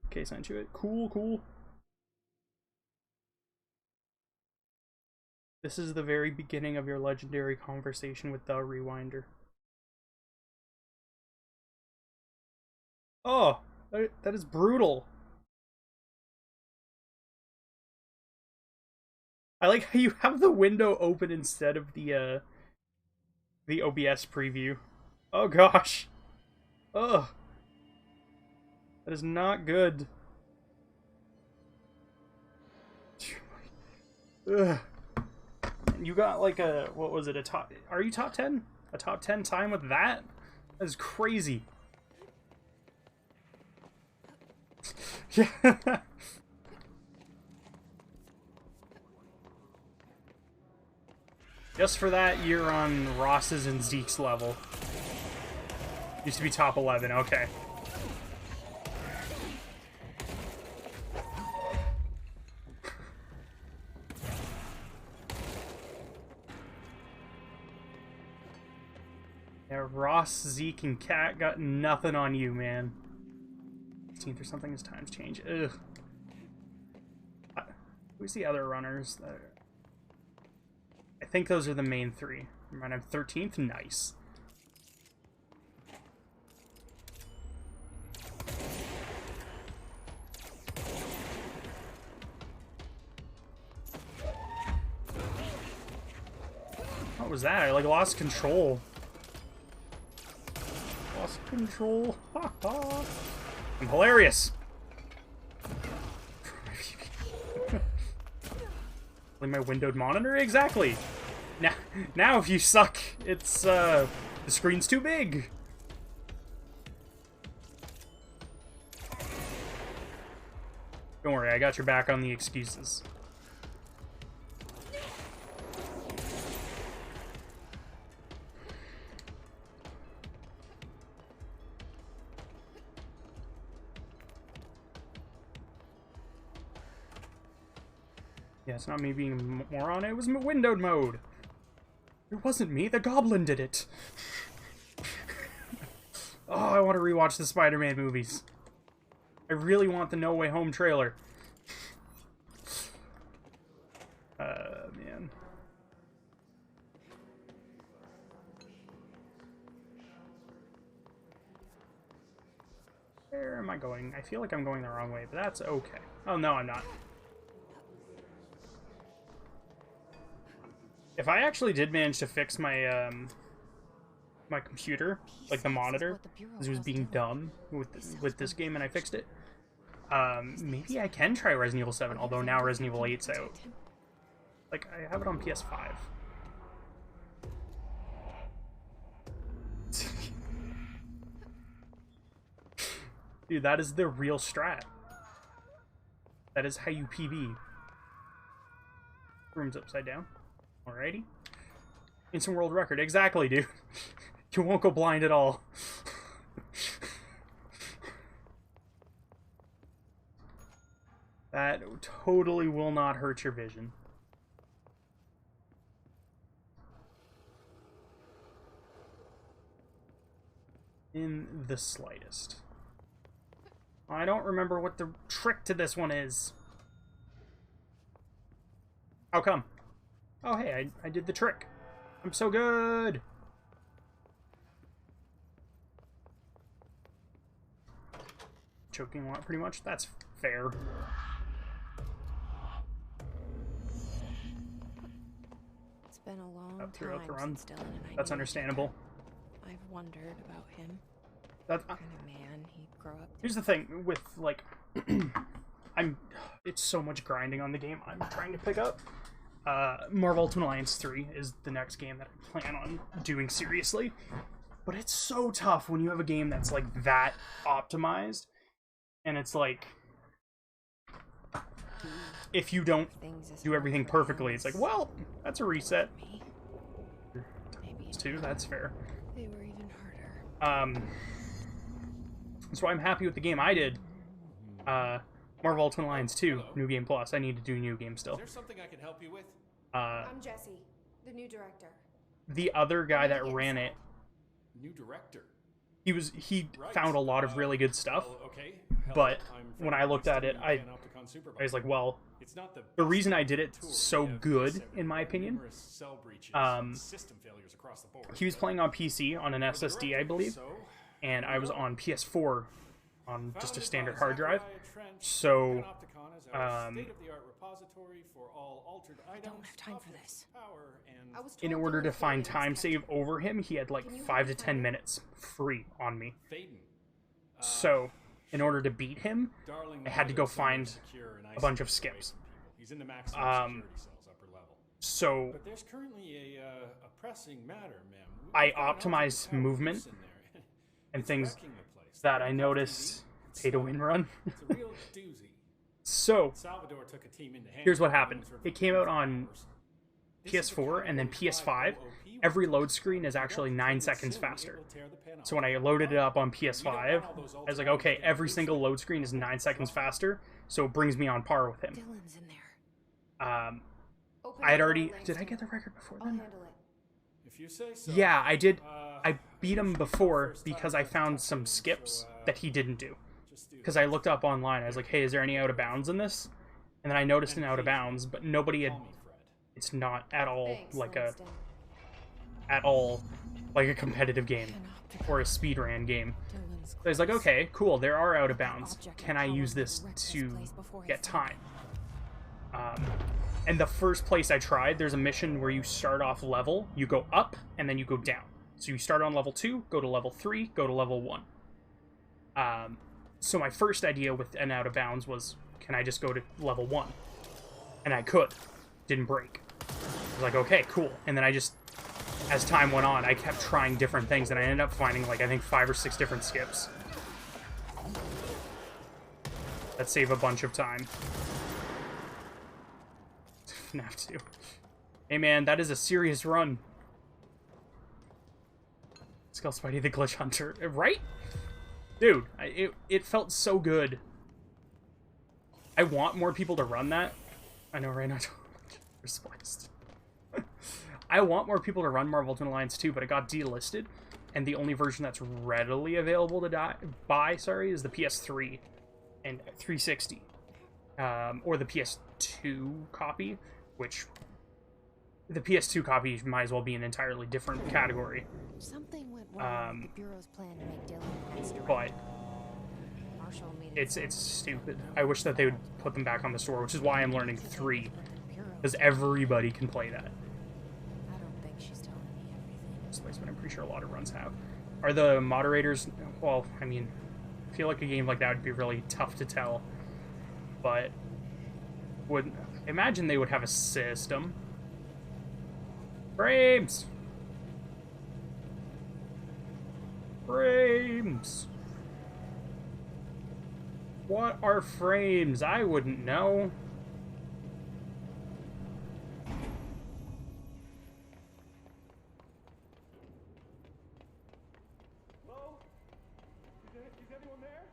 Okay, sent you it. Cool, cool. This is the very beginning of your legendary conversation with the Rewinder. Oh, that is brutal. I like how you have the window open instead of the OBS preview. Oh gosh. Ugh. That is not good. Ugh. And you got like a, what was it, a top, are you top 10? A top 10 time with that? That is crazy. Yeah. Just for that, you're on Ross's and Zeke's level. Used to be top 11, okay. Yeah, Ross, Zeke, and Kat got nothing on you, man. 16th or something as times change. Ugh. Who's the other runners? I think those are the main three. Right, I'm 13th. Nice. What was that? I like lost control. Lost control. Ha ha. I'm hilarious. My windowed monitor? Exactly. Now if you suck, it's the screen's too big. Don't worry, I got your back on the excuses. Yeah, it's not me being a moron, it was windowed mode. It wasn't me, the goblin did it. Oh, I want to rewatch the Spider-Man movies. I really want the No Way Home trailer. Man. Where am I going? I feel like I'm going the wrong way, but that's okay. Oh, no, I'm not. If I actually did manage to fix my my computer, like the monitor, because it was being dumb with this game, and I fixed it, maybe I can try Resident Evil 7. Although now Resident Evil 8's out. Like I have it on PS5. Dude, that is the real strat. That is how you PB. Room's upside down. Alrighty. Instant world record. Exactly, dude. You won't go blind at all. That totally will not hurt your vision. In the slightest. I don't remember what the trick to this one is. How come? Oh, hey, I did the trick. I'm so good! Choking a lot, pretty much. That's fair. It's been a long Up throughout time the run. since Dylan and I That's knew each understandable. other. I've wondered about him. That, What kind of man he'd grow up to here's the thing with, like, it's so much grinding on the game I'm trying to pick up. Marvel Ultimate Alliance 3 is the next game that I plan on doing seriously. But it's so tough when you have a game that's, like, that optimized. And it's like, if you don't do everything perfectly, it's like, well, that's a reset. It's 2, that's fair. They were even harder. So I'm happy with the game I did. Marvel Ultimate Alliance 2, New Game Plus. I need to do New Game still. Is there something I can help you with? I'm Jesse, the new director. The other guy that ran it, New director. he found a lot of really good stuff. But when I looked at it, I was like, well, the reason I did it so good, in my opinion, he was playing on PC on an SSD, I believe, and I was on PS4 on just a standard hard drive. So, I don't have time for this. in order to find time save over him, he had like 5 to 10 minutes free on me. So, in order to beat him, I had to go find a bunch of skips. So, But there's currently a pressing matter, ma'am. I optimized movement and things that I noticed pay to win run. It's a real doozy. So, Salvador took a team into hand. here's what happened. It came out on PS4 and then PS5. Every load screen is actually 9 seconds faster. So when I loaded it up on PS5, I was like, okay, every single load screen is 9 seconds faster, so it brings me on par with him. Dylan's in there. I had already... Did I get the record before I'll then? handle it. If you say so. Yeah, I did. I beat him before because I found some skips that he didn't do. Because I looked up online, I was like, hey, is there any out of bounds in this? And then I noticed an out of bounds, but nobody had... It's not at all like a... At all like a competitive game or a speedrun game. So I was like, okay, cool, there are out of bounds. Can I use this to get time? And the first place I tried, there's a mission where you start off level, you go up, and then you go down. So you start on level 2, go to level 3, go to level 1. So my first idea with an out of bounds was, can I just go to level 1? And I could. Didn't break. I was like, okay, cool. And then I just, as time went on, I kept trying different things, and I ended up finding, like, I think 5 or 6 different skips that save a bunch of time. FNAF 2. Hey man, that is a serious run. Skull Spidey the Glitch Hunter. Right? Dude, it felt so good. I want more people to run that. I know right now. You're spliced. I want more people to run Marvel Ultimate Alliance 2, but it got delisted, and the only version that's readily available to buy is the PS3 and 360. Or the PS2 copy, which the PS2 copy might as well be an entirely different category. Something went wrong with the Bureau's plan to make Dylan Vice Director. But Marshall made it it's stupid. I wish that they would put them back on the store, which is why I'm learning 3, because everybody can play that. I don't think she's telling me everything. Displacement, I'm pretty sure a lot of runs have. Are the moderators... Well, I mean, I feel like a game like that would be really tough to tell. But would imagine they would have a system. Frames! Frames! What are frames? I wouldn't know. Hello? Is anyone there?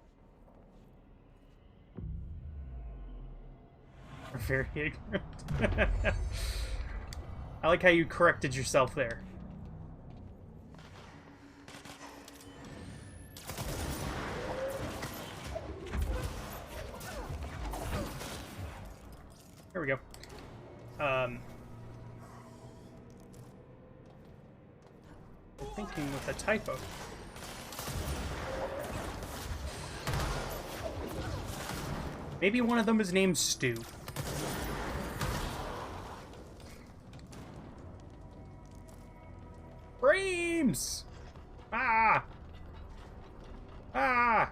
very ignorant. I like how you corrected yourself there. There we go. I'm thinking with a typo. Maybe one of them is named Stu. Frames! Ah! Ah!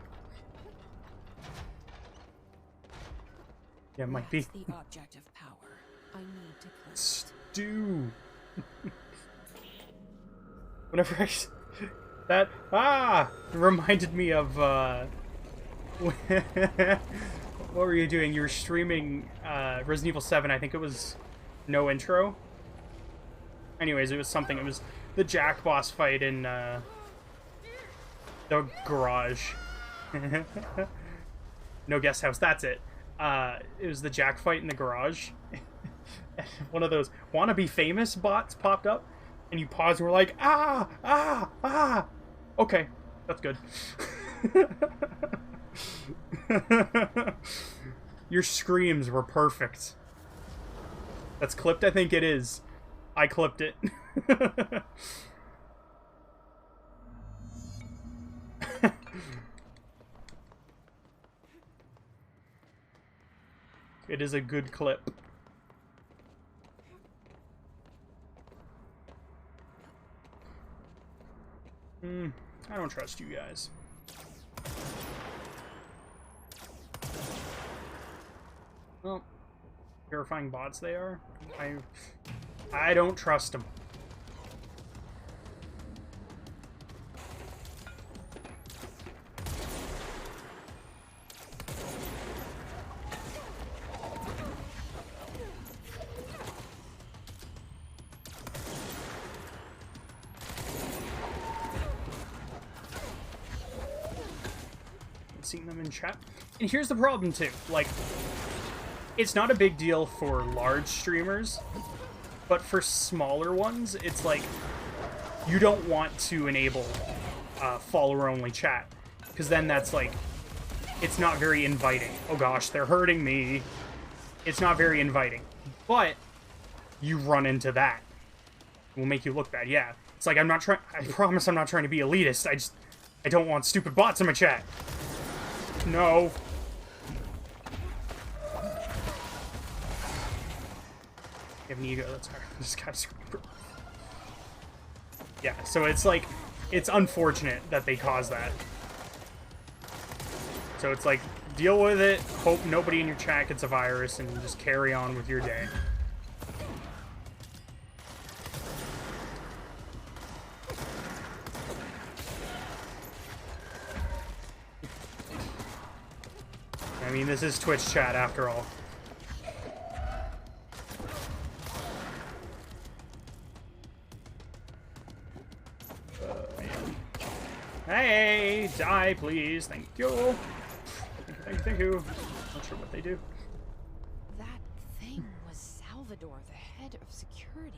Yeah, it might be. That's the object of power. I need to collect. Stu! Whenever I... That... Ah! It reminded me of, what were you doing? You were streaming, Resident Evil 7, I think it was no intro. Anyways, it was something. It was the Jack boss fight in, the garage. No guest house, that's it. It was the Jack fight in the garage. One of those wannabe famous bots popped up, and you pause and were like, ah, ah, ah. Okay, that's good. Your screams were perfect. That's clipped? I think it is. I clipped it. It is a good clip. I don't trust you guys. Well, terrifying bots they are. I don't trust them. Seeing them in chat. And here's the problem too. Like, it's not a big deal for large streamers, but for smaller ones, it's like you don't want to enable follower-only chat, because then that's like, it's not very inviting. Oh gosh, they're hurting me. It's not very inviting. But you run into that. It will make you look bad. Yeah. It's like, I'm not trying. I promise I'm not trying to be elitist. I don't want stupid bots in my chat. No. You have an ego, that's hard. This guy's... Yeah, so it's like, it's unfortunate that they caused that. So it's like, deal with it, hope nobody in your chat gets a virus, and just carry on with your day. I mean, this is Twitch chat after all. Hey, die, please. Thank you. Thank you. Not sure what they do. That thing was Salvador, the head of security.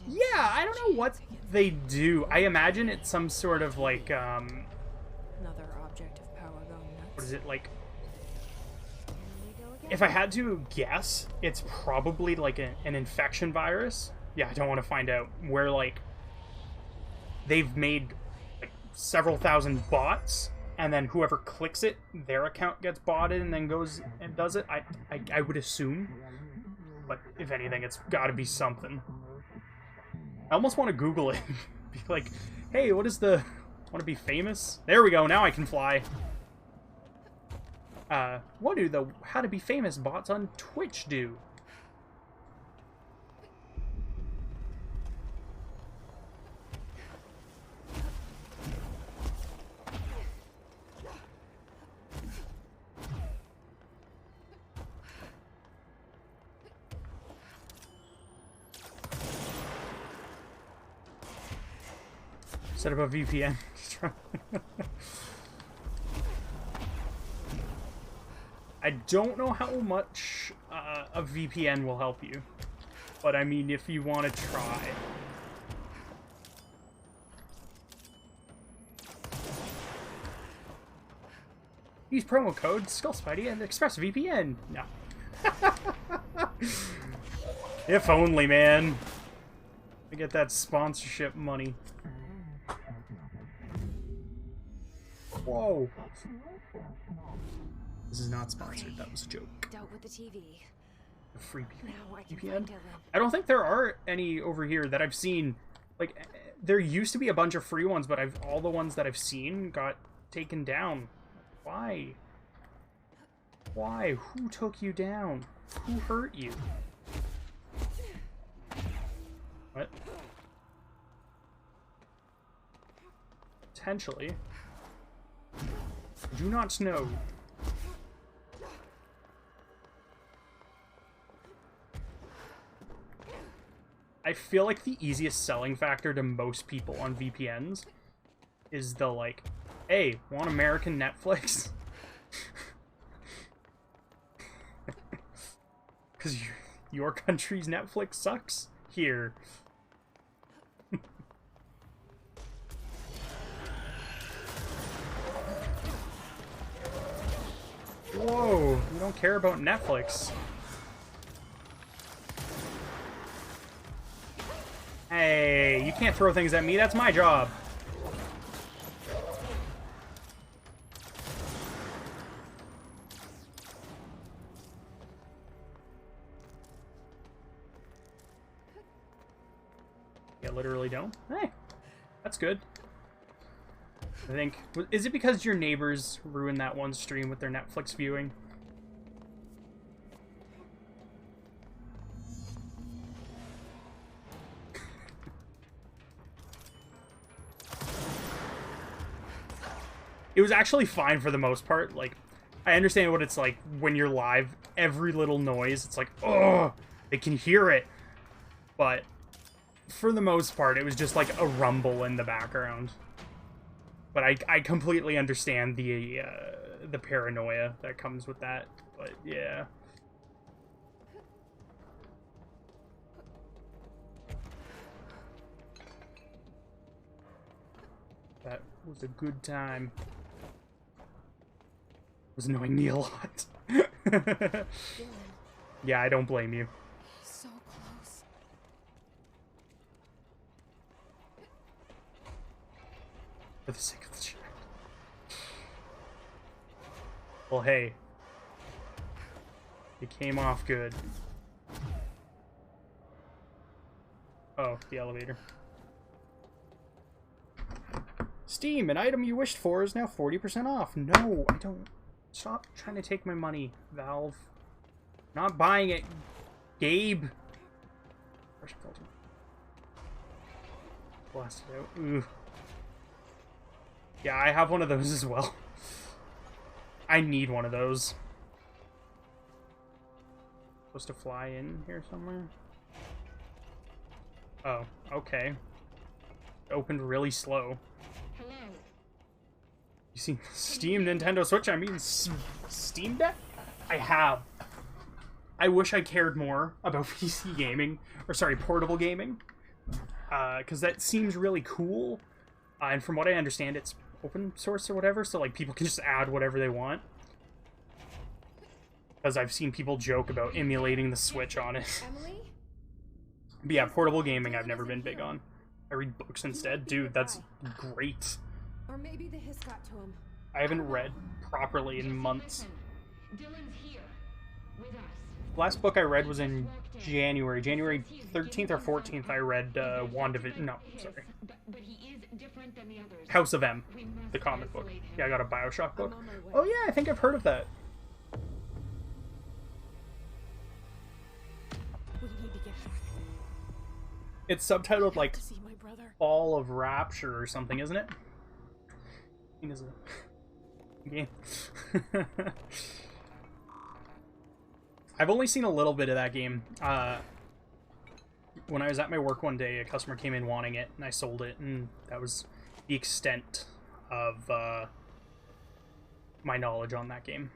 Yeah, I don't know what they do. I imagine it's some sort of like, Another object of power going nuts. what is it, like... If I had to guess, it's probably like an infection virus. Yeah, I don't want to find out. Where, like, they've made like several thousand bots, and then whoever clicks it, their account gets botted and then goes and does it. I would assume. But if anything, it's got to be something. I almost want to Google it. Be like, hey, what is the... Want to be famous? There we go, now I can fly. What do the How to Be Famous bots on Twitch do? Set up a VPN. I don't know how much a VPN will help you. But I mean, if you want to try. Use promo code SkullSpidey and ExpressVPN. No. If only, man. I get that sponsorship money. Whoa. This is not sponsored. Okay. That was a joke. Dealt with the TV. A free Now I can VPN? find Dylan. I don't think there are any over here that I've seen. Like, there used to be a bunch of free ones, but all the ones that I've seen got taken down. Why? Why? Who took you down? Who hurt you? What? Potentially. Do not know. I feel like the easiest selling factor to most people on VPNs is the, like, hey, want American Netflix? Because your country's Netflix sucks? Here. Whoa, you don't care about Netflix. Hey, you can't throw things at me, that's my job. Yeah, literally don't. Hey, that's good. I think, is it because your neighbors ruined that one stream with their Netflix viewing? It was actually fine for the most part. Like, I understand what it's like when you're live. Every little noise, it's like, oh, they can hear it. But for the most part, it was just like a rumble in the background. But I completely understand the paranoia that comes with that. But yeah. That was a good time. It was annoying me a lot. Yeah, I don't blame you. So close. For the sake of the chat. Well, hey. It came off good. Oh, the elevator. Steam, an item you wished for is now 40% off. No, I don't. Stop trying to take my money, Valve. Not buying it, Gabe. Blast it out. Ooh. Yeah, I have one of those as well. I need one of those. Supposed to fly in here somewhere? Oh, okay. It opened really slow. Hello. You see, Steam, Nintendo Switch, I mean Steam Deck? I have. I wish I cared more about PC gaming, or sorry, portable gaming. Because that seems really cool. And from what I understand, it's open source or whatever, so like people can just add whatever they want. Because I've seen people joke about emulating the Switch on it. Emily? But yeah, portable gaming I've never been big on. I read books instead. Dude, that's great. Or maybe the hiss got to him. I haven't read properly in months. Dylan's here with us. Last book I read was in January. January 13th or 14th I read WandaVision. No, sorry. But he is different than the others. House of M, the comic book. Yeah, I got a BioShock book. Oh yeah, I think I've heard of that. We need to get back. It's subtitled like To see my brother. Fall of Rapture or something, isn't it? I think it's a game. I've only seen a little bit of that game. When I was at my work one day, a customer came in wanting it, and I sold it, and that was the extent of my knowledge on that game.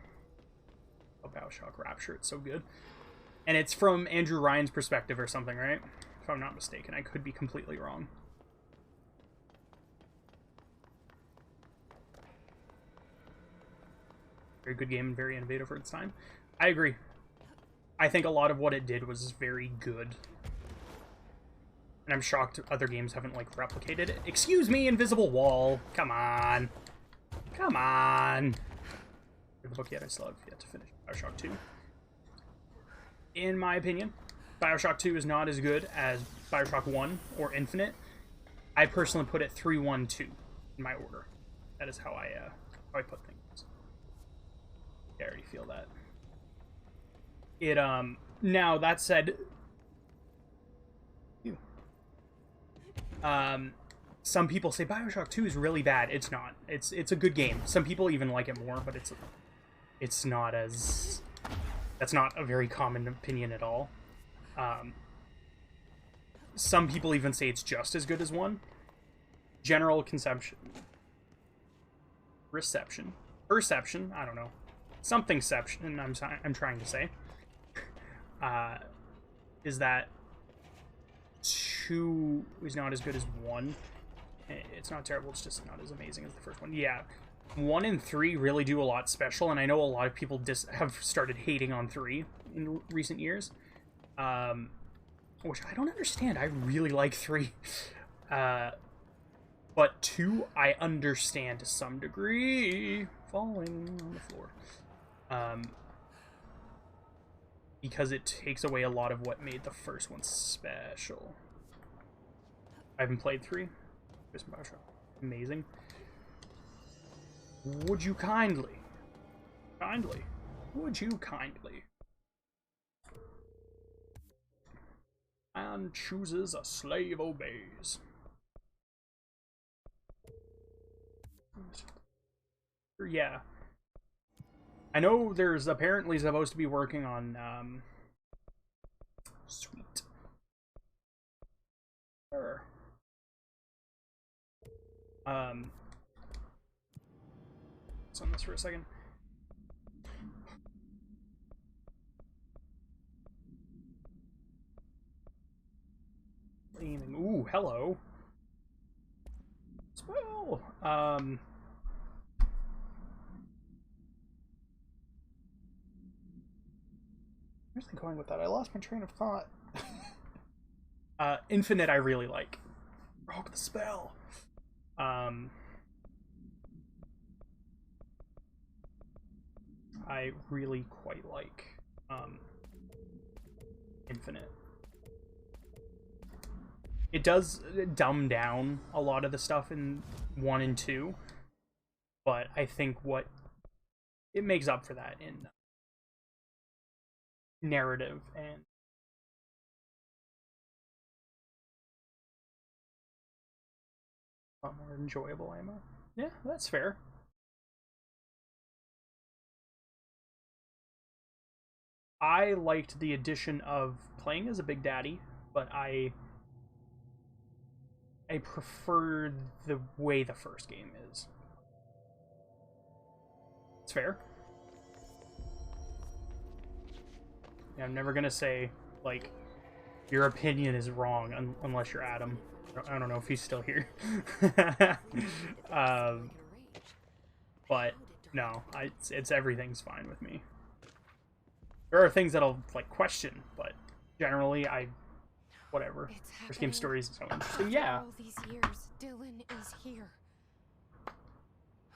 Oh, BioShock Rapture, it's so good. And it's from Andrew Ryan's perspective or something, right? If I'm not mistaken. I could be completely wrong. Very good game and very innovative for its time. I agree. I think a lot of what it did was very good. And I'm shocked other games haven't, like, replicated it. Excuse me, invisible wall. Come on. Come on. The book yet, I still have yet to finish Bioshock 2. In my opinion, Bioshock 2 is not as good as Bioshock 1 or Infinite. I personally put it 3, 1, 2 in my order. That is how I put things. I already feel that. It, now, that said... some people say Bioshock 2 is really bad. It's not. It's a good game. Some people even like it more, but it's not as... That's not a very common opinion at all. Some people even say it's just as good as 1. General conception... Perception, I don't know. Somethingception, I'm trying to say. Is that 2 is not as good as 1. It's not terrible, it's just not as amazing as the first one. Yeah, 1 and 3 really do a lot special, and I know a lot of people have started hating on 3 in recent years. Which I don't understand. I really like 3. But 2, I understand to some degree. Falling on the floor. Because it takes away a lot of what made the first one special. I haven't played 3. Amazing. Would you kindly, would you kindly, man chooses, a slave obeys. Yeah. I know there's apparently supposed to be working on, sweet. Sure. Let's on this for a second. Ooh, hello. Well, where's I going with that? I lost my train of thought. Infinite I really like. Broke the spell. I really quite like Infinite. It does dumb down a lot of the stuff in 1 and 2, but I think it makes up for that in narrative and a lot more enjoyable ammo. Yeah, that's fair. I liked the addition of playing as a Big Daddy, but I prefer the way the first game is. It's fair. Yeah, I'm never gonna say, like, your opinion is wrong unless you're Adam. I don't know if he's still here. But no, it's everything's fine with me. There are things that I'll like question, but generally whatever. First game story is so interesting. Yeah. All these years, Dylan is here.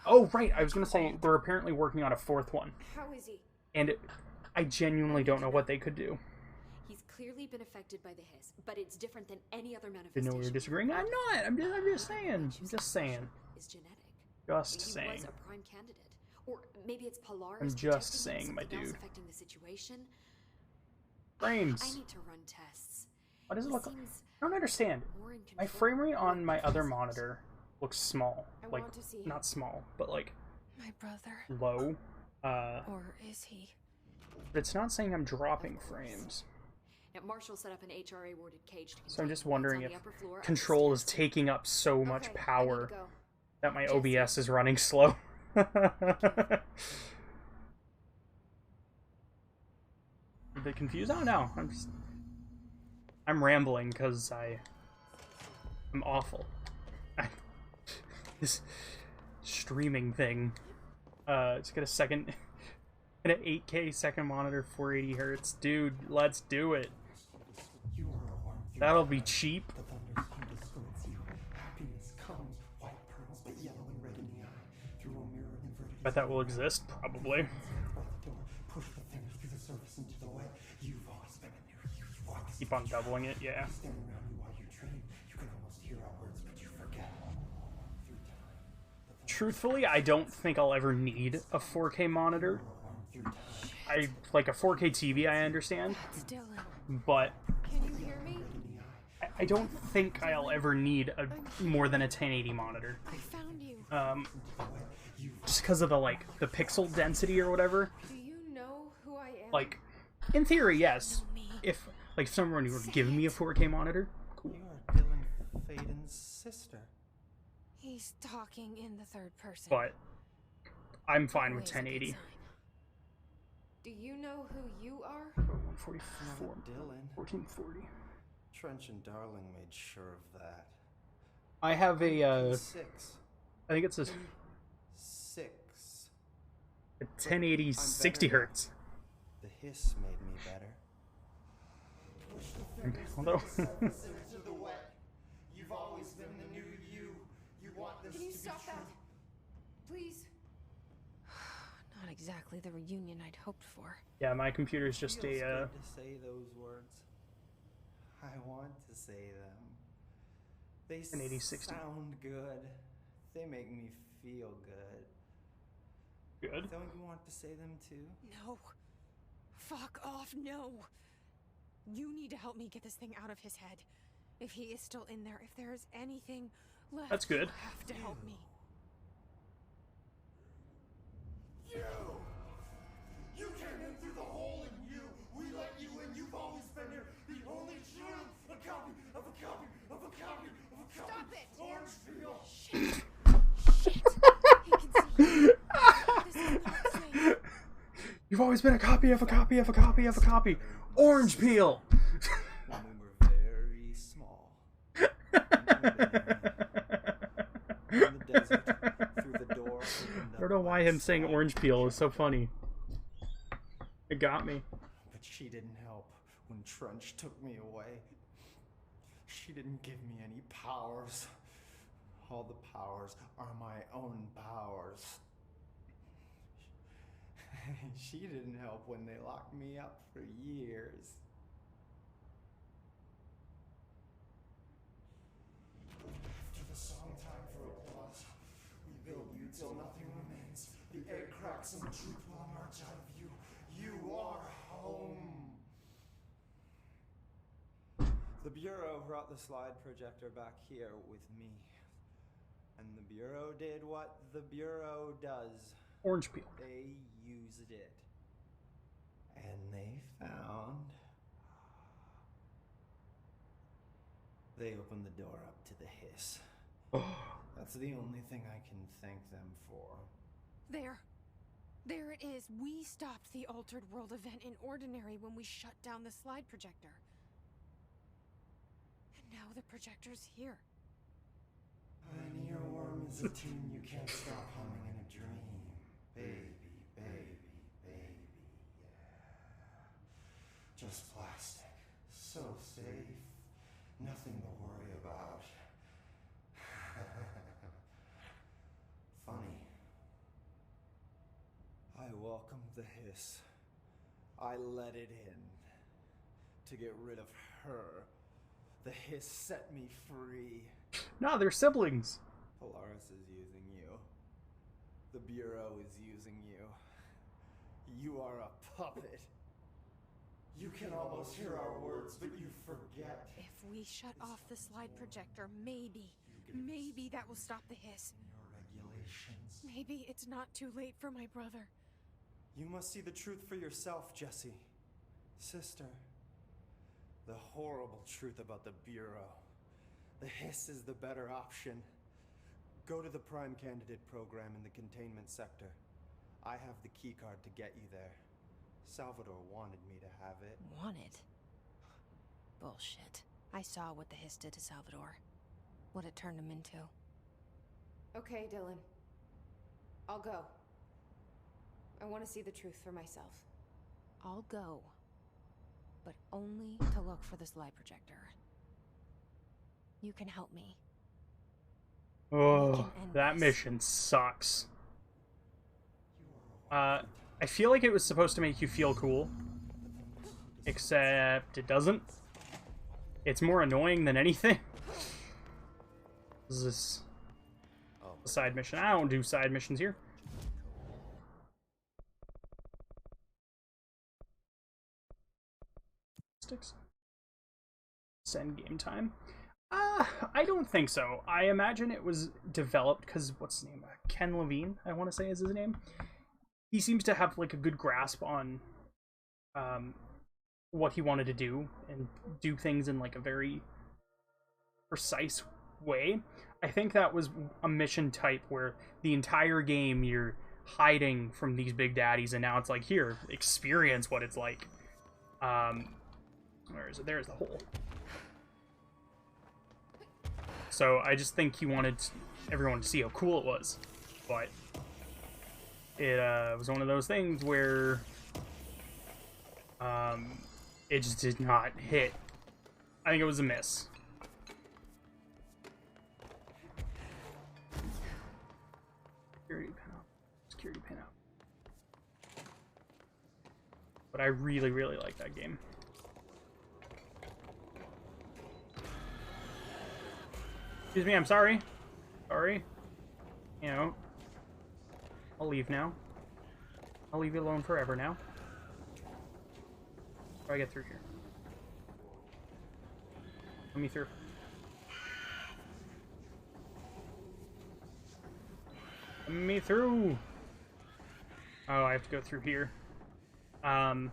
Oh right, I was gonna say they're apparently working on a 4th one. How is he? And I genuinely don't know what they could do. He's clearly been affected by the hiss, but it's different than any other manifestation. Didn't know we were disagreeing. I'm not. I'm just saying. I'm just saying. Is genetic. Just maybe saying. He was a prime candidate, or maybe it's Polaris. I'm just saying, my dude. Affecting the situation. Frames. I need to run tests. Why does it look like? I don't understand. My frame rate on my other monitor looks small. Like, not small, but like my brother. Low. Or is he? But it's not saying I'm dropping frames. Now, Marshall set up an HRA-warded cage. So I'm just wondering if Control is taking up so much power that my OBS is running slow. bit confused. Oh no, I'm rambling because I'm awful. This streaming thing. It's got a second, an 8K second monitor, 480 hertz. Dude, let's do it. That'll be cheap. Bet that will exist, probably. Keep on doubling it, yeah. Truthfully, I don't think I'll ever need a 4K monitor. I like a 4K TV, I understand, but I don't think I'll ever need a more than a 1080 monitor. I found you. Just because of the the pixel density or whatever. Do you know who I am? Like, in theory, yes. If someone were giving me a 4K monitor, cool. You are Dylan Faden's sister. He's talking in the third person. But I'm fine with 1080. Do you know who you are? 144. Dylan. 1440. Trench and Darling made sure of that. I have a 6. I think it's a 6. A 1080 60 hertz. The hiss made me better. Although You've always been the new you. You want this Can you to stop be true. that? Please. Not exactly the reunion I'd hoped for. yeah, my computer's just Feels a good to say those words. I want to say them. They 1080 60. sound good. They make me feel good. Good. Don't you want to say them too? No. Fuck off, no. You need to help me get this thing out of his head. If he is still in there, if there is anything left, That's good. you have to help me. You came in through the hole in you. We let you in. You've always been here. The only truth. A copy of a copy of a copy of a copy. Stop it! Orange peel. Shit. He can see. This is not safe. You've always been a copy of a copy of a copy of a copy. Orange peel. When we were very small. In the desert, through the door. I don't know why him saying orange peel is so funny. It got me. But she didn't help when Trench took me away. She didn't give me any powers. All the powers are my own powers. She didn't help when they locked me up for years. After the song time for applause, we build you till nothing remains. The egg cracks and the truth will emerge out of you. You are home. The Bureau brought the slide projector back here with me. And the Bureau did what the Bureau does. Orange peel. They used it. And they found... They opened the door up to the hiss. That's the only thing I can thank them for. There. There it is. We stopped the Altered World event in Ordinary when we shut down the slide projector. And now the projector's here. An earworm is a tune you can't stop humming in a dream. Baby, baby, baby, yeah. Just plastic. So safe. Nothing to worry about. Funny. I welcomed the hiss. I let it in. To get rid of her. The hiss set me free. Nah, they're siblings. Polaris is using you. The Bureau is using you. You are a puppet. You can almost hear our words, but you forget. If we shut off the slide projector, maybe that will stop the hiss. Your regulations. Maybe it's not too late for my brother. You must see the truth for yourself, Jessie. Sister. The horrible truth about the Bureau. The hiss is the better option. Go to the Prime Candidate program in the containment sector. I have the keycard to get you there. Salvador wanted me to have it. Wanted? Bullshit. I saw what the Hiss did to Salvador. What it turned him into. Okay, Dylan. I'll go. I want to see the truth for myself. I'll go. But only to look for this light projector. You can help me. Oh, that mission sucks. I feel like it was supposed to make you feel cool. Except it doesn't. It's more annoying than anything. This is a side mission. I don't do side missions here. Sticks. Send game time. I don't think so. I imagine it was developed because what's his name? Ken Levine, I want to say is his name. He seems to have like a good grasp on what he wanted to do and do things in like a very precise way. I think that was a mission type where the entire game you're hiding from these big daddies, and now it's like, here, experience what it's like. Where is it? There's the hole. So I just think he wanted everyone to see how cool it was, but it was one of those things where it just did not hit. I think it was a miss. Security pin out. Security pin out. But I really, really like that game. Excuse me, I'm sorry. Sorry. You know, I'll leave now. I'll leave you alone forever now. How do I get through here? Let me through. Let me through! Oh, I have to go through here. Yeah,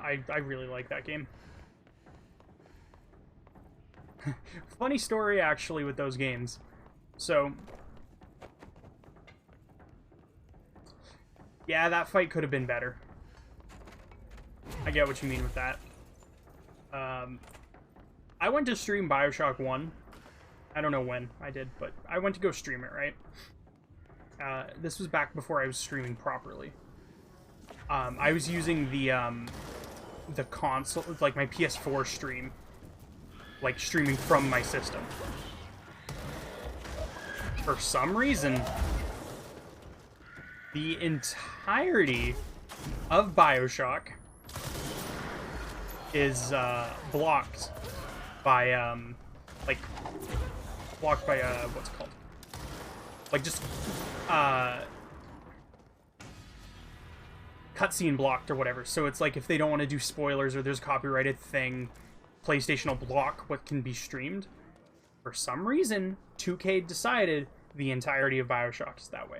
I really like that game. Funny story, actually, with those games. So, yeah, that fight could have been better. I get what you mean with that. I went to stream BioShock 1. I don't know when I did, but I went to go stream it, right? This was back before I was streaming properly. I was using the console, like my PS4 stream. Like, streaming from my system. For some reason, the entirety of BioShock is blocked by, like, blocked by, what's it called? Like, just, cutscene blocked or whatever. So it's like if they don't want to do spoilers or there's a copyrighted thing, PlayStation will block what can be streamed. For some reason, 2K decided the entirety of BioShock is that way.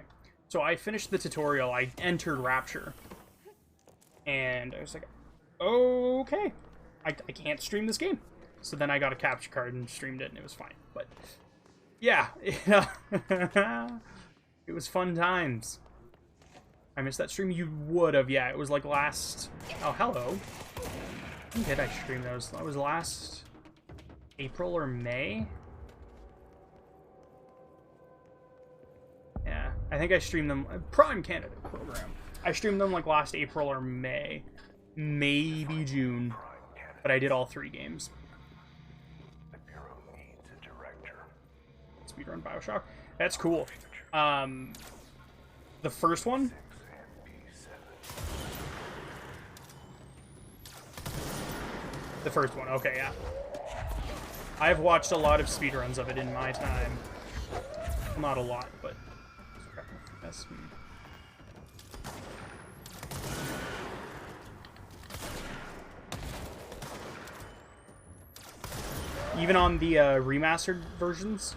So I finished the tutorial, I entered Rapture, and I was like, okay, I can't stream this game. So then I got a capture card and streamed it, and it was fine. But yeah, it was fun times. I missed that stream. You would have, yeah. It was like last. Oh, hello. When did I stream those? That was last April or May. Yeah, I think I streamed them. Prime Candidate program. I streamed them like last April or May, maybe June, but I did all 3 games. The Bureau needs a director. Speedrun BioShock. That's cool. The first one. The first one, okay, yeah. I've watched a lot of speedruns of it in my time. Not a lot, but... That's... Even on the remastered versions.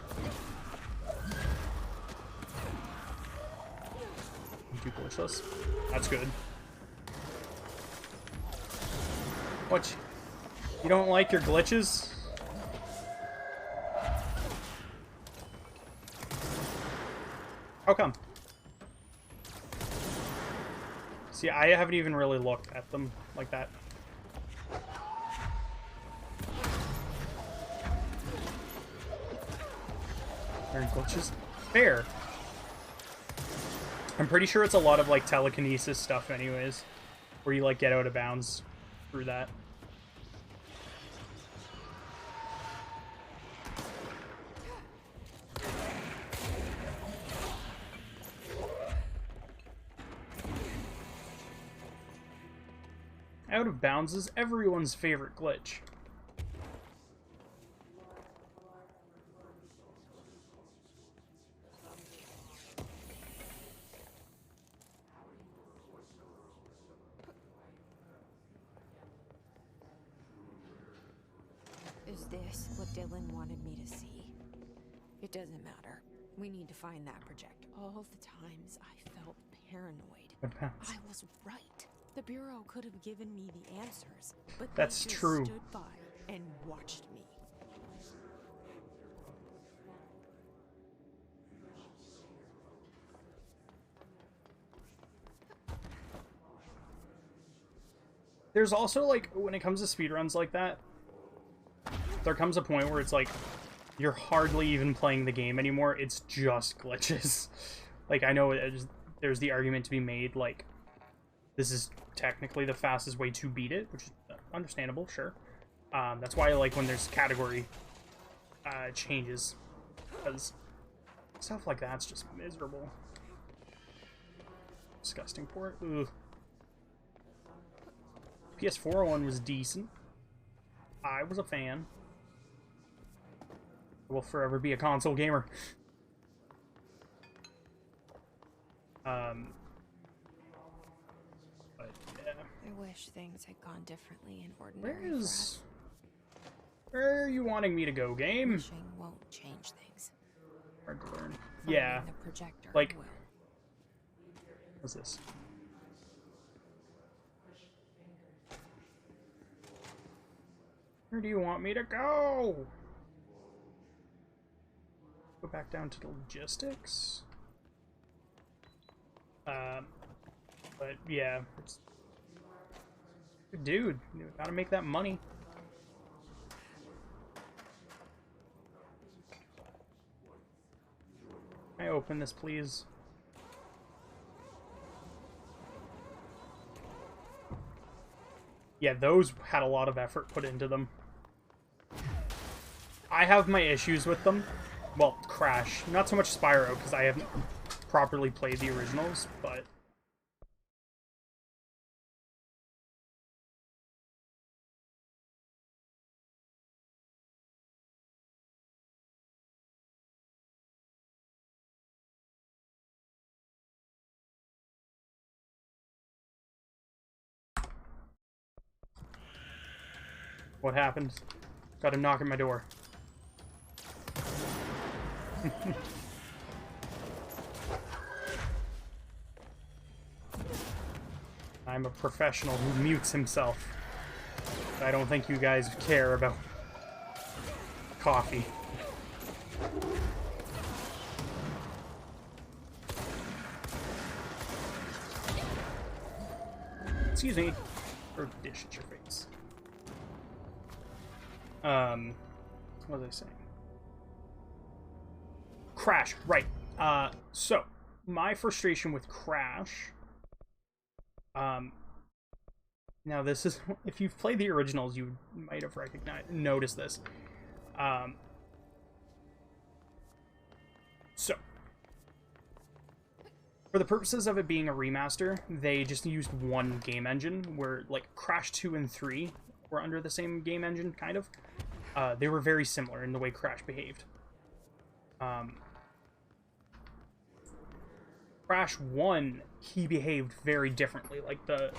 Too glitchless. That's good. What? You don't like your glitches? How come? See, I haven't even really looked at them like that. Iron glitches. Fair. I'm pretty sure it's a lot of like telekinesis stuff anyways, where you like get out of bounds through that. Out of bounds is everyone's favorite glitch. Is this what Dylan wanted me to see? It doesn't matter. We need to find that projector. All the times I felt paranoid. I was right. The Bureau could have given me the answers, but that's they just true. stood by and watched me. There's also, like, when it comes to speedruns like that, there comes a point where it's like, you're hardly even playing the game anymore, it's just glitches. Like, I know there's the argument to be made, like, this is technically the fastest way to beat it, which is understandable, sure. That's why I like when there's category changes, because stuff like that's just miserable. Disgusting port. Ugh. PS4 one was decent. I was a fan. I will forever be a console gamer. But yeah. I wish things had gone differently in ordinary. Where are you wanting me to go, game? Wishing won't change things. Hard to learn. Finding Yeah. the projector Like, will. what's this? Where do you want me to go? Go back down to the logistics. But yeah, it's... Dude, you gotta make that money. Can I open this, please? Yeah, those had a lot of effort put into them. I have my issues with them. Well, Crash. Not so much Spyro, because I haven't properly played the originals, but... What happened? Got him knocking my door. I'm a professional who mutes himself. I don't think you guys care about coffee. Excuse me. Or dish at your face. What was I saying? Crash, right. So, my frustration with Crash... now this is... If you've played the originals, you might have noticed this. So, for the purposes of it being a remaster, they just used one game engine, where, like, Crash 2 and 3 were under the same game engine, kind of. They were very similar in the way Crash behaved. Crash 1, he behaved very differently. Like, there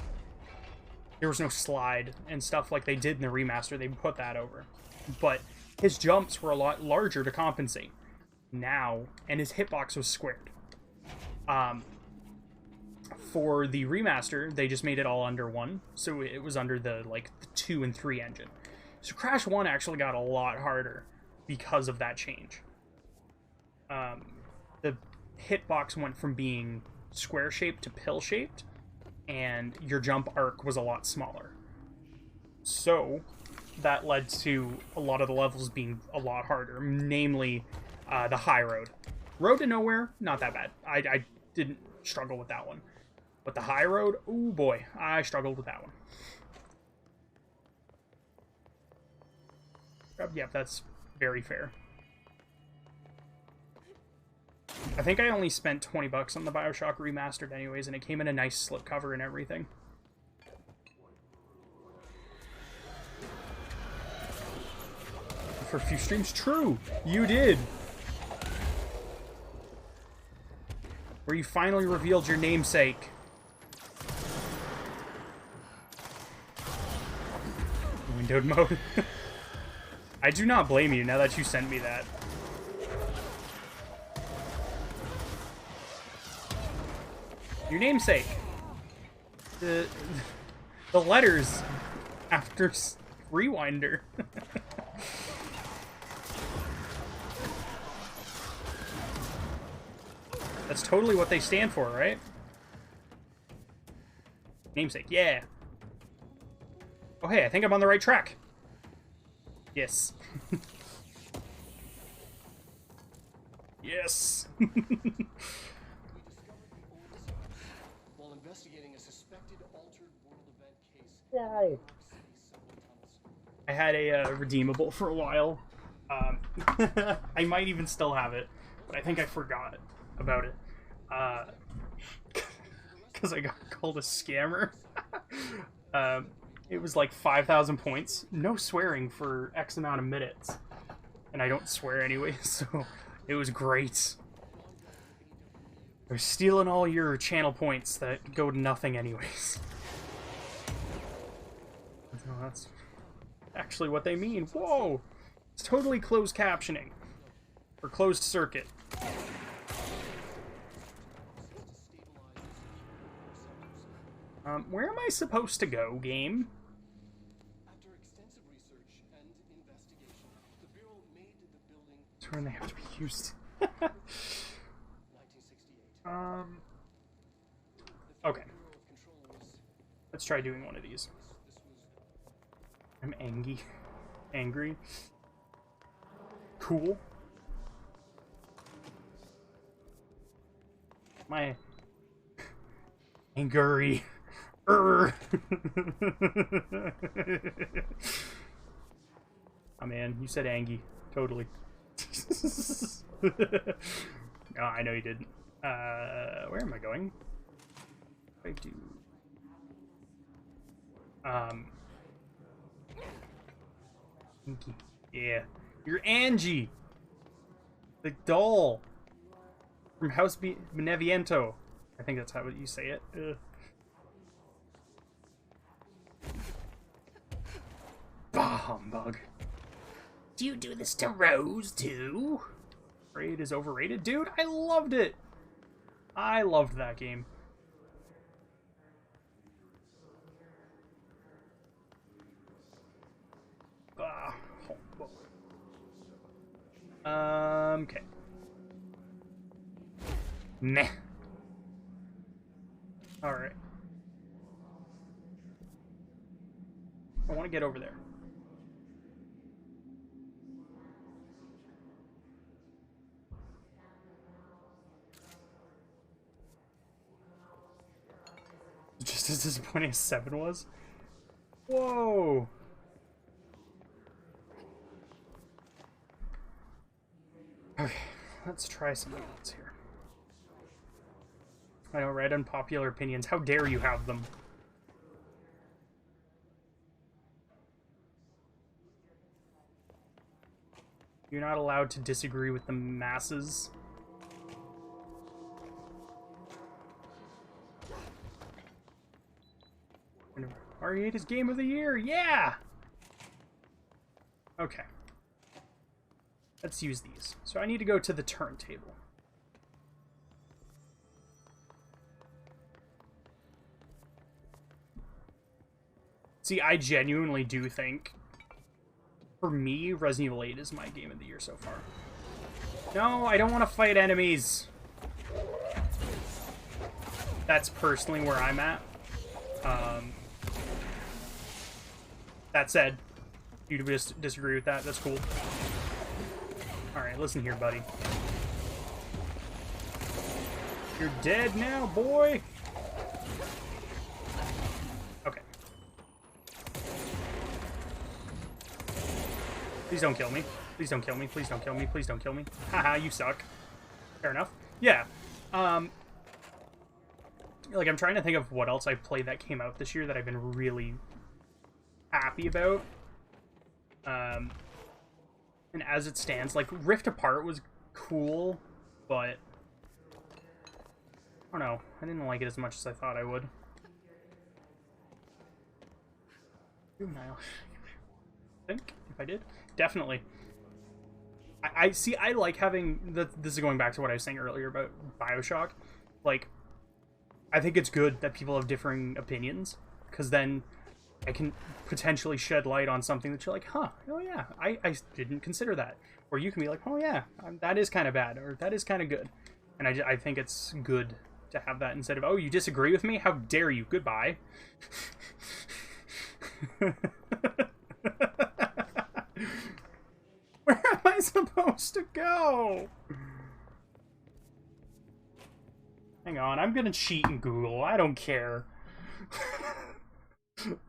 was no slide and stuff like they did in the remaster. They put that over. But his jumps were a lot larger to compensate. Now, and his hitbox was squared. For the remaster, they just made it all under one. So it was under the 2 and 3 engine. So Crash 1 actually got a lot harder because of that change. The hitbox went from being square-shaped to pill-shaped, and your jump arc was a lot smaller. So that led to a lot of the levels being a lot harder, namely the high road. Road to Nowhere, not that bad. I didn't struggle with that one. But the high road, oh boy, I struggled with that one. Yep, that's very fair. I think I only spent 20 bucks on the BioShock Remastered anyways, and it came in a nice slipcover and everything. For a few streams, true, you did. Where you finally revealed your namesake. Windowed mode. I do not blame you now that you sent me that. Your namesake. The letters after Rewinder. That's totally what they stand for, right? Namesake, yeah. Oh, hey, I think I'm on the right track. Yes. Yes. While investigating a suspected altered world event case. Yay. I had a redeemable for a while. I might even still have it, but I think I forgot about it. Because I got called a scammer. It was like 5,000 points. No swearing for X amount of minutes. And I don't swear anyway, so it was great. They're stealing all your channel points that go to nothing anyways. No, that's actually what they mean. Whoa! It's totally closed captioning. Or closed circuit. Where am I supposed to go, game? After extensive research and investigation, the Bureau made the building. That's where they have to be used. 1968. Okay. Let's try doing one of these. I'm angry. Cool. My angry. Oh man, you said Angie. Totally. Oh, I know you didn't. Where am I going? I do. Angie. Yeah. You're Angie! The doll! From House Beneviento. I think that's how you say it. Bah, humbug. Do you do this to Rose, too? Raid is overrated? Dude, I loved it! I loved that game. Bah, humbug. Okay. Meh. Alright. I want to get over there. Just as disappointing as 7 was? Whoa! Okay, let's try something else here. I know, right? Unpopular opinions. How dare you have them? You're not allowed to disagree with the masses. RE8 is Game of the Year! Yeah! Okay. Let's use these. So I need to go to the turntable. See, I genuinely do think, for me, Resident Evil 8 is my Game of the Year so far. No, I don't want to fight enemies! That's personally where I'm at. That said, you disagree with that, that's cool. Alright, listen here, buddy. You're dead now, boy! Okay. Please don't kill me. Please don't kill me. Please don't kill me. Please don't kill me. Haha, you suck. Fair enough. Yeah. Like, I'm trying to think of what else I've played that came out this year that I've been really happy about. And as it stands, like, Rift Apart was cool, but I don't know. I didn't like it as much as I thought I would. I think, if I did. Definitely. I see, I like having, this is going back to what I was saying earlier about BioShock. Like, I think it's good that people have differing opinions, because then I can potentially shed light on something that you're like, huh, oh yeah, I didn't consider that. Or you can be like, oh yeah, that is kind of bad, or that is kind of good. And I think it's good to have that instead of, oh, you disagree with me? How dare you? Goodbye. Where am I supposed to go? Hang on, I'm gonna cheat in Google. I don't care.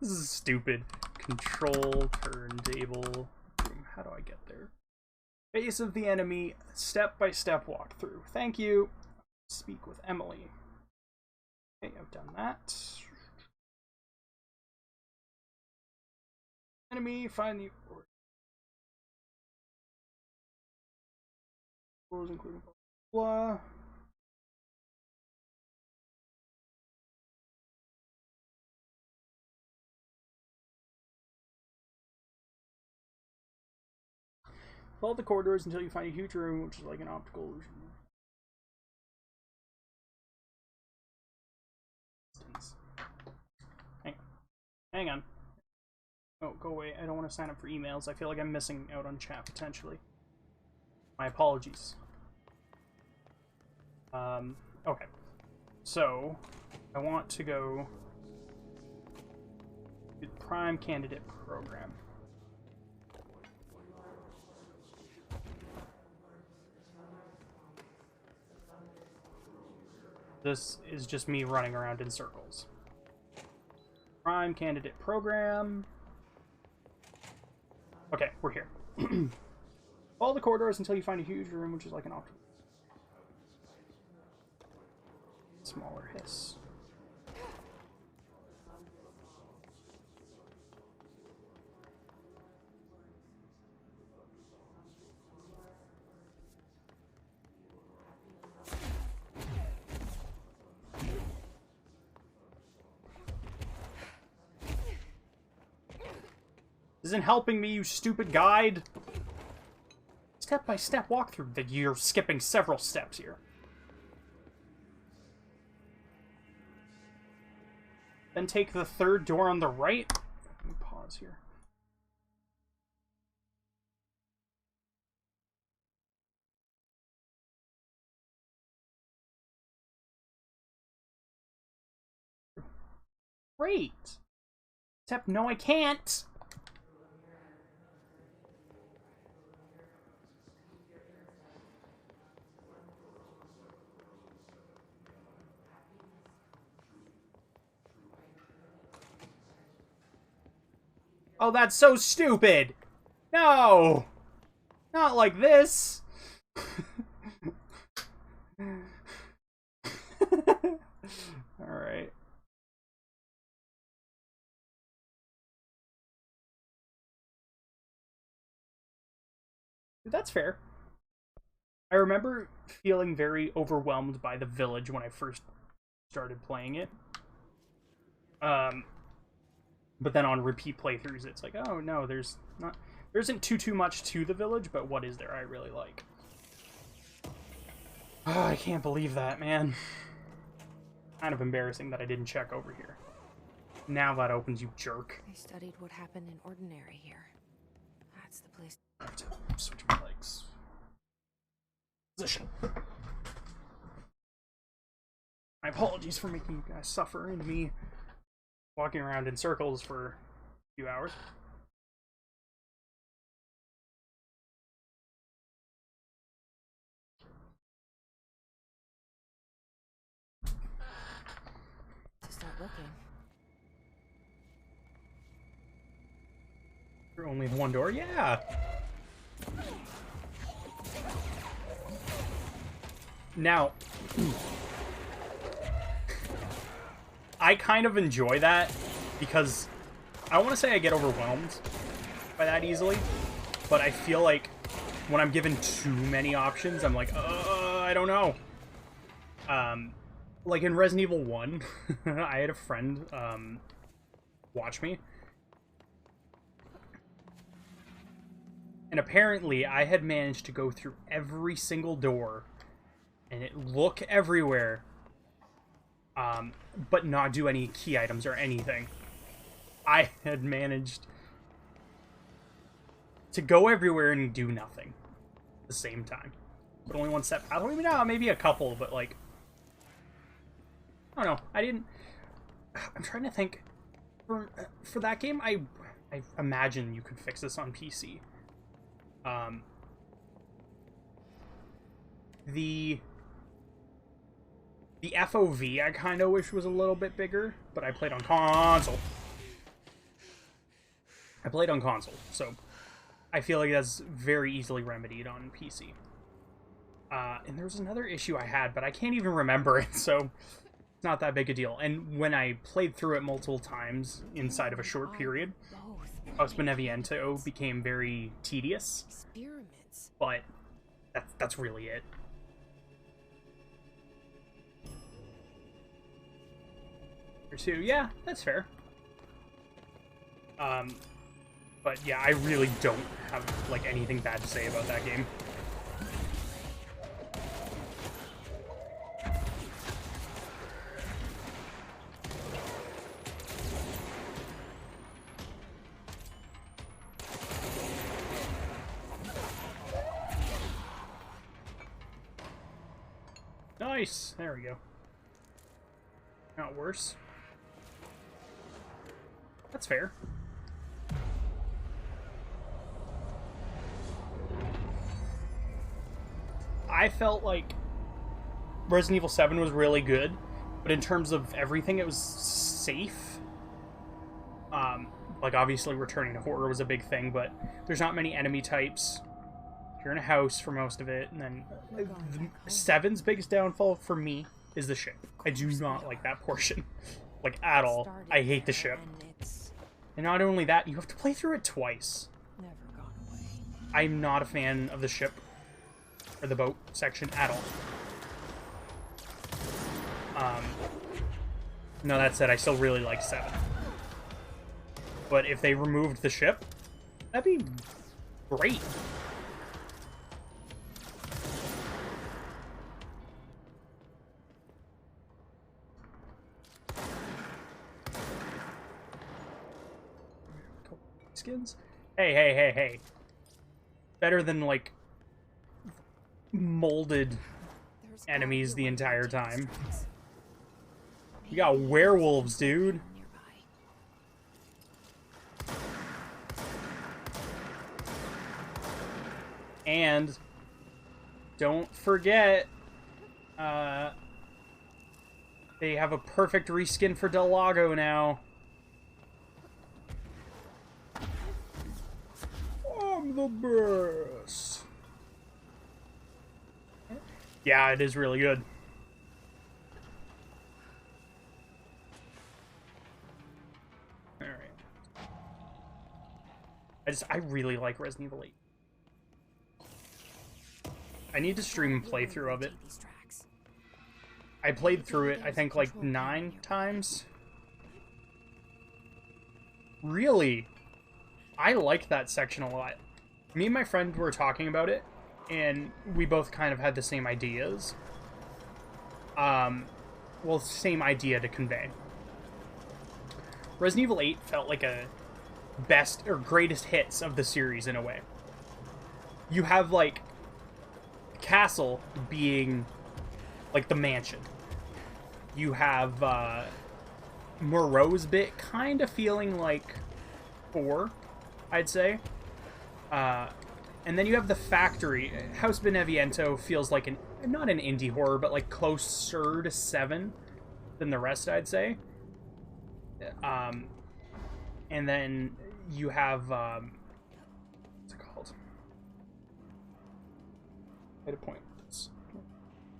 This is stupid. Control turntable room. How do I get there? Face of the enemy, step-by-step walkthrough. Thank you. Speak with Emily. Okay, I've done that. Enemy, find the rules, including blah. Follow the corridors until you find a huge room, which is like an optical illusion. Hang on. Oh, go away. I don't want to sign up for emails. I feel like I'm missing out on chat, potentially. My apologies. Okay. So, I want to go to the Prime Candidate Program. This is just me running around in circles. Prime Candidate Program. Okay, we're here. Follow the corridors until you find a huge room, which is like an option. Smaller hiss. Isn't helping me, you stupid guide. Step-by-step walkthrough that you're skipping several steps here. Then take the third door on the right. Let me pause here. Great. Except, no, I can't. Oh, that's so stupid! No! Not like this! Alright. That's fair. I remember feeling very overwhelmed by the village when I first started playing it. But then on repeat playthroughs, it's like, oh no, there isn't too much to the village, but what is there I really like? Oh, I can't believe that, man. Kind of embarrassing that I didn't check over here. Now that opens, you jerk. I studied what happened in Ordinary here. That's the place. I have to switch my legs. Position. My apologies for making you guys suffer and me walking around in circles for a few hours. To start looking. Only one door? Yeah! Now, I kind of enjoy that because I don't want to say I get overwhelmed by that easily, but I feel like when I'm given too many options, I'm like, I don't know. Like in Resident Evil 1, I had a friend watch me. And apparently, I had managed to go through every single door and look everywhere, but not do any key items or anything. I had managed to go everywhere and do nothing at the same time. But only one step. I don't even know, maybe a couple, but like, I don't know. I'm trying to think. For that game, I imagine you could fix this on PC. The FOV I kind of wish was a little bit bigger, but I played on console. So I feel like that's very easily remedied on PC. And there was another issue I had, but I can't even remember it, so it's not that big a deal. And when I played through it multiple times inside of a short period, House Beneviento became very tedious. Experiments. But that's really it. Or two, yeah, that's fair. But yeah, I really don't have like anything bad to say about that game. Nice! There we go. Not worse. That's fair. I felt like Resident Evil 7 was really good, but in terms of everything, it was safe. Like, obviously, returning to horror was a big thing, but there's not many enemy types. You're in a house for most of it, and then 7's biggest downfall for me is the ship. I do not like that portion, like, at all. I hate the ship. And not only that, you have to play through it twice. Never gone away. I'm not a fan of the ship or the boat section at all. No, that said, I still really like 7. But if they removed the ship, that'd be great. Skins? Hey. Better than, like, molded enemies the entire time. You got werewolves, dude. And don't forget, they have a perfect reskin for Del Lago now. I'm the best. Yeah, it is really good. Alright. I really like Resident Evil 8. I need to stream a playthrough of it. I played through it, I think, like 9 times. Really? I like that section a lot. Me and my friend were talking about it, and we both kind of had the same ideas. Well, same idea to convey. Resident Evil 8 felt like a best or greatest hits of the series in a way. You have, like, Castle being, like, the mansion. You have, Moreau's bit kind of feeling like 4, I'd say. And then you have the Factory. House Beneviento feels like not an indie horror, but like closer to 7 than the rest, I'd say. And then you have, what's it called? I had a point.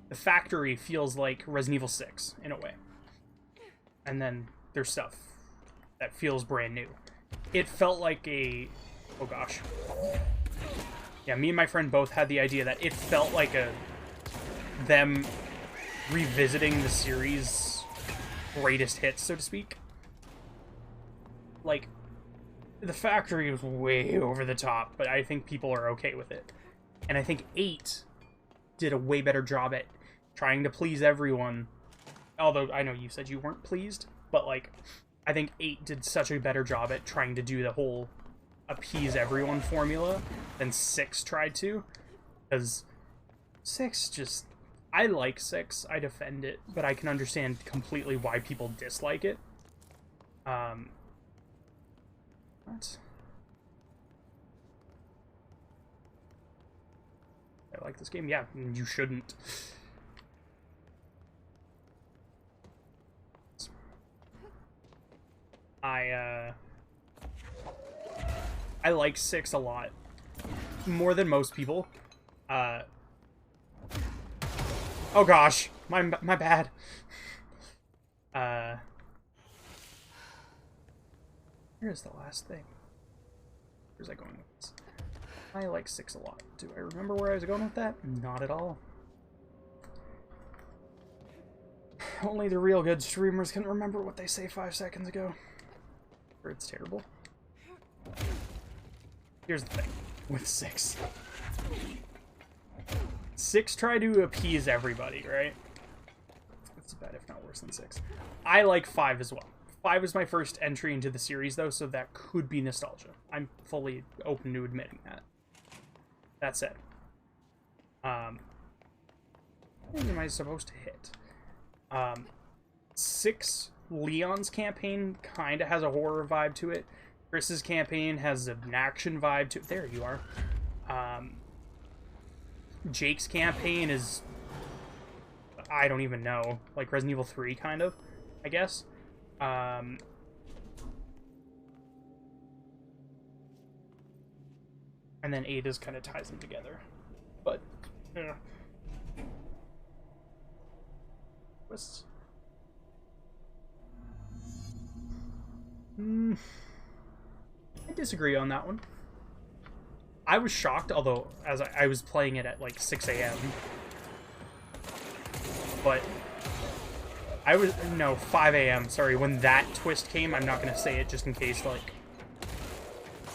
The Factory feels like Resident Evil 6 in a way. And then there's stuff that feels brand new. It felt like oh gosh. Yeah, me and my friend both had the idea that it felt like them revisiting the series' greatest hits, so to speak. Like, the Factory was way over the top, but I think people are okay with it. And I think 8 did a way better job at trying to please everyone. Although, I know you said you weren't pleased, but, like, I think 8 did such a better job at trying to do the whole appease everyone formula than 6 tried to. Because 6 just... I like 6, I defend it, but I can understand completely why people dislike it. What? I like this game? Yeah, you shouldn't. I like 6 a lot. More than most people. Oh gosh, my bad. Here's the last thing. Where's I going with this? I like 6 a lot. Do I remember where I was going with that? Not at all. Only the real good streamers can remember what they say 5 seconds ago. Or it's terrible. Here's the thing with 6. 6 tried to appease everybody, right? It's bad, if not worse than 6. I like 5 as well. 5 is my first entry into the series, though, so that could be nostalgia. I'm fully open to admitting that. That said, what am I supposed to hit? 6, Leon's campaign kind of has a horror vibe to it. Chris's campaign has an action vibe to it. There you are. Jake's campaign is... I don't even know. Like Resident Evil 3, kind of, I guess. And then 8 is kind of ties them together. But, twists. I disagree on that one. I was shocked, although as I was playing it at like 6 a.m. But I was, no, 5 a.m. Sorry, when that twist came, I'm not going to say it just in case, like,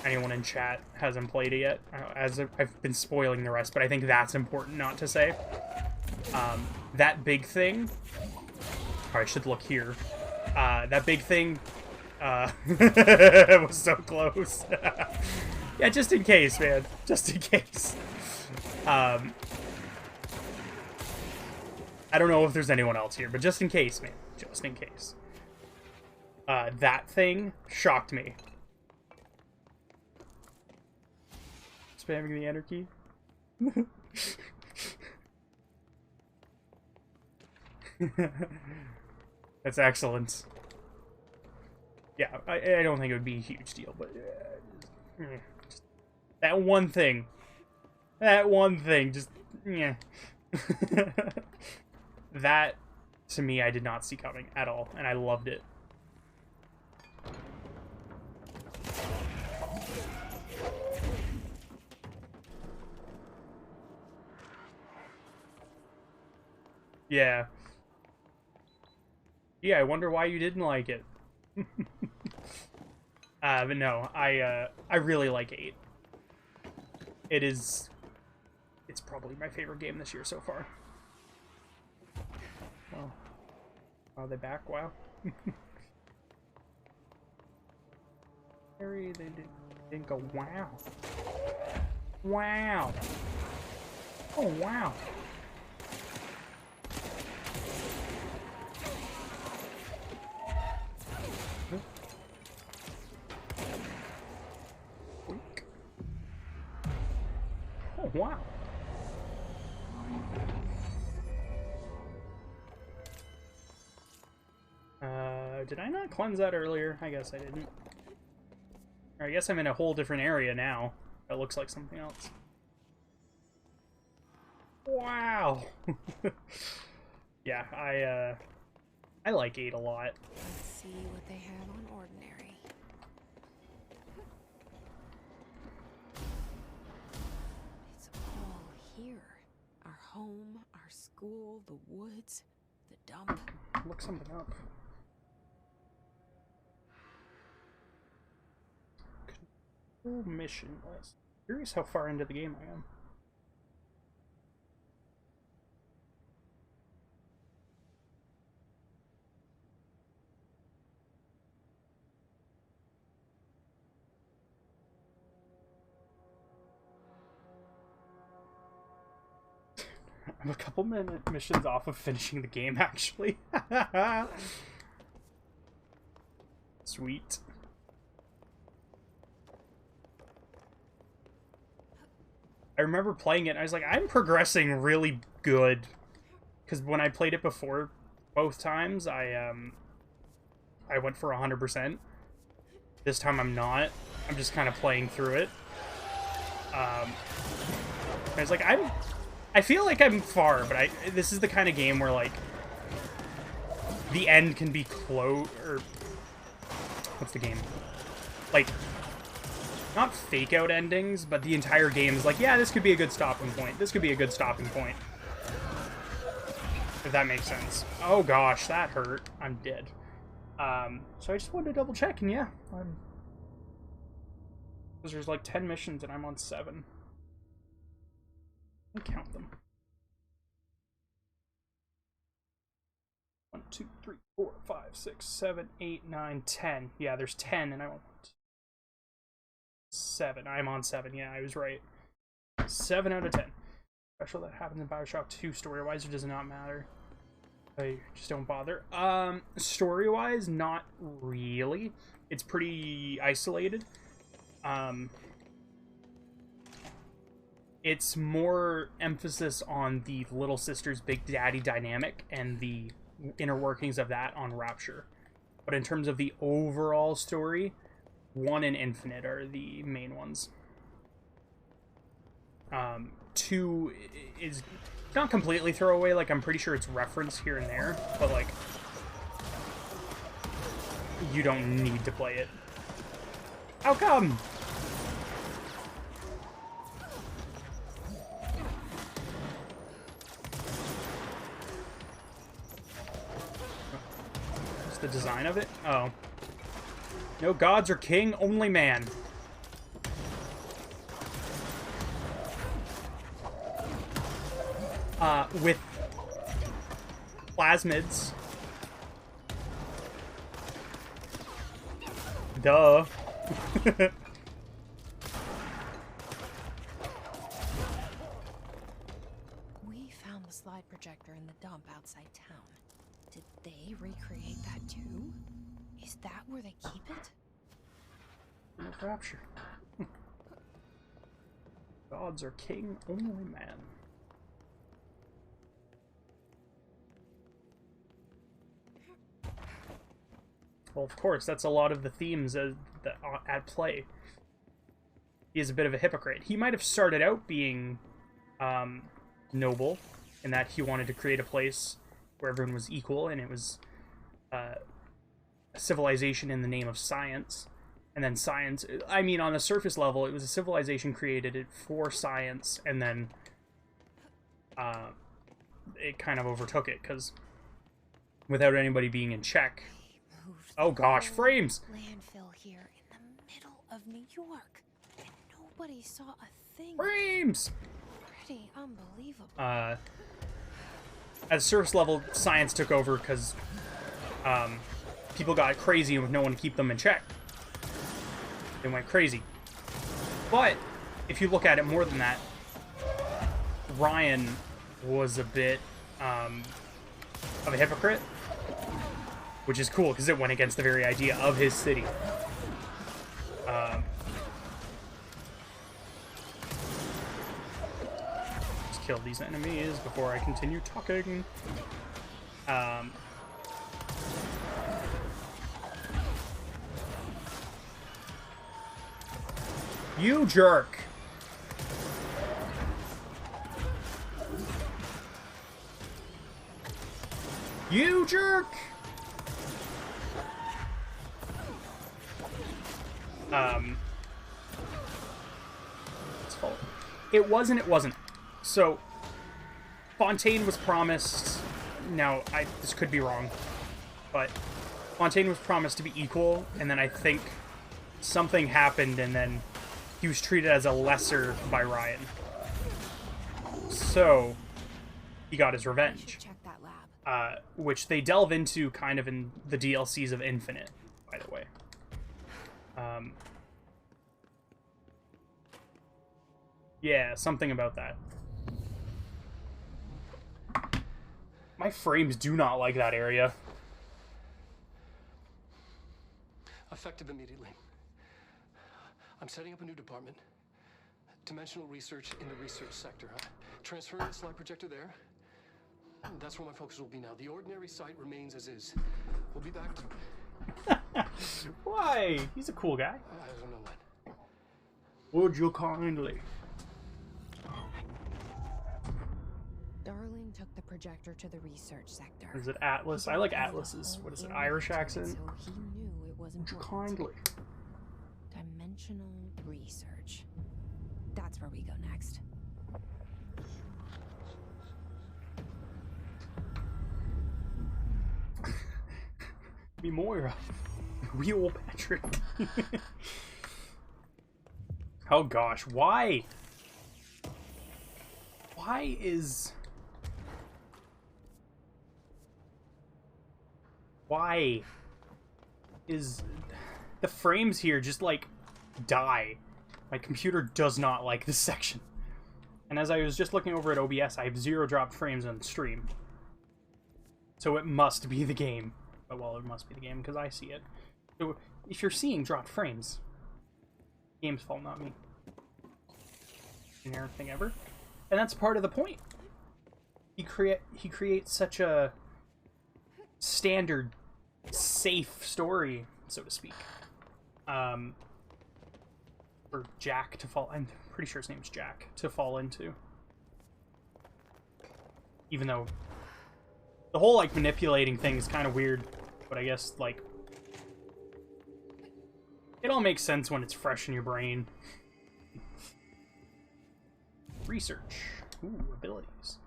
anyone in chat hasn't played it yet, as I've been spoiling the rest, but I think that's important not to say. That big thing, or I should look here, that big thing, was so close. Yeah, just in case, man, just in case. I don't know if there's anyone else here, but just in case, man. Just in case. That thing shocked me. Spamming the enter key. That's excellent. Yeah, I don't think it would be a huge deal, but... just that one thing. That one thing, just... yeah. That, to me, I did not see coming at all, and I loved it. Yeah. Yeah, I wonder why you didn't like it. But no, I really like 8. It's probably my favorite game this year so far. Well, are they back? Wow. Harry, they didn't go wow. Wow. Oh, wow. Wow. Did I not cleanse that earlier? I guess I didn't. Or I guess I'm in a whole different area now. That looks like something else. Wow. Yeah, I like 8 a lot. Let's see what they have on Ordinary. It's all here. Our home, our school, the woods, the dump. Look something up. Mission list. Curious how far into the game I am. I'm a couple missions off of finishing the game, actually. Sweet. I remember playing it, and I was like, I'm progressing really good. Because when I played it before, both times, I went for 100%. This time I'm not. I'm just kind of playing through it. I was like, I feel like I'm far, but this is the kind of game where, like, the end can be close, or what's the game? Like, not fake out endings, but the entire game is like, yeah, this could be a good stopping point. This could be a good stopping point. If that makes sense. Oh gosh, that hurt. I'm dead. So I just wanted to double check, and yeah, because there's like 10 missions and I'm on 7. Let me count them. 1, 2, 3, 4, 5, 6, 7, 8, 9, 10. Yeah, there's 10 and I'm on 7. I'm on 7. Yeah, I was right. 7 out of 10. Special that happens in Bioshock 2 story-wise, it does not matter. I just don't bother. Story-wise, not really. It's pretty isolated. It's more emphasis on the Little Sisters Big Daddy dynamic and the inner workings of that on Rapture. But in terms of the overall story, 1 and Infinite are the main ones. 2 is not completely throwaway, like I'm pretty sure it's referenced here and there, but like, you don't need to play it. How come? Just the design of it? Oh. No gods or king, only man. With plasmids. Duh. We found the slide projector in the dump outside town. Did they recreate that too? Is that where they keep it? Rapture. Gods are king, only man. Well, of course, that's a lot of the themes that at play. He is a bit of a hypocrite. He might have started out being noble, in that he wanted to create a place where everyone was equal, and it was a civilization in the name of science. And then science, I mean, on the surface level, it was a civilization created for science, and then it kind of overtook it, because without anybody being in check. Oh gosh, frames! Landfill here in the middle of New York, and nobody saw a thing. Frames! Pretty unbelievable. At surface level, science took over because people got crazy with no one to keep them in check. They went crazy. But if you look at it more than that, Ryan was a bit of a hypocrite. Which is cool, because it went against the very idea of his city. kill these enemies before I continue talking. You jerk! You jerk! Let's follow. It wasn't. So, Fontaine was promised... Now, this could be wrong, but Fontaine was promised to be equal, and then I think something happened, and then he was treated as a lesser by Ryan. So, he got his revenge. Check that lab. Which they delve into kind of in the DLCs of Infinite, by the way. Yeah, something about that. My frames do not like that area. Effective immediately. I'm setting up a new department. Dimensional research in the research sector. Transferring the slide projector there. That's where my focus will be now. The ordinary site remains as is. We'll be back to... Why? He's a cool guy. I don't know when. Would you kindly? Darling took the projector to the research sector. Is it Atlas? I like Atlas's, what is it, Irish accent? So he knew it wasn't Would you kindly? Dimensional research. That's where we go next. Be Moira. Real Patrick. Oh gosh, why? Why is... Why is the frames here just like die? My computer does not like this section. And as I was just looking over at OBS, I have 0 dropped frames on stream. So it must be the game. Well, it must be the game because I see it. So if you're seeing dropped frames, game's fault, not me. Generic thing ever. And that's part of the point. He creates such a standard, safe story, so to speak. For Jack to fall... I'm pretty sure his name's Jack. To fall into. Even though... The whole, like, manipulating thing is kind of weird. But I guess, like... It all makes sense when it's fresh in your brain. Research. Ooh, abilities.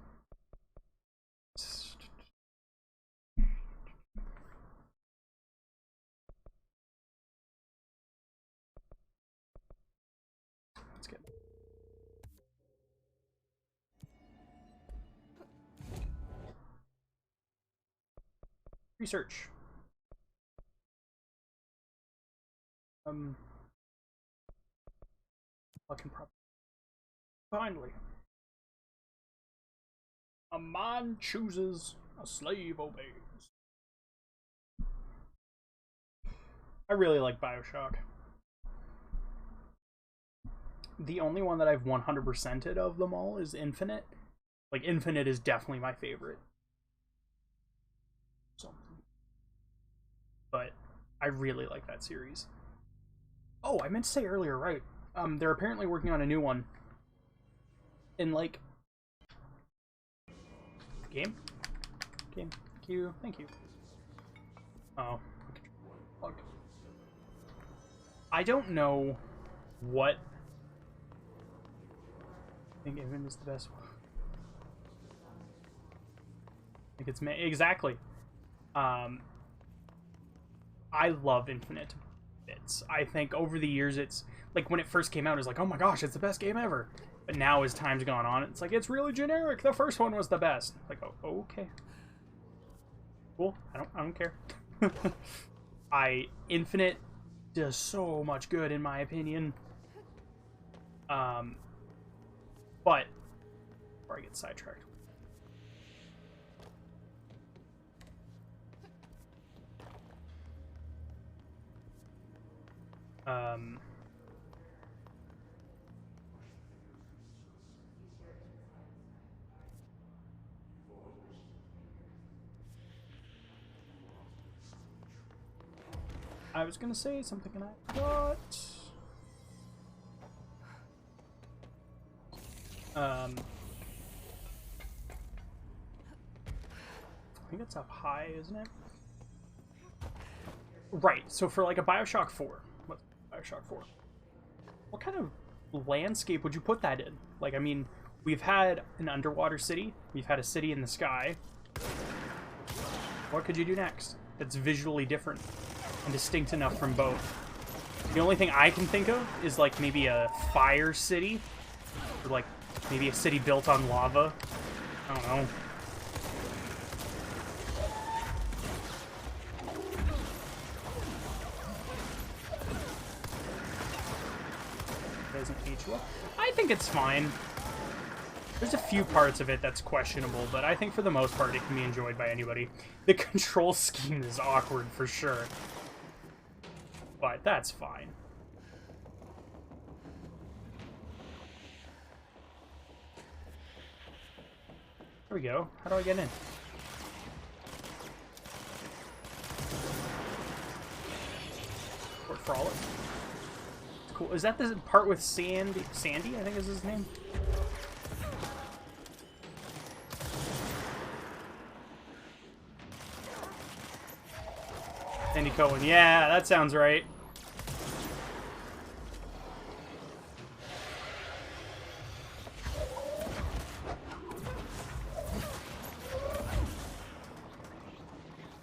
Let's get... Research. I can probably... Finally. A man chooses, a slave obeys. I really like BioShock. The only one that I've 100%ed of them all is Infinite. Like, Infinite is definitely my favorite. So, but I really like that series. Oh, I meant to say earlier, right? They're apparently working on a new one. In, like... Game? Game. Thank you. Thank you. Oh. Fuck. I don't know what... I think Evan is the best one. I think it's... Exactly. I love Infinite bits. I think over the years it's... Like, when it first came out, it was like, oh my gosh, it's the best game ever. But now, as time's gone on, it's like, it's really generic. The first one was the best. Like, oh, okay. Cool. I don't care. Infinite does so much good, in my opinion. But, before I get sidetracked. I was gonna say something and I forgot. I think it's up high, isn't it? Right, so for like a Bioshock 4, what kind of landscape would you put that in? Like, I mean, we've had an underwater city, we've had a city in the sky. What could you do next that's visually different and distinct enough from both? The only thing I can think of is like maybe a fire city, or like maybe a city built on lava. I don't know. Doesn't age well. I think it's fine. There's a few parts of it that's questionable, but I think for the most part it can be enjoyed by anybody. The control scheme is awkward for sure, but that's fine. There we go. How do I get in? Fort Frolic. Cool. Is that the part with Sandy, I think is his name? Sandy Cohen. Yeah, that sounds right.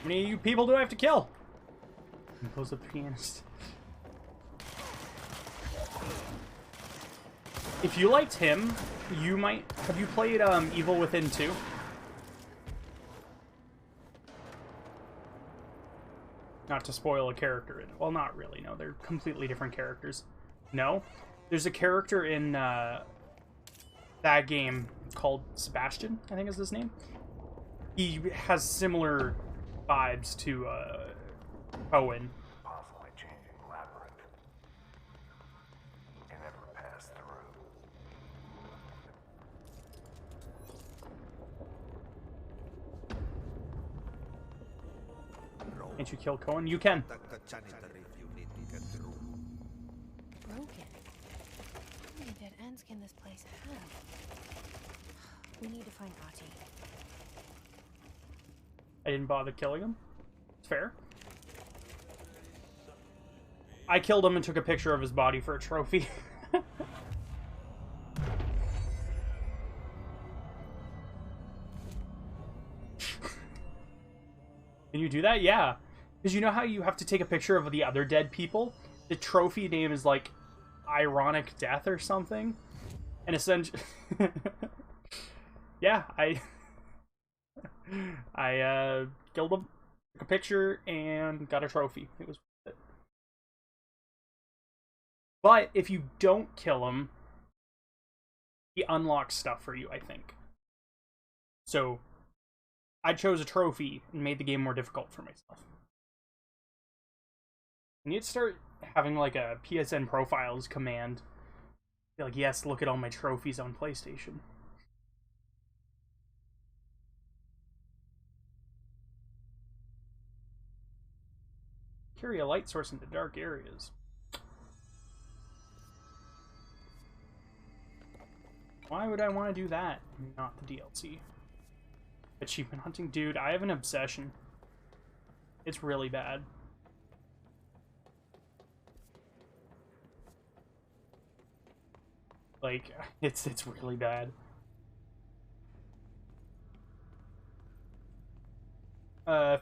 How many of you people do I have to kill? Compose the pianist. If you liked him, you might... Have you played Evil Within 2? Not to spoil a character in it. Well, not really, no. They're completely different characters. No? There's a character in that game called Sebastian, I think is his name. He has similar vibes to Owen. Possibly changing labyrinth. Can never pass through. Can't you kill Cohen? You can. Broken. How many dead ends can this place have? We need to find Ahti. I didn't bother killing him. It's fair. I killed him and took a picture of his body for a trophy. Can you do that? Yeah. Because you know how you have to take a picture of the other dead people? The trophy name is like Ironic Death or something. And essentially... yeah, I killed him, took a picture, and got a trophy. It was worth it. But if you don't kill him, he unlocks stuff for you, I think. So, I chose a trophy and made the game more difficult for myself. I need to start having like a PSN profiles command. Be like, yes, look at all my trophies on PlayStation. Carry a light source into dark areas. Why would I want to do that? Not the DLC. Achievement hunting? Dude, I have an obsession. It's really bad. Like, it's really bad. No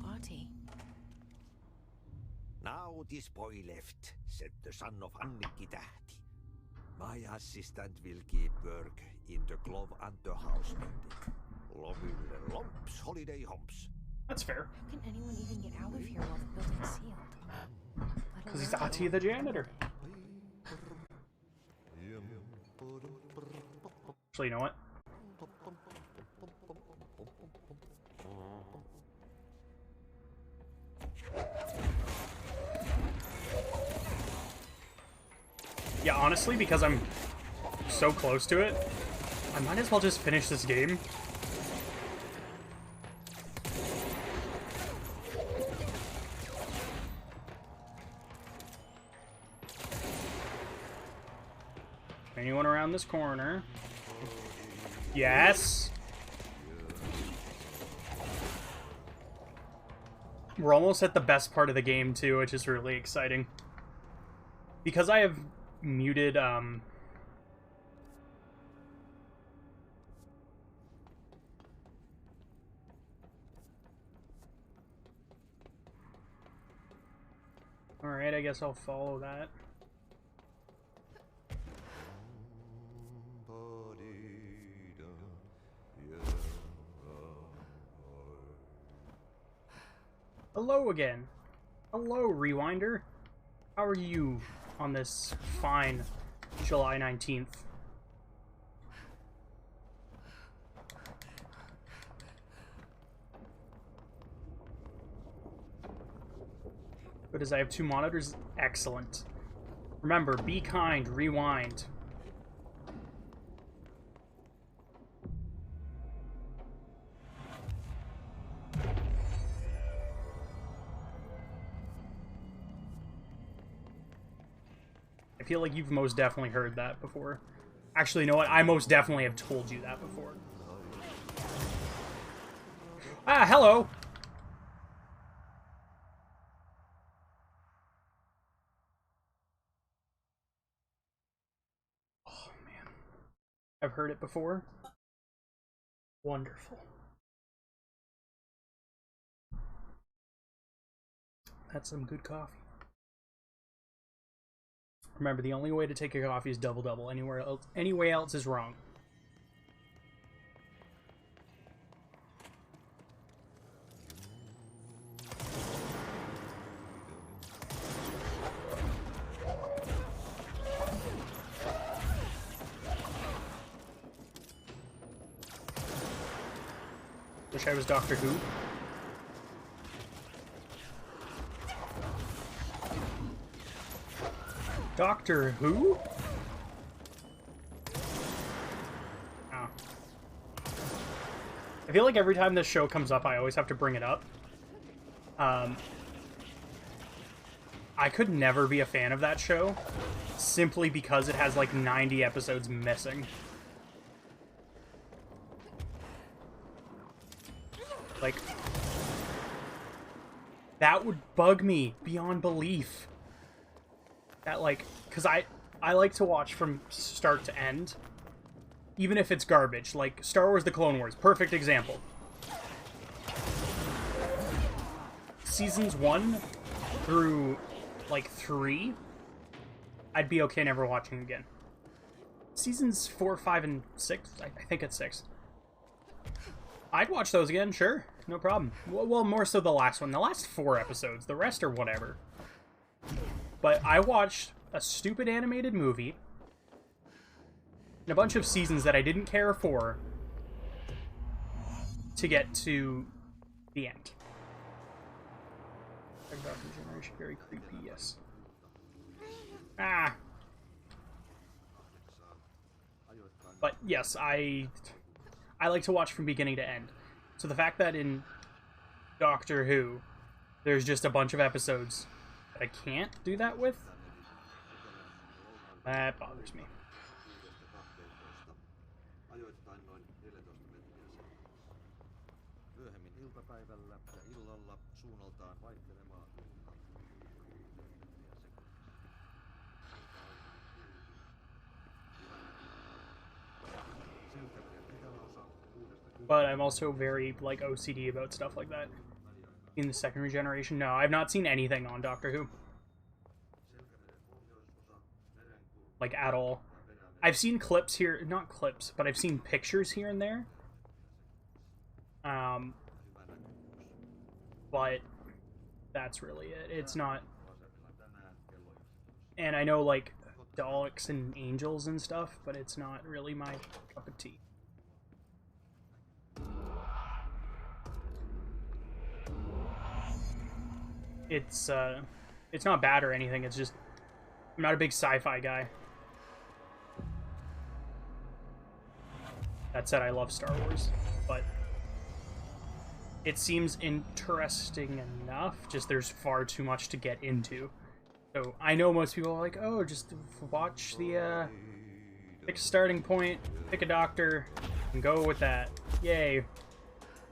Ahti. Now this boy left, said the son of Annikki Tähti. My assistant will keep work in the glove and the house mending. Lomille lomps, holiday humps. That's fair. How can anyone even get out of here while the building's sealed? Because he's Ahti the janitor. Actually, you know what? Yeah, honestly, because I'm so close to it, I might as well just finish this game. Anyone around this corner? Yes! We're almost at the best part of the game, too, which is really exciting. Because I have muted, Alright, I guess I'll follow that. Hello again. Hello, Rewinder. How are you on this fine July 19th? But as I have 2 monitors, excellent. Remember, be kind, rewind. I feel like you've most definitely heard that before. Actually, you know what? I most definitely have told you that before. Ah, hello! Oh, man. I've heard it before. Wonderful. That's some good coffee. Remember, the only way to take a coffee is double-double. Any way else is wrong. Wish I was Doctor Who. Doctor Who? Oh. I feel like every time this show comes up, I always have to bring it up. I could never be a fan of that show, simply because it has like 90 episodes missing. Like, that would bug me beyond belief. That, like, because I like to watch from start to end, even if it's garbage. Like, Star Wars The Clone Wars, perfect example. Seasons 1 through, like, 3, I'd be okay never watching again. Seasons 4, 5, and 6, I think it's 6. I'd watch those again, sure, no problem. Well, more so the last one. The last 4 episodes, the rest are whatever. But I watched a stupid animated movie and a bunch of seasons that I didn't care for to get to the end. Generation, very creepy, yes. Ah! But yes, I like to watch from beginning to end. So the fact that in Doctor Who, there's just a bunch of episodes that I can't do that with, that bothers me. But I'm also very, like, OCD about stuff like that. In the second generation, no, I've not seen anything on Doctor Who. Like, at all. I've seen clips here, not clips, but I've seen pictures here and there. But that's really it. It's not... And I know, like, Daleks and Angels and stuff, but it's not really my cup of tea. It's not bad or anything, it's just, I'm not a big sci-fi guy. That said, I love Star Wars, but it seems interesting enough, just there's far too much to get into. So, I know most people are like, oh, just watch the Pick a starting point, pick a doctor, and go with that. Yay.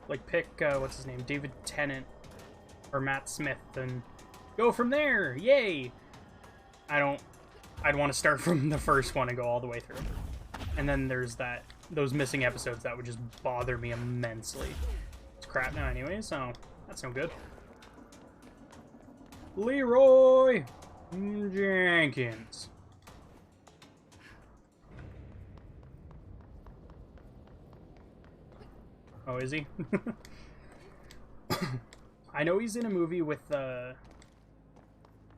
Like, pick, what's his name? David Tennant or Matt Smith, and go from there. Yay! I'd want to start from the first one and go all the way through. And then there's those missing episodes that would just bother me immensely. It's crap now anyway, so that's no good. Leroy Jenkins. Oh, is he? I know he's in a movie with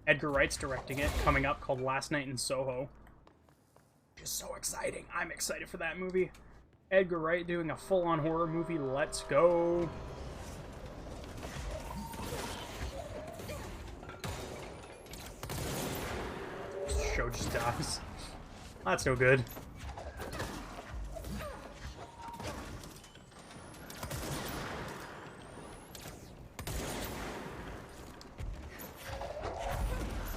Edgar Wright's directing it, coming up, called Last Night in Soho. Just so exciting. I'm excited for that movie. Edgar Wright doing a full-on horror movie. Let's go. Show just dies. That's no good.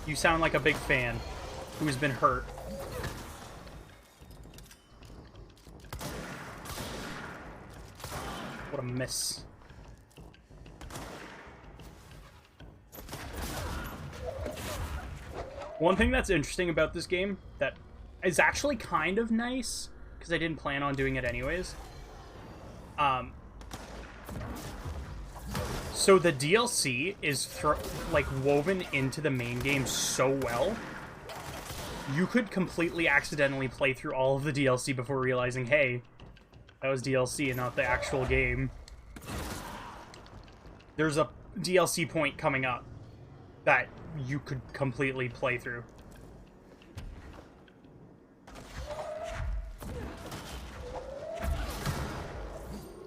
You sound like a big fan who's been hurt. What a miss. One thing that's interesting about this game that is actually kind of nice, because I didn't plan on doing it anyways. So the DLC is like woven into the main game so well. You could completely accidentally play through all of the DLC before realizing, hey, that was DLC and not the actual game. There's a DLC point coming up that you could completely play through.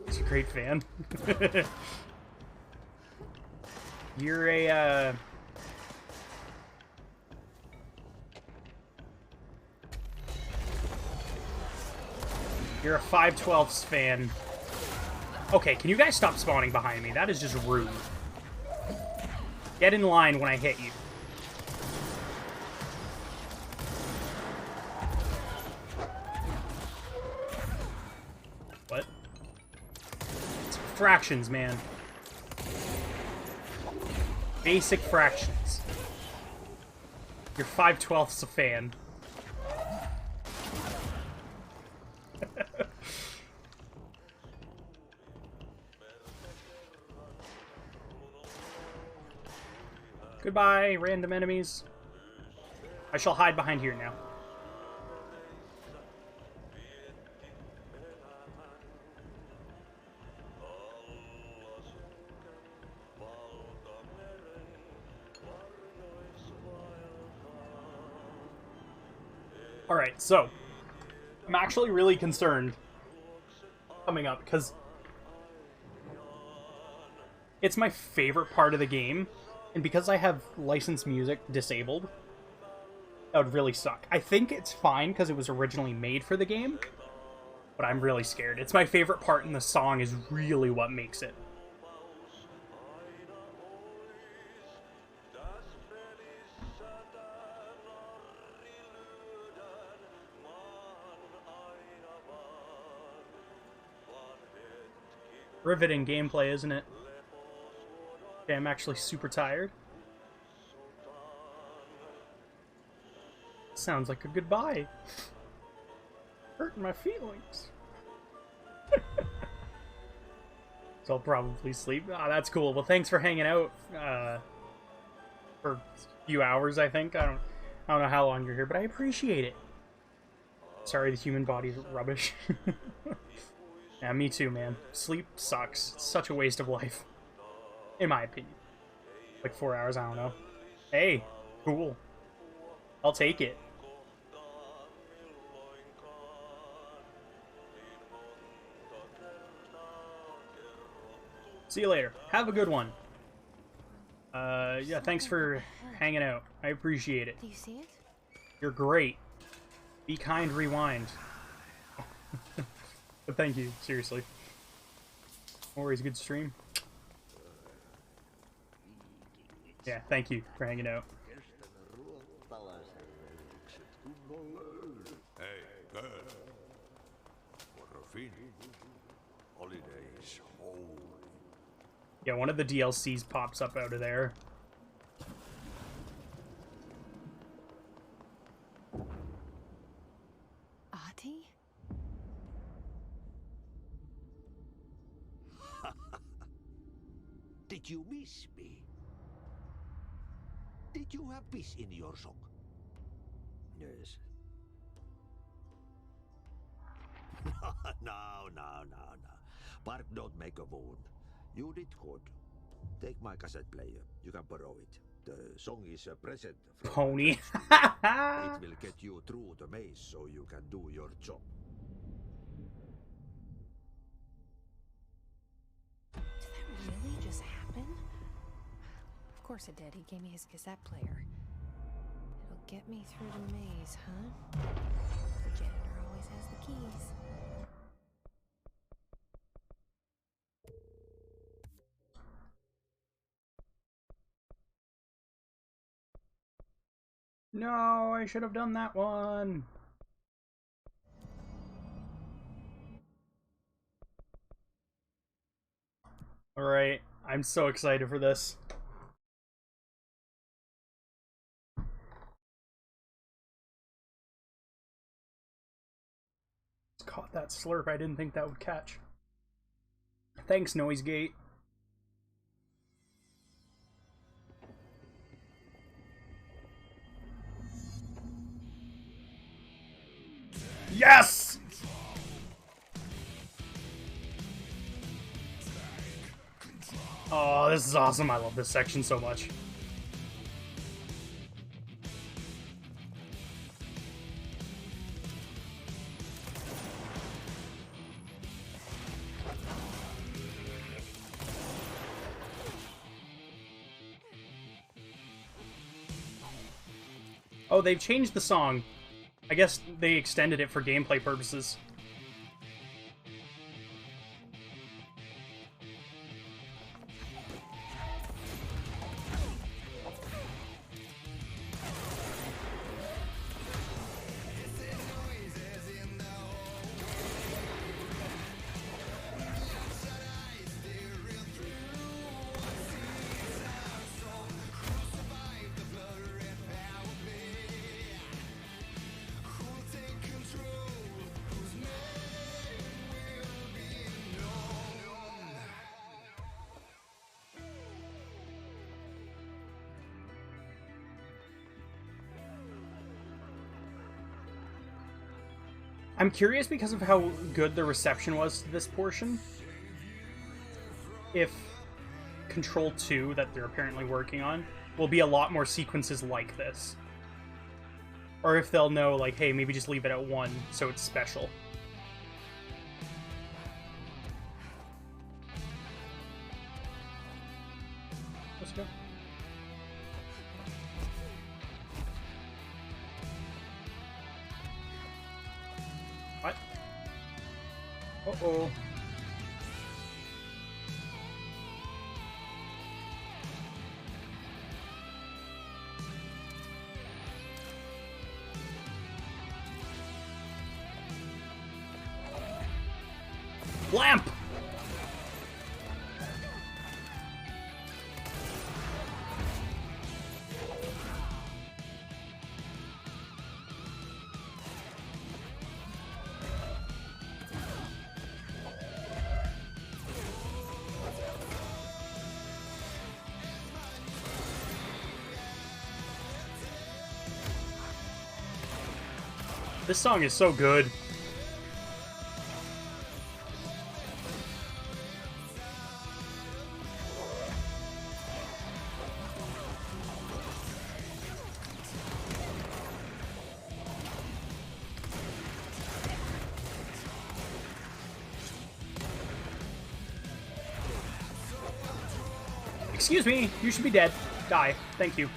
He's a great fan. You're a, You're a 5/12 fan. Okay, can you guys stop spawning behind me? That is just rude. Get in line when I hit you. What? It's fractions, man. Basic fractions. You're 5/12 a fan. Goodbye, random enemies. I shall hide behind here now. Alright, so I'm actually really concerned coming up because it's my favorite part of the game, and because I have licensed music disabled, that would really suck. I think it's fine because it was originally made for the game, but I'm really scared. It's my favorite part, and the song is really what makes it. Riveting gameplay, isn't it? Okay, I'm actually super tired. Sounds like a goodbye. Hurting my feelings. So I'll probably sleep. Ah, that's cool. Well, thanks for hanging out for a few hours, I think. I don't know how long you're here, but I appreciate it. Sorry, the human body's rubbish. Yeah, me too, man. Sleep sucks. It's such a waste of life. In my opinion. Like 4 hours, I don't know. Hey, cool. I'll take it. See you later. Have a good one. Yeah, thanks for hanging out. I appreciate it. Do you see it? You're great. Be kind, rewind. But thank you, seriously. No worries, good stream. Yeah, thank you for hanging out. Hey, good. Finn. Holidays holy. Yeah, one of the DLCs pops up out of there. Ahti? Did you miss me? Did you have peace in your song? Yes. No. Bark don't make a wound. You did good. Take my cassette player. You can borrow it. The song is a present from Pony. It will get you through the maze so you can do your job. Did that really just happen? Of course it did. He gave me his cassette player. It'll get me through the maze, huh? The janitor always has the keys. No, I should have done that one. Alright, I'm so excited for this. Caught that slurp. I didn't think that would catch. Thanks, Noisegate. Yes! Oh, this is awesome. I love this section so much. Oh, they've changed the song. I guess they extended it for gameplay purposes. I'm curious because of how good the reception was to this portion. If Control 2, that they're apparently working on, will be a lot more sequences like this. Or if they'll know, like, hey, maybe just leave it at 1 so it's special. Let's go. What? Uh-oh. Lamp! This song is so good. Excuse me, you should be dead. Die. Thank you.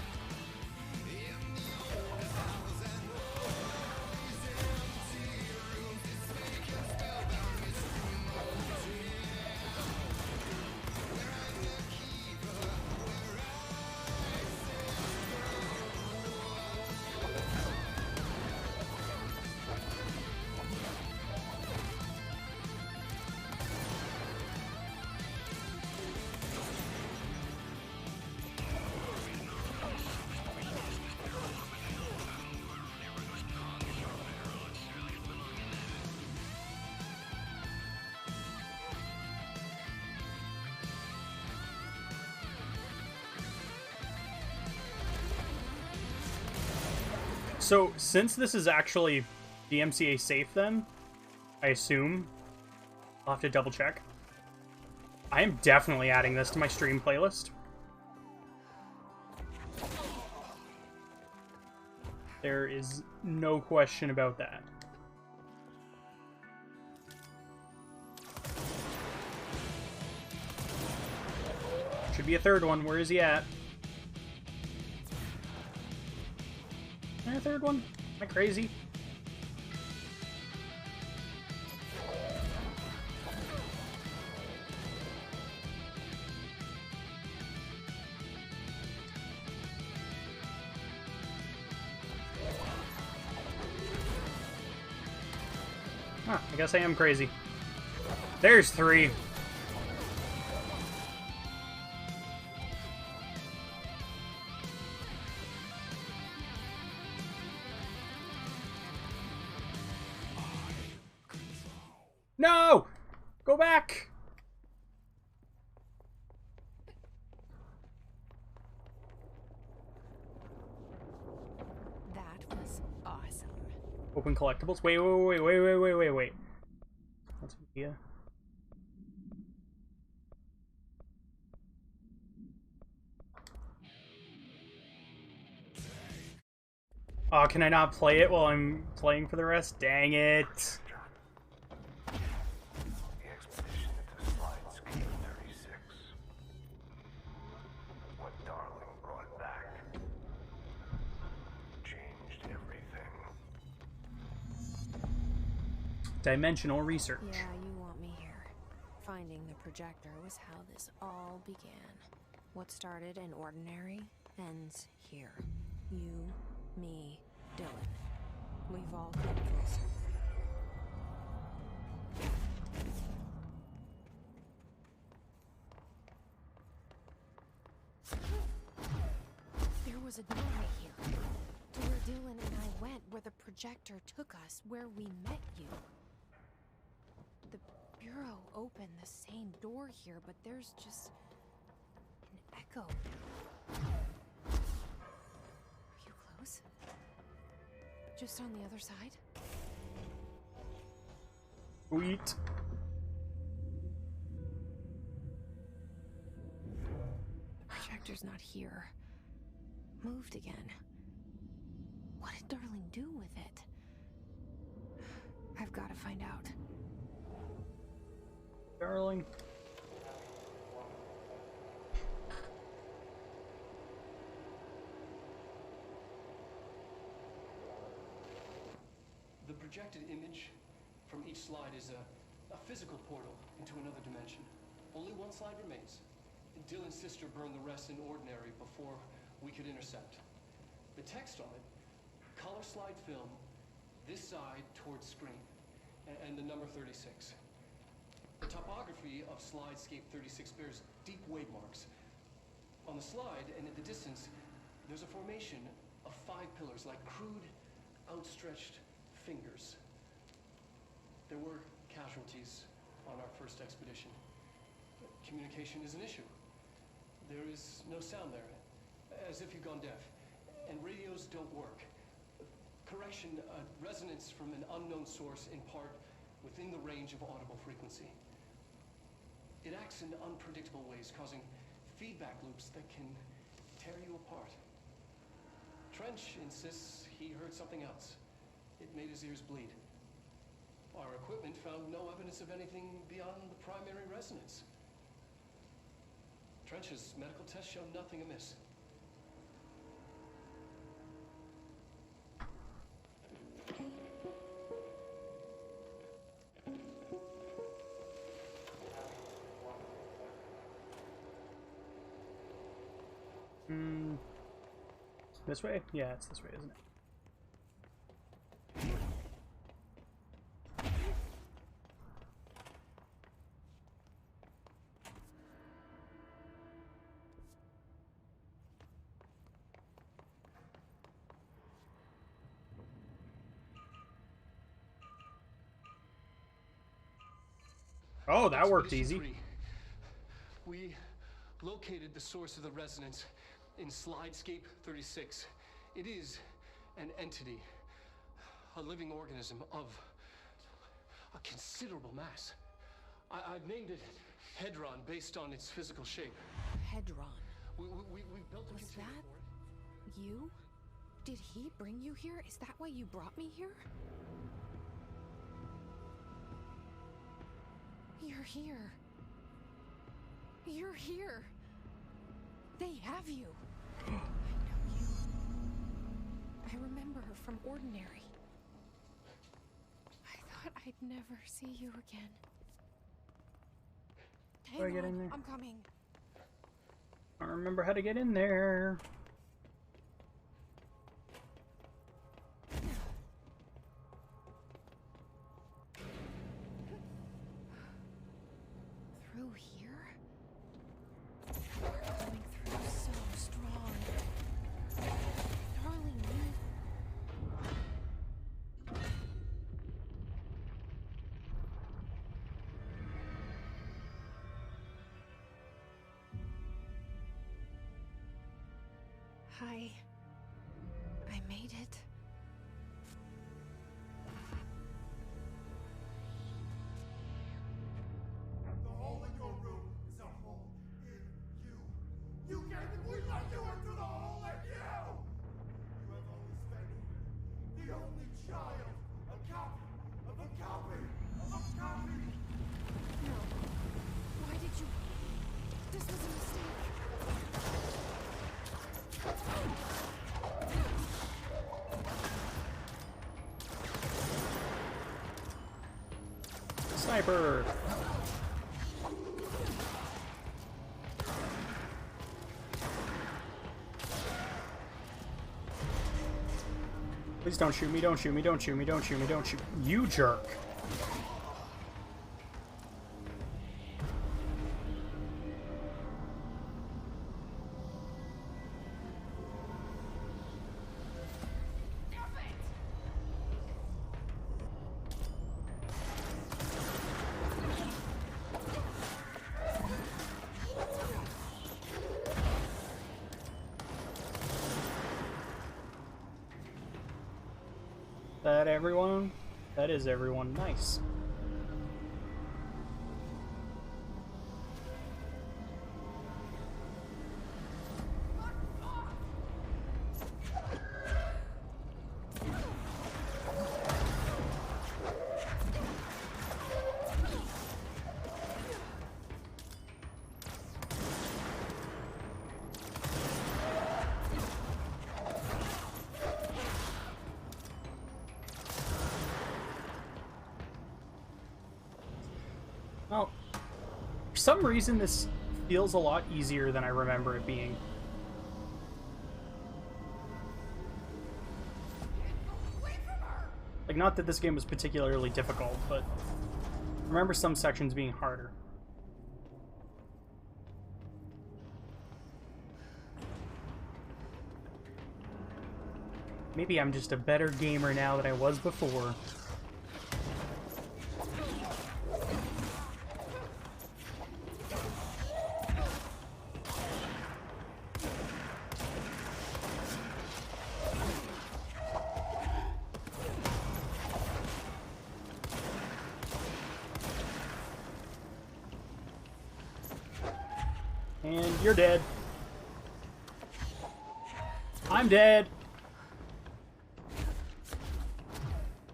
So, since this is actually DMCA safe then, I assume, I'll have to double check. I am definitely adding this to my stream playlist. There is no question about that. Should be a third one. Where is he at? Is there a third one? Am I crazy? Huh, I guess I am crazy. There's 3. No! Go back! That was awesome. Open collectibles? Wait. That's an idea. Oh, can I not play it while I'm playing for the rest? Dang it. Dimensional research. Yeah, you want me here. Finding the projector was how this all began. What started in Ordinary ends here. You, me, Dylan. We've all come full circle. There was a doorway here. To where Dylan and I went, where the projector took us, where we met you. The Bureau opened the same door here, but there's just an echo. Are you close? Just on the other side? Sweet. The projector's not here. Moved again. What did Darling do with it? I've got to find out. Darling. The projected image from each slide is a physical portal into another dimension. Only one slide remains. Dylan's sister burned the rest in Ordinary before we could intercept. The text on it, color slide film, this side towards screen, and the number 36. The topography of Slidescape 36 bears deep wave marks. On the slide and in the distance, there's a formation of 5 pillars like crude, outstretched fingers. There were casualties on our first expedition. Communication is an issue. There is no sound there, as if you've gone deaf. And radios don't work. Correction, resonance from an unknown source in part within the range of audible frequency. It acts in unpredictable ways, causing feedback loops that can tear you apart. Trench insists he heard something else. It made his ears bleed. Our equipment found no evidence of anything beyond the primary resonance. Trench's medical tests show nothing amiss. This way? Yeah, it's this way, isn't it? Oh, that worked easy. We located the source of the resonance in Slidescape 36. It is an entity, a living organism of a considerable mass. I've named it Hedron based on its physical shape. Hedron. We built a Was container that for it. you? Did he bring you here? Is that why you brought me here? You're here. You're here. They have you. I know you. I remember her from Ordinary. I thought I'd never see you again. Do I Hang get on, in there? I'm coming. I don't remember how to get in there. Through here? You're coming through so strong. Darling, Hi. I made it. The hole in your room is a hole in you. You came and we let you into the hole in you! You have always been here. The only child. A copy of a copy of a copy. No. Why did you... This was a mistake. Sniper! Please don't shoot me, don't shoot me, don't shoot me, don't shoot me, don't shoot me. You jerk. That everyone? That is everyone. Nice. Well, for some reason this feels a lot easier than I remember it being. Like, not that this game was particularly difficult, but I remember some sections being harder. Maybe I'm just a better gamer now than I was before. And you're dead. I'm dead.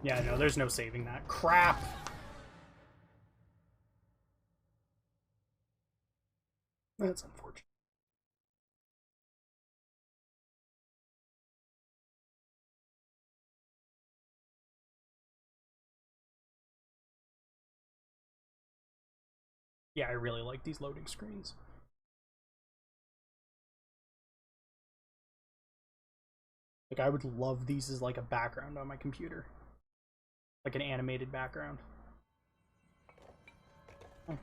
Yeah, no, there's no saving that. Crap. That's unfortunate. Yeah, I really like these loading screens. Like, I would love these as like a background on my computer. Like an animated background. Oh.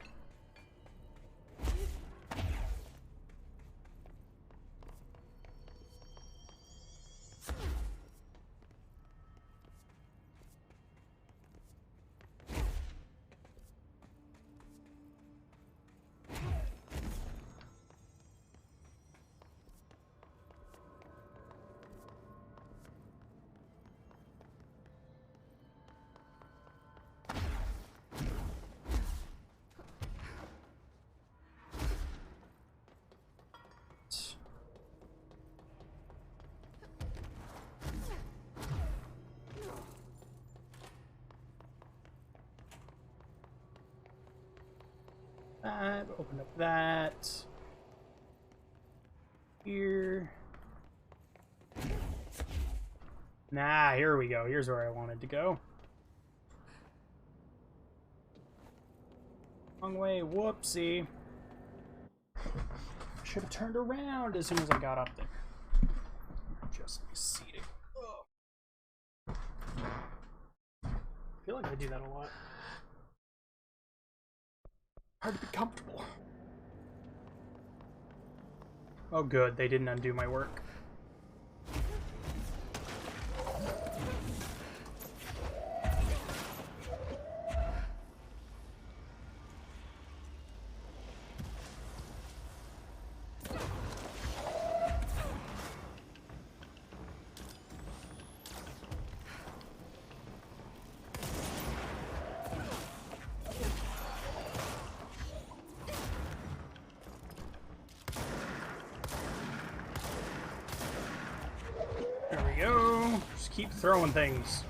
that. Open up that. Here. Nah, here we go. Here's where I wanted to go. Wrong way. Whoopsie. Should have turned around as soon as I got up there. Just seating. I feel like I do that a lot. Hard to be comfortable. Oh good, they didn't undo my work. There we go. Just keep throwing things.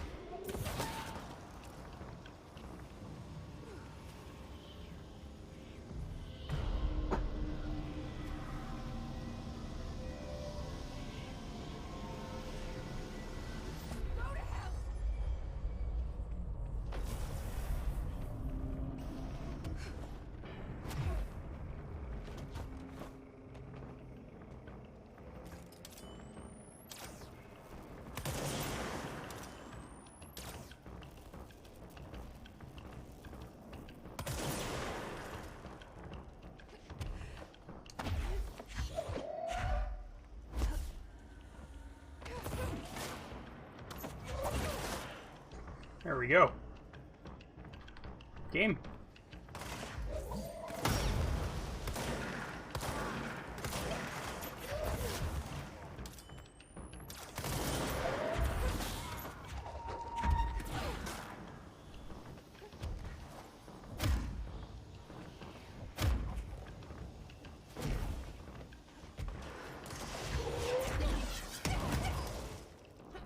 There we go. Game.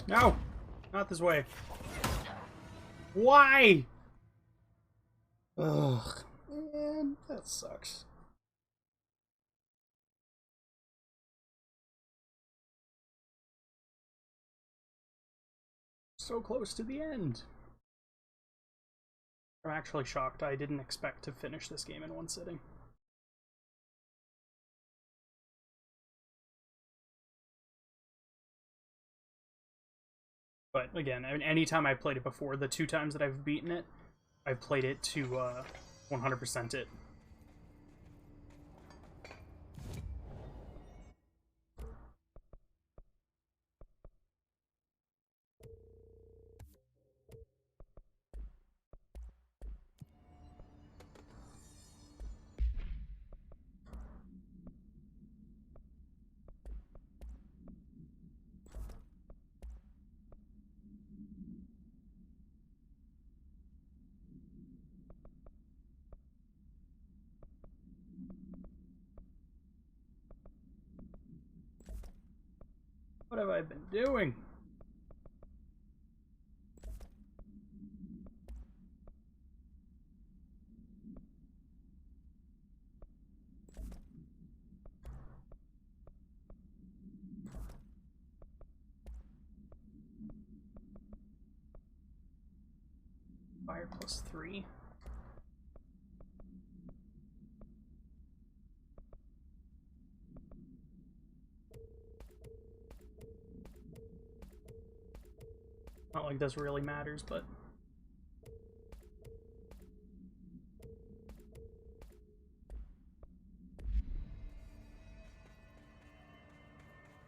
No! Not this way. Why? Ugh, man, that sucks. So close to the end. I'm actually shocked. I didn't expect to finish this game in one sitting. But again, I mean, anytime I played it before, the 2 times that I've beaten it, I've played it to 100% it. What have I been doing? Fire +3. Not like this really matters, but...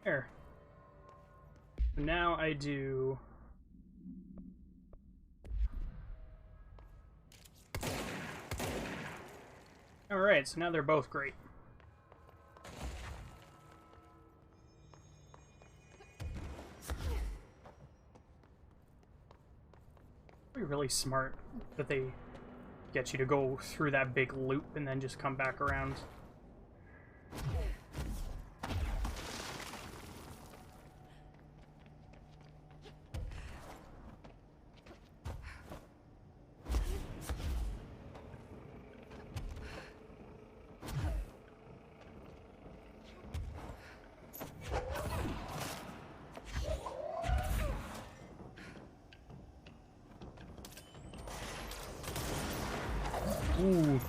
There. Now I do... Alright, so now they're both great. Really smart that they get you to go through that big loop and then just come back around. Ooh.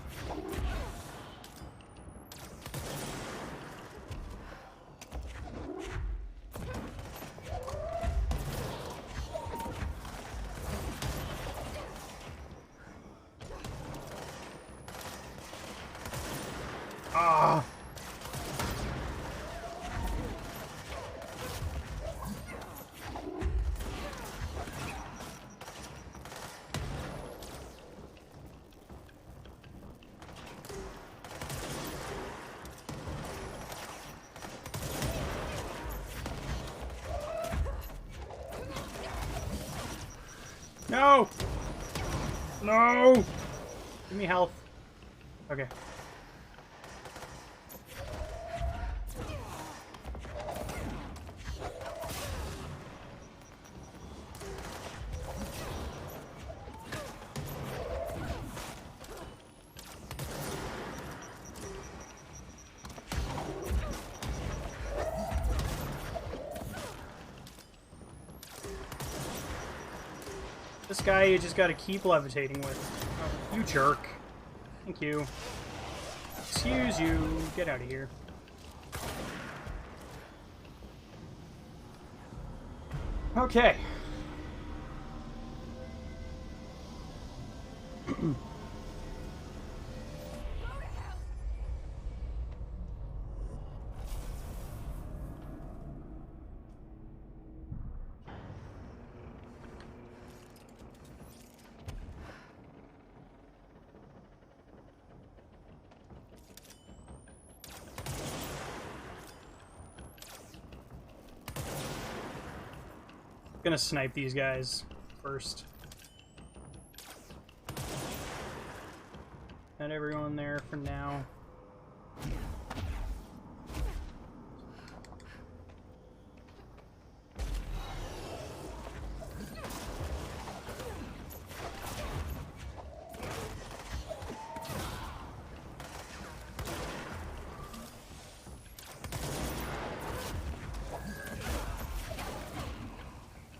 Ah. No! No! Give me health. Okay. This guy you just gotta keep levitating with. Oh, you jerk. Thank you. Excuse you. Get out of here. Okay. Gonna snipe these guys first. Got everyone there for now.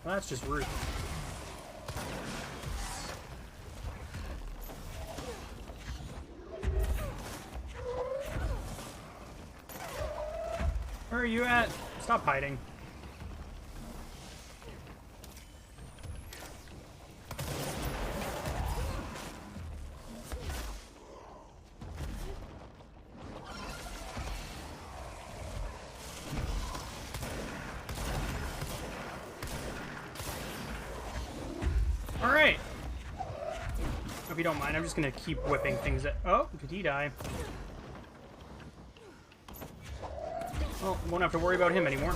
Well, that's just rude. Where are you at? Stop hiding. Alright. If you don't mind, I'm just gonna keep whipping things at— oh, did he die? Well, won't have to worry about him anymore.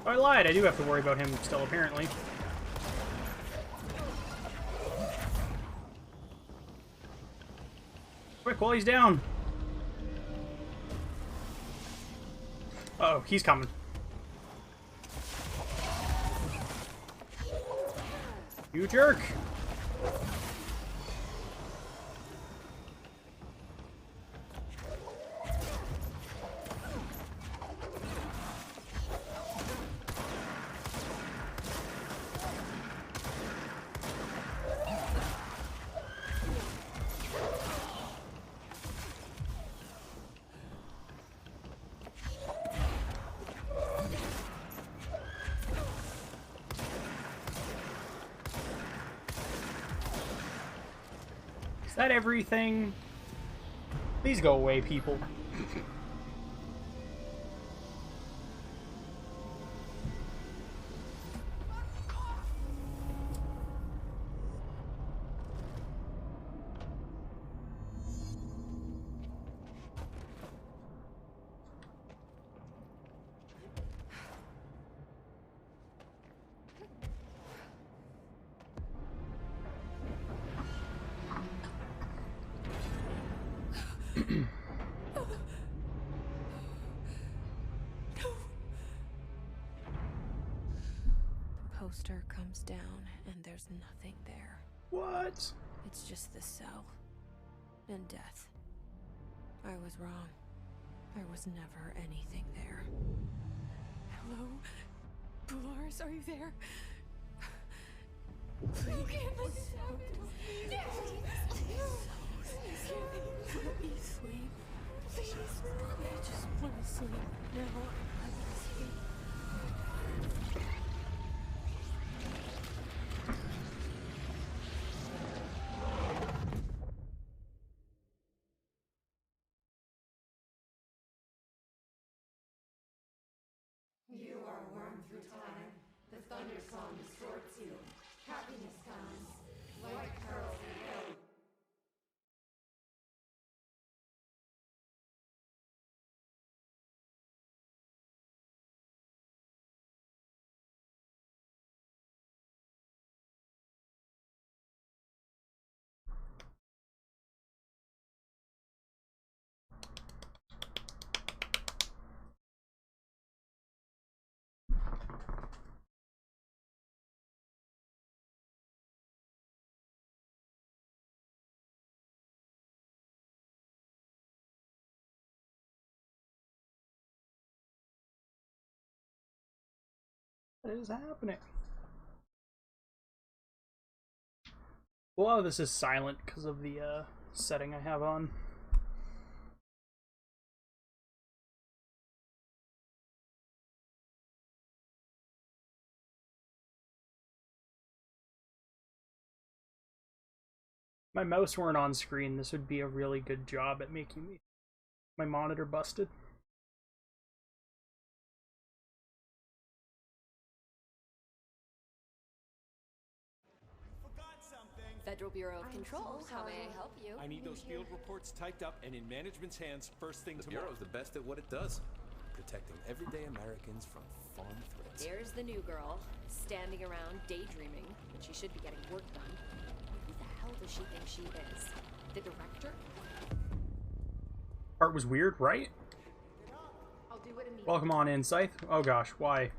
I lied, I do have to worry about him still, apparently. Quick, while he's down! Uh-oh, he's coming. You jerk! Is that everything? Please go away, people. Poster comes down and there's nothing there. What? It's just the cell and death. I was wrong. There was never anything there. Hello? Dolores, are you there? Please. Let me sleep. Please. I just want to sleep now. I want to sleep. You are worn through time. The thunder song distorts you. Happiness comes. White pearls reveal. What is happening? A lot of this is silent because of the setting I have on. My mouse weren't on screen, this would be a really good job at making my monitor busted. Federal Bureau of Control, how may I help you? I need those field reports typed up and in management's hands first thing tomorrow. The Bureau's the best at what it does. Protecting everyday Americans from foreign threats. There's the new girl, standing around daydreaming, but she should be getting work done. Who the hell does she think she is? The director? Part was weird, right? I'll do it immediately. Welcome on in, Scythe. Oh gosh, why?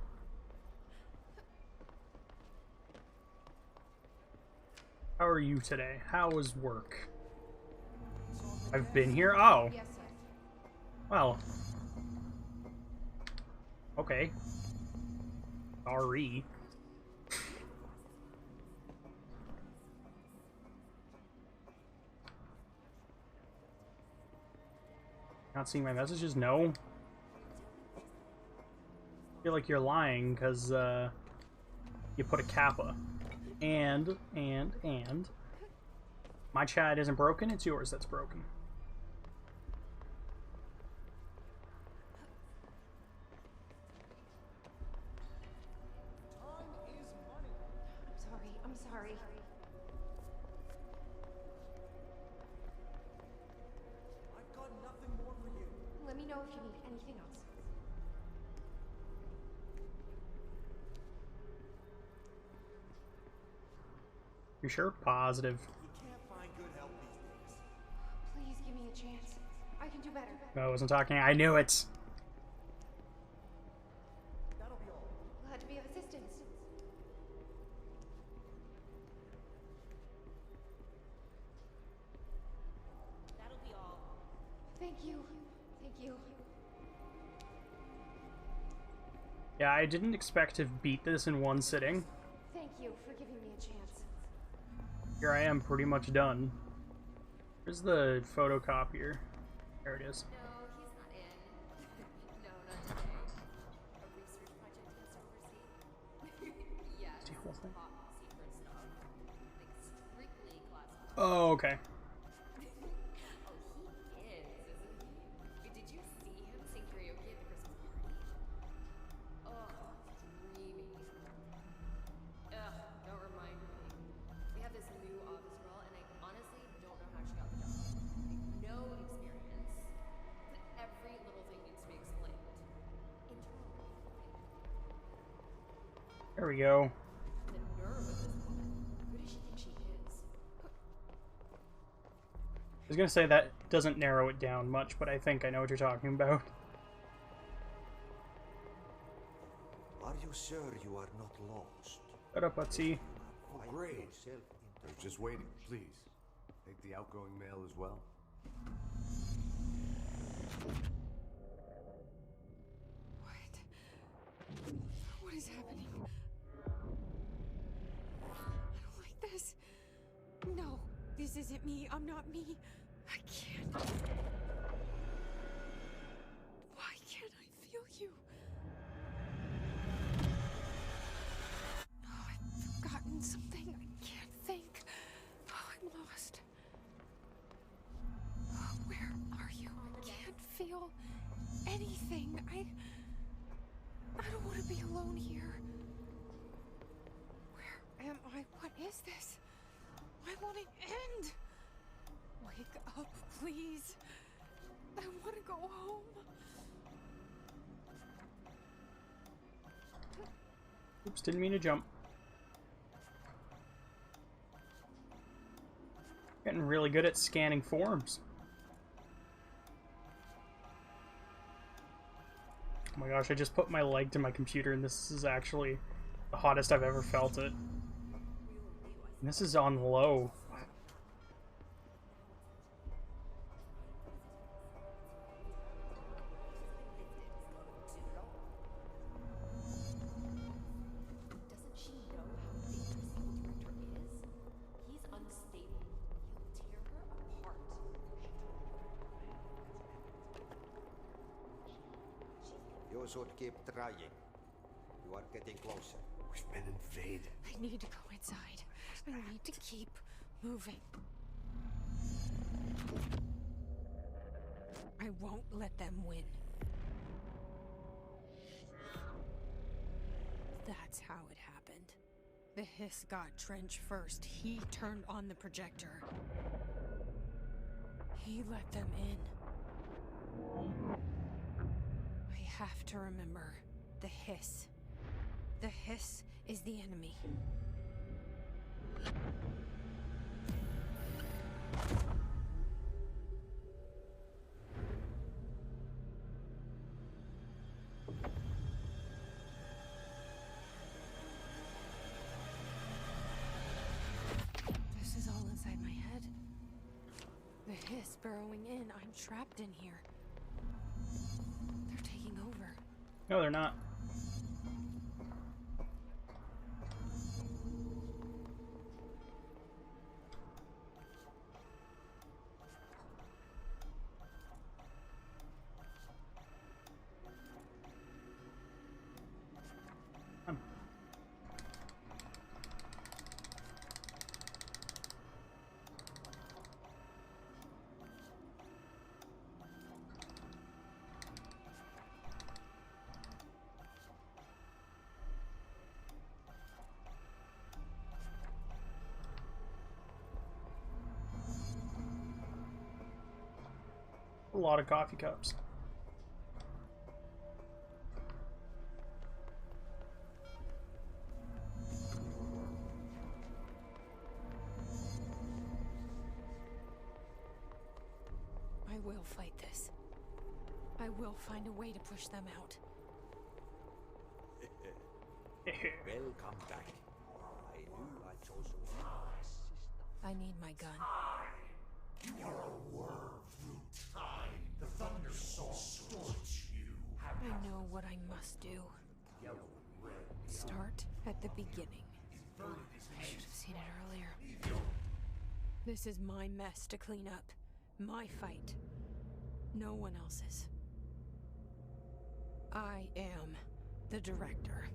How are you today? How was work? I've been here. Oh. Yes, sir. Well. Okay. Sorry. Not seeing my messages? No. I feel like you're lying because you put a kappa. And my chat isn't broken, it's yours that's broken. I'm sorry. I've got nothing more for you. Let me know if you need anything else. You sure? Positive. You can't find good help these days. Please give me a chance. I can do better. No, I wasn't talking. I knew it. That'll be all. Glad to be of assistance. That'll be all. Thank you. Thank you. Yeah, I didn't expect to beat this in one sitting. Thank you for giving me a chance. Here I am, pretty much done. Where's the photocopier? There it is. No, he's not in. No, not today. A research project he has to oversee? Yeah, The whole thing? top secret stuff. Like, strictly classified. Oh, okay. Oh, he is, isn't he? Wait, did you see him sing karaoke at the Christmas party? Oh, dreamy. Ugh, don't remind me. We have this new office girl, and I honestly don't know how she got the job. Like, no experience. Every little thing needs to be explained. There we go. The nerve of this woman. Who does she think she is? I was gonna say that doesn't narrow it down much, but I think I know what you're talking about. Are you sure you are not lost? Shut up, Utsy. Oh, great. I was just waiting. Please, take the outgoing mail as well. feel anything. I don't want to be alone here. Where am I? What is this? Why won't it end? Wake up, please. I want to go home. Oops, didn't mean to jump. Getting really good at scanning forms. Oh my gosh, I just put my leg to my computer and this is actually the hottest I've ever felt it. And this is on low. Doesn't she know how dangerous the director is? He's unstable. He'll tear her apart. You should keep trying. You are getting closer. We've been invaded. I need to go inside. I need to keep moving. I won't let them win. That's how it happened. The Hiss got Trench first. He turned on the projector. He let them in. I have to remember the Hiss. The Hiss is the enemy. This is all inside my head. The Hiss burrowing in. I'm trapped in here. They're taking over. No, they're not. A lot of coffee cups. I will fight this. I will find a way to push them out. Welcome back. I knew I chose you. I need my gun. You are a worm through time. The Thunder Soul distorts you. I know what I must do. Start at the beginning. I should have seen it earlier. This is my mess to clean up. My fight. No one else's. I am the director.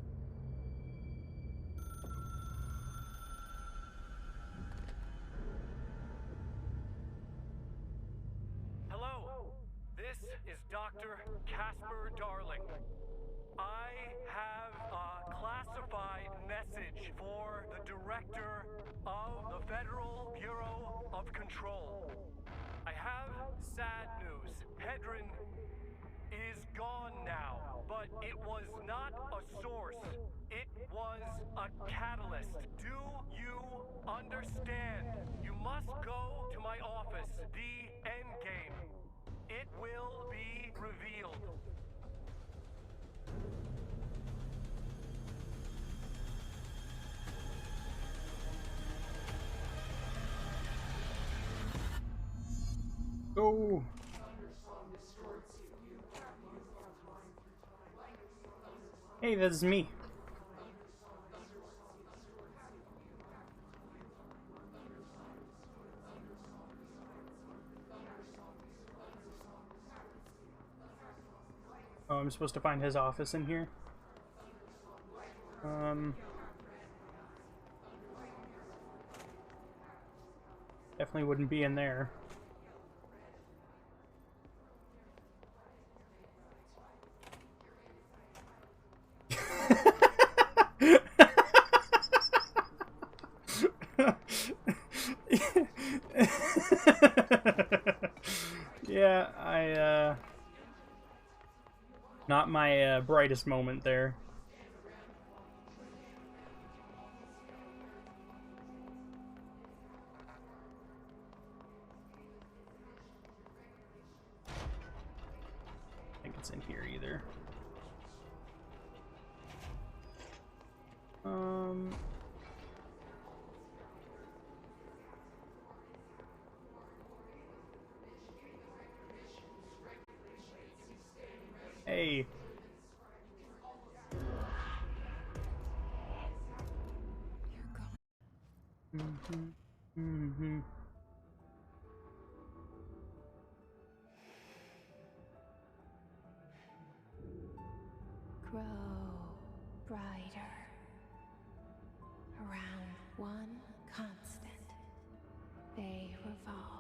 Hello, this is Dr. Casper Darling. I have a classified message for the director of the Federal Bureau of Control. I have sad news. Hedron is gone now, but it was not a source. It was a catalyst. Do you understand? You must go to my office, the Endgame. It will be revealed. Go! Hey, this is me. Oh, I'm supposed to find his office in here. Definitely wouldn't be in there. Yeah, not my brightest moment there. I think it's in here either. Hey. Grow brighter around one constant. They revolve.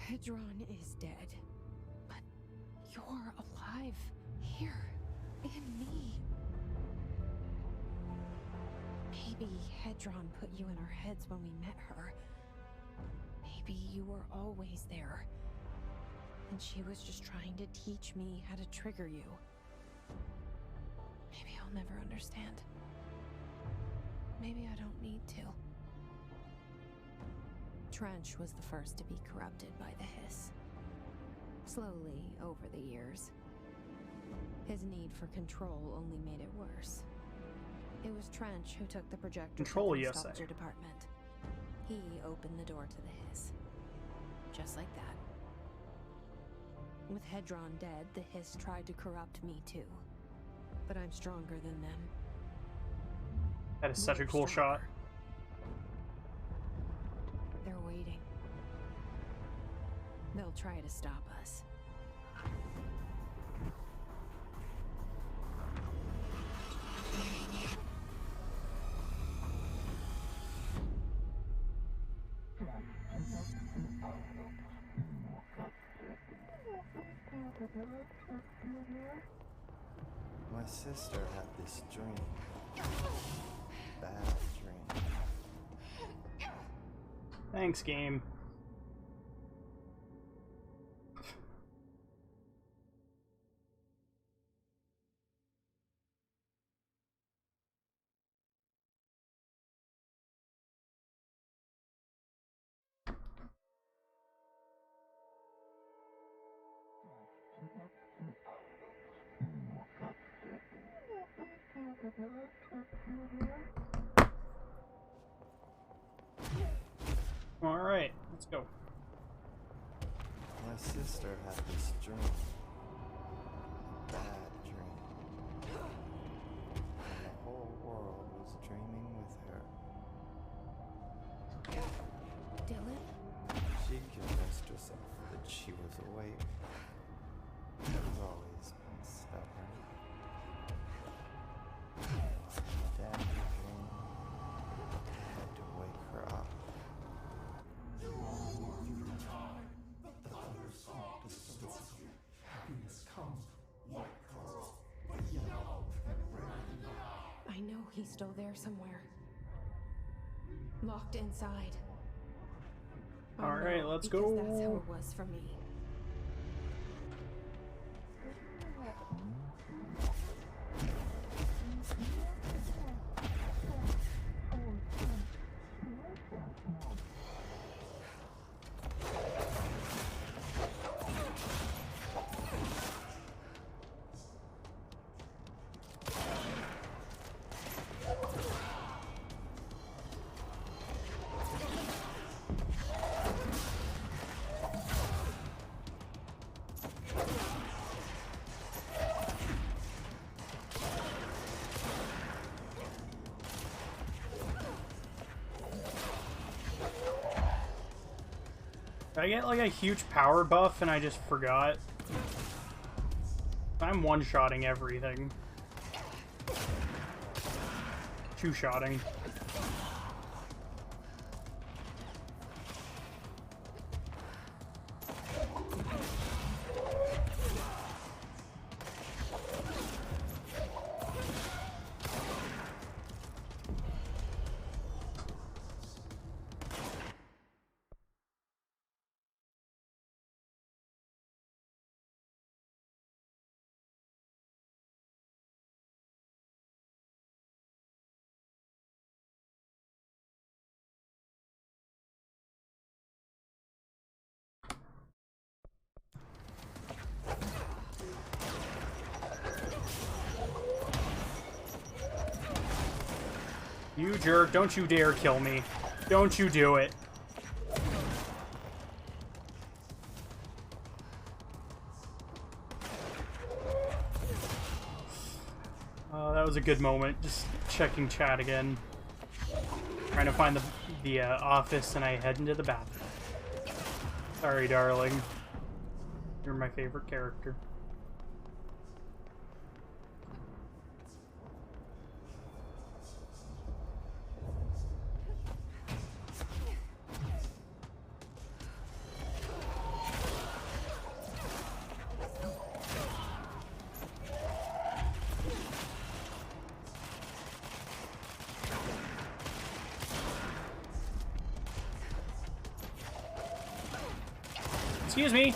Hedron is dead, but you're alive here in me. Maybe Hedron put you in our heads when we met her. Maybe you were always there, and she was just trying to teach me how to trigger you. Maybe I'll never understand. Maybe I don't need to. Trench was the first to be corrupted by the Hiss. Slowly, over the years. His need for control only made it worse. It was Trench who took the projector Control, to the yes, sculpture department. He opened the door to the Hiss. Just like that. With Hedron dead, the Hiss tried to corrupt me too. But I'm stronger than them. That is such a cool shot. They're waiting. They'll try to stop us. My sister had this dream. Bad dream. Thanks, game. All right, let's go. My sister had this dream. Bad dream. And the whole world was dreaming with her. Dylan? She convinced herself that she was awake. She's always been stubborn. Daddy dream. I had to wake her up. I know he's still there somewhere. Locked inside. All right, let's because go. That's how it was for me. Did I get like a huge power buff and I just forgot? I'm one-shotting everything. Two-shotting. You jerk, don't you dare kill me. Don't you do it. That was a good moment. Just checking chat again. Trying to find the office, and I head into the bathroom. Sorry, darling. You're my favorite character. Excuse me.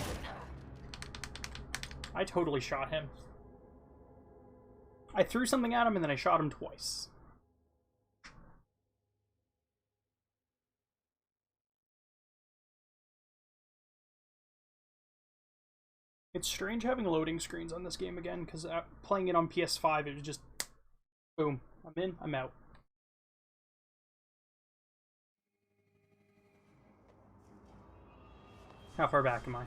I totally shot him. I threw something at him and then I shot him twice. It's strange having loading screens on this game again, because playing it on PS5, it was just boom. I'm in, I'm out. How far back am I?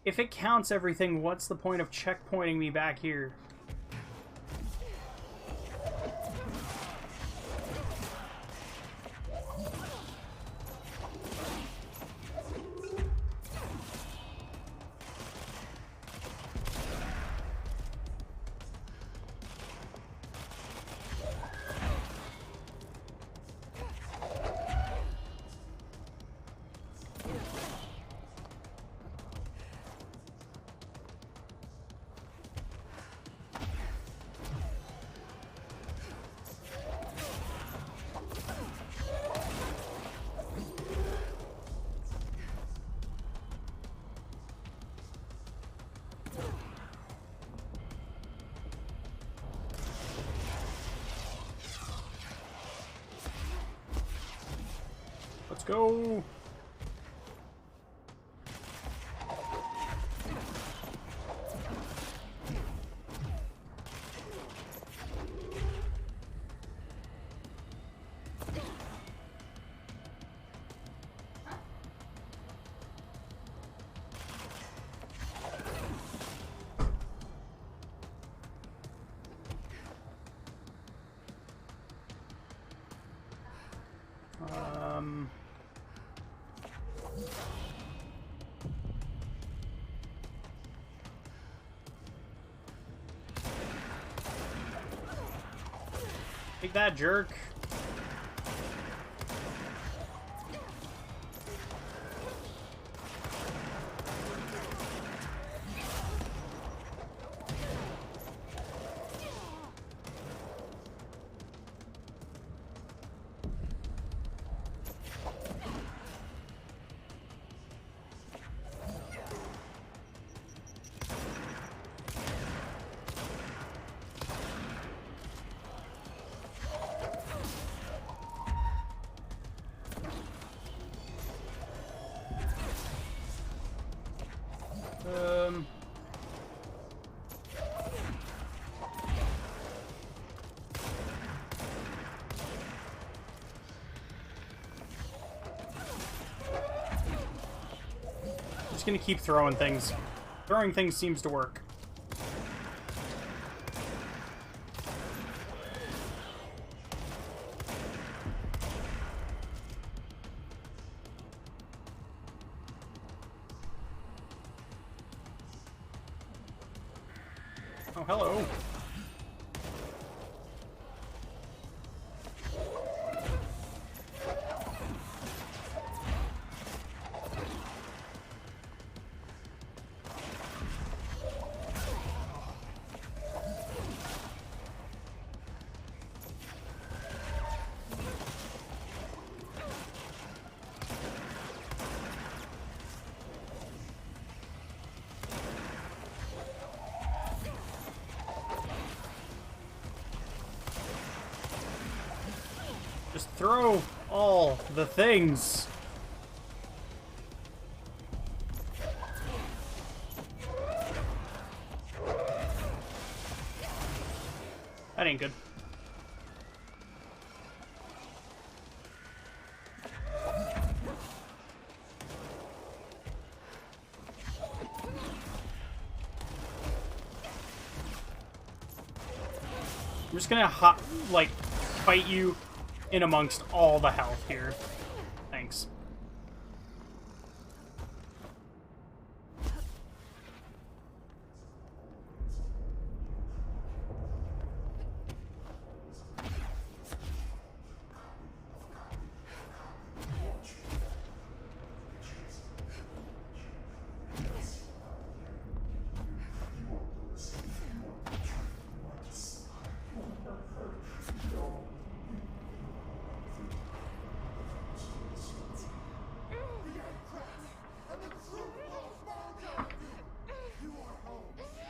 If it counts everything, what's the point of checkpointing me back here? Let's go. Take that, jerk. Just gonna keep throwing things. Throwing things seems to work. Oh, hello. Just throw all the things. That ain't good. I'm just gonna like fight you in amongst all the health here. Thanks.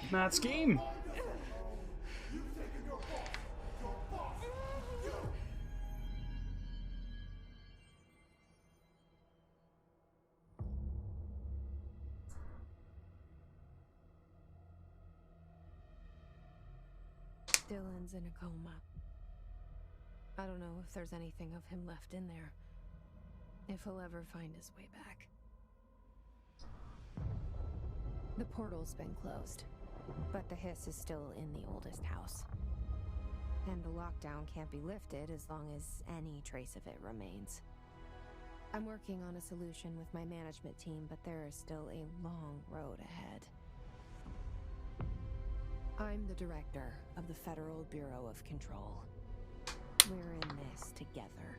Matt's game. Dylan's in a coma. I don't know if there's anything of him left in there. If he'll ever find his way back. The portal's been closed, but the hiss is still in the oldest house. And the lockdown can't be lifted as long as any trace of it remains. I'm working on a solution with my management team, but there is still a long road ahead. I'm the director of the Federal Bureau of Control. We're in this together.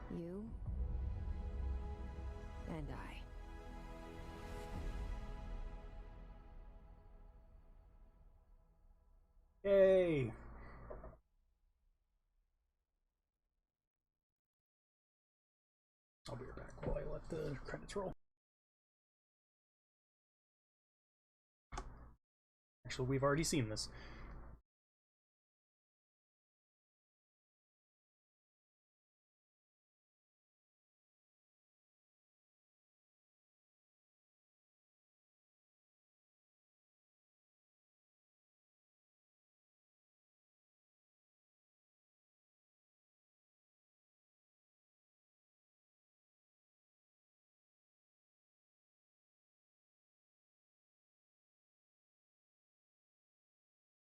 You and I. Yay! I'll be right back while I let the credits roll. Actually, we've already seen this.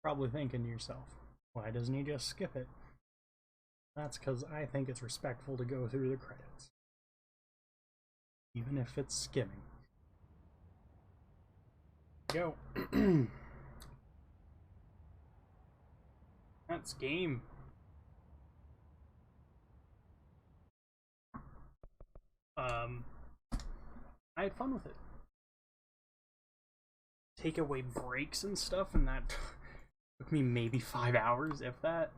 Probably thinking to yourself, why doesn't he just skip it? That's because I think it's respectful to go through the credits. Even if it's skimming. Go. That's game. I had fun with it. Take away breaks and stuff, and that took me maybe 5 hours, if that.